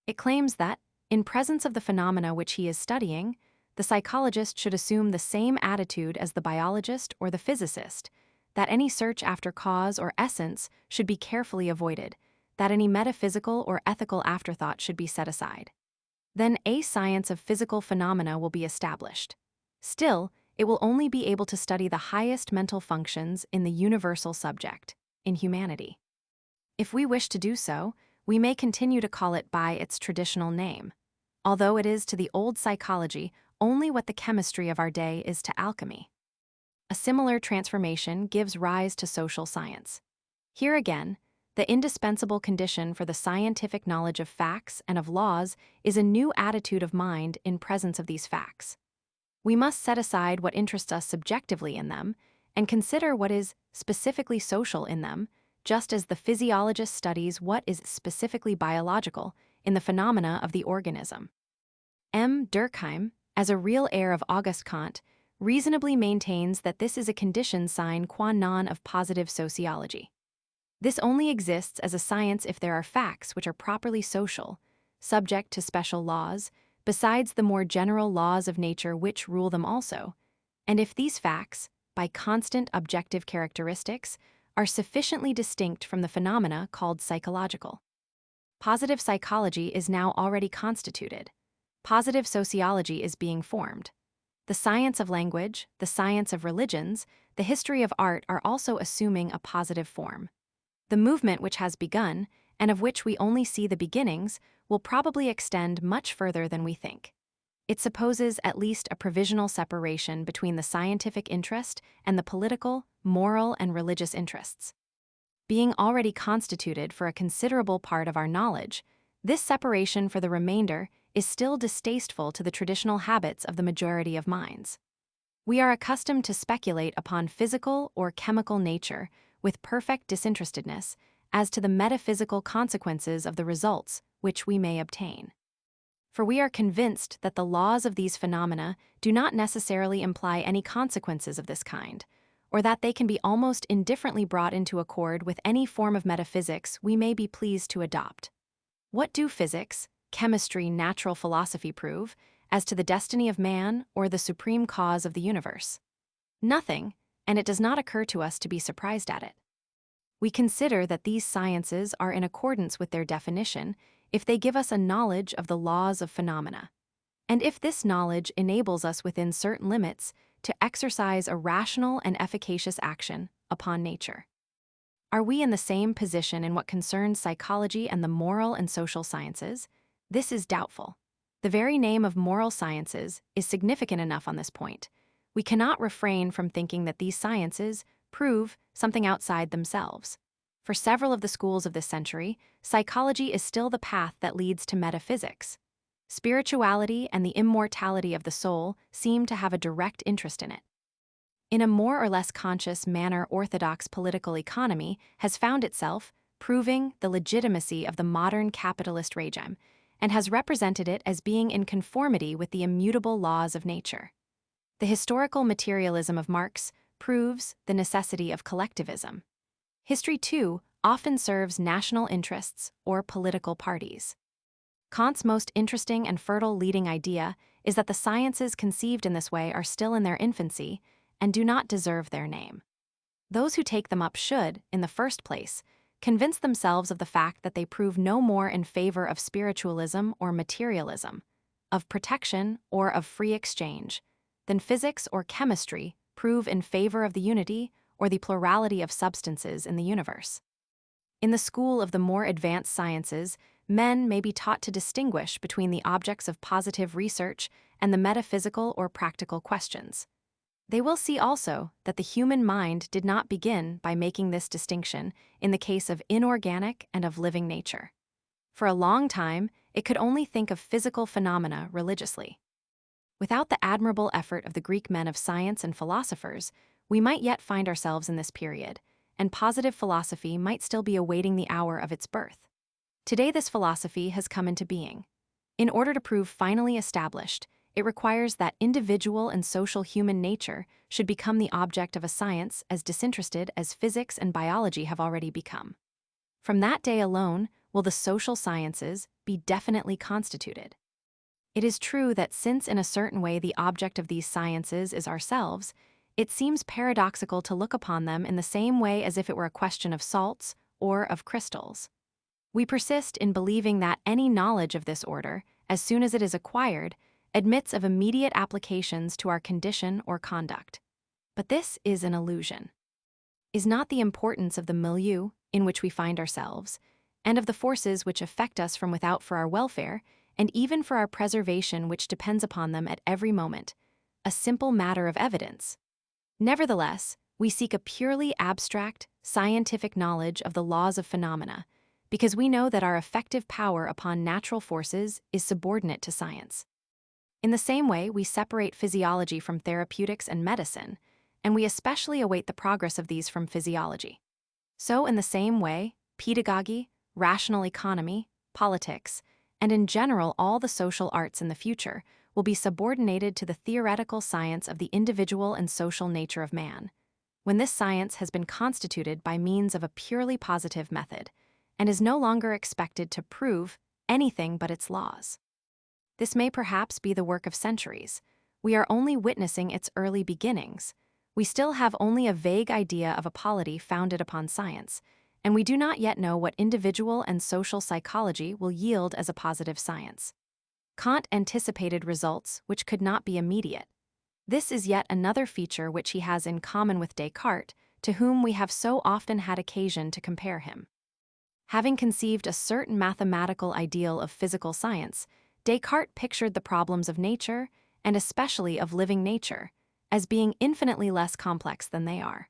It claims that, in presence of the phenomena which he is studying, the psychologist should assume the same attitude as the biologist or the physicist, that any search after cause or essence should be carefully avoided, that any metaphysical or ethical afterthought should be set aside. Then a science of physical phenomena will be established. Still, it will only be able to study the highest mental functions in the universal subject, in humanity. If we wish to do so, we may continue to call it by its traditional name, although it is to the old psychology only what the chemistry of our day is to alchemy. A similar transformation gives rise to social science. Here again, the indispensable condition for the scientific knowledge of facts and of laws is a new attitude of mind in presence of these facts. We must set aside what interests us subjectively in them and consider what is specifically social in them, just as the physiologist studies what is specifically biological in the phenomena of the organism. M. Durkheim, as a real heir of Auguste Comte, reasonably maintains that this is a condition sine qua non of positive sociology. This only exists as a science if there are facts which are properly social, subject to special laws, besides the more general laws of nature which rule them also, and if these facts, by constant objective characteristics, are sufficiently distinct from the phenomena called psychological. Positive psychology is now already constituted. Positive sociology is being formed. The science of language, the science of religions, the history of art are also assuming a positive form. The movement which has begun, and of which we only see the beginnings, will probably extend much further than we think. It supposes at least a provisional separation between the scientific interest and the political, moral, and religious interests. Being already constituted for a considerable part of our knowledge, this separation for the remainder is still distasteful to the traditional habits of the majority of minds. We are accustomed to speculate upon physical or chemical nature with perfect disinterestedness as to the metaphysical consequences of the results which we may obtain. For we are convinced that the laws of these phenomena do not necessarily imply any consequences of this kind, or that they can be almost indifferently brought into accord with any form of metaphysics we may be pleased to adopt. What do physics, chemistry, natural philosophy prove as to the destiny of man or the supreme cause of the universe? Nothing, and it does not occur to us to be surprised at it. We consider that these sciences are in accordance with their definition if they give us a knowledge of the laws of phenomena, and if this knowledge enables us within certain limits to exercise a rational and efficacious action upon nature. Are we in the same position in what concerns psychology and the moral and social sciences? This is doubtful. The very name of moral sciences is significant enough on this point. We cannot refrain from thinking that these sciences prove something outside themselves. For several of the schools of this century, psychology is still the path that leads to metaphysics. Spirituality and the immortality of the soul seem to have a direct interest in it. In a more or less conscious manner, orthodox political economy has found itself proving the legitimacy of the modern capitalist regime and has represented it as being in conformity with the immutable laws of nature. The historical materialism of Marx proves the necessity of collectivism. History, too, often serves national interests or political parties. Kant's most interesting and fertile leading idea is that the sciences conceived in this way are still in their infancy and do not deserve their name. Those who take them up should, in the first place, convince themselves of the fact that they prove no more in favor of spiritualism or materialism, of protection or of free exchange, than physics or chemistry prove in favor of the unity or the plurality of substances in the universe. In the school of the more advanced sciences, men may be taught to distinguish between the objects of positive research and the metaphysical or practical questions. They will see also that the human mind did not begin by making this distinction in the case of inorganic and of living nature. For a long time, it could only think of physical phenomena religiously. Without the admirable effort of the Greek men of science and philosophers, we might yet find ourselves in this period, and positive philosophy might still be awaiting the hour of its birth. Today this philosophy has come into being. In order to prove finally established, it requires that individual and social human nature should become the object of a science as disinterested as physics and biology have already become. From that day alone will the social sciences be definitely constituted. It is true that since in a certain way the object of these sciences is ourselves, it seems paradoxical to look upon them in the same way as if it were a question of salts or of crystals. We persist in believing that any knowledge of this order, as soon as it is acquired, admits of immediate applications to our condition or conduct. But this is an illusion. Is not the importance of the milieu in which we find ourselves, and of the forces which affect us from without for our welfare, and even for our preservation which depends upon them at every moment, a simple matter of evidence? Nevertheless, we seek a purely abstract, scientific knowledge of the laws of phenomena, because we know that our effective power upon natural forces is subordinate to science. In the same way, we separate physiology from therapeutics and medicine, and we especially await the progress of these from physiology. So, in the same way, pedagogy, rational economy, politics, and in general all the social arts in the future will be subordinated to the theoretical science of the individual and social nature of man, when this science has been constituted by means of a purely positive method, and is no longer expected to prove anything but its laws. This may perhaps be the work of centuries. We are only witnessing its early beginnings. We still have only a vague idea of a polity founded upon science, and we do not yet know what individual and social psychology will yield as a positive science. Kant anticipated results which could not be immediate. This is yet another feature which he has in common with Descartes, to whom we have so often had occasion to compare him. Having conceived a certain mathematical ideal of physical science, Descartes pictured the problems of nature, and especially of living nature, as being infinitely less complex than they are.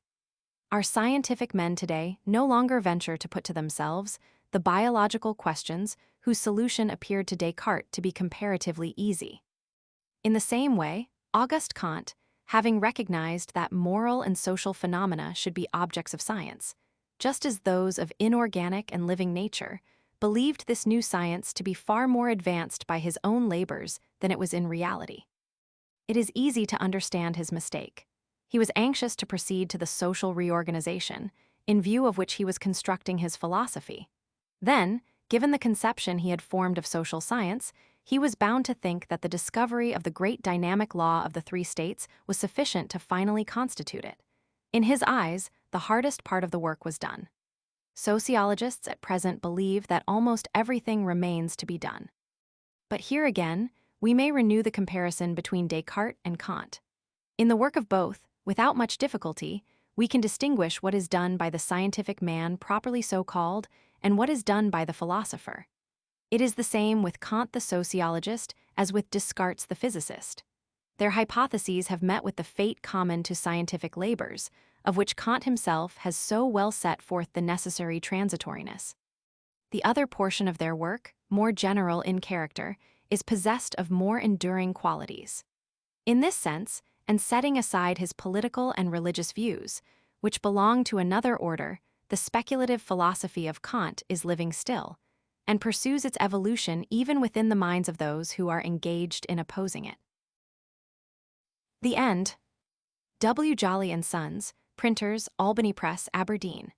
Our scientific men today no longer venture to put to themselves the biological questions whose solution appeared to Descartes to be comparatively easy. In the same way, Auguste Comte, having recognized that moral and social phenomena should be objects of science, just as those of inorganic and living nature, believed this new science to be far more advanced by his own labors than it was in reality. It is easy to understand his mistake. He was anxious to proceed to the social reorganization, in view of which he was constructing his philosophy. Then, given the conception he had formed of social science, he was bound to think that the discovery of the great dynamic law of the three states was sufficient to finally constitute it. In his eyes, the hardest part of the work was done. Sociologists at present believe that almost everything remains to be done. But here again, we may renew the comparison between Descartes and Kant. In the work of both, without much difficulty, we can distinguish what is done by the scientific man properly so called and what is done by the philosopher. It is the same with Kant the sociologist as with Descartes the physicist. Their hypotheses have met with the fate common to scientific labors, of which Kant himself has so well set forth the necessary transitoriness. The other portion of their work, more general in character, is possessed of more enduring qualities. In this sense, and setting aside his political and religious views, which belong to another order, the speculative philosophy of Kant is living still, and pursues its evolution even within the minds of those who are engaged in opposing it. The End. W. Jolly and Sons, Printers, Albany Press, Aberdeen.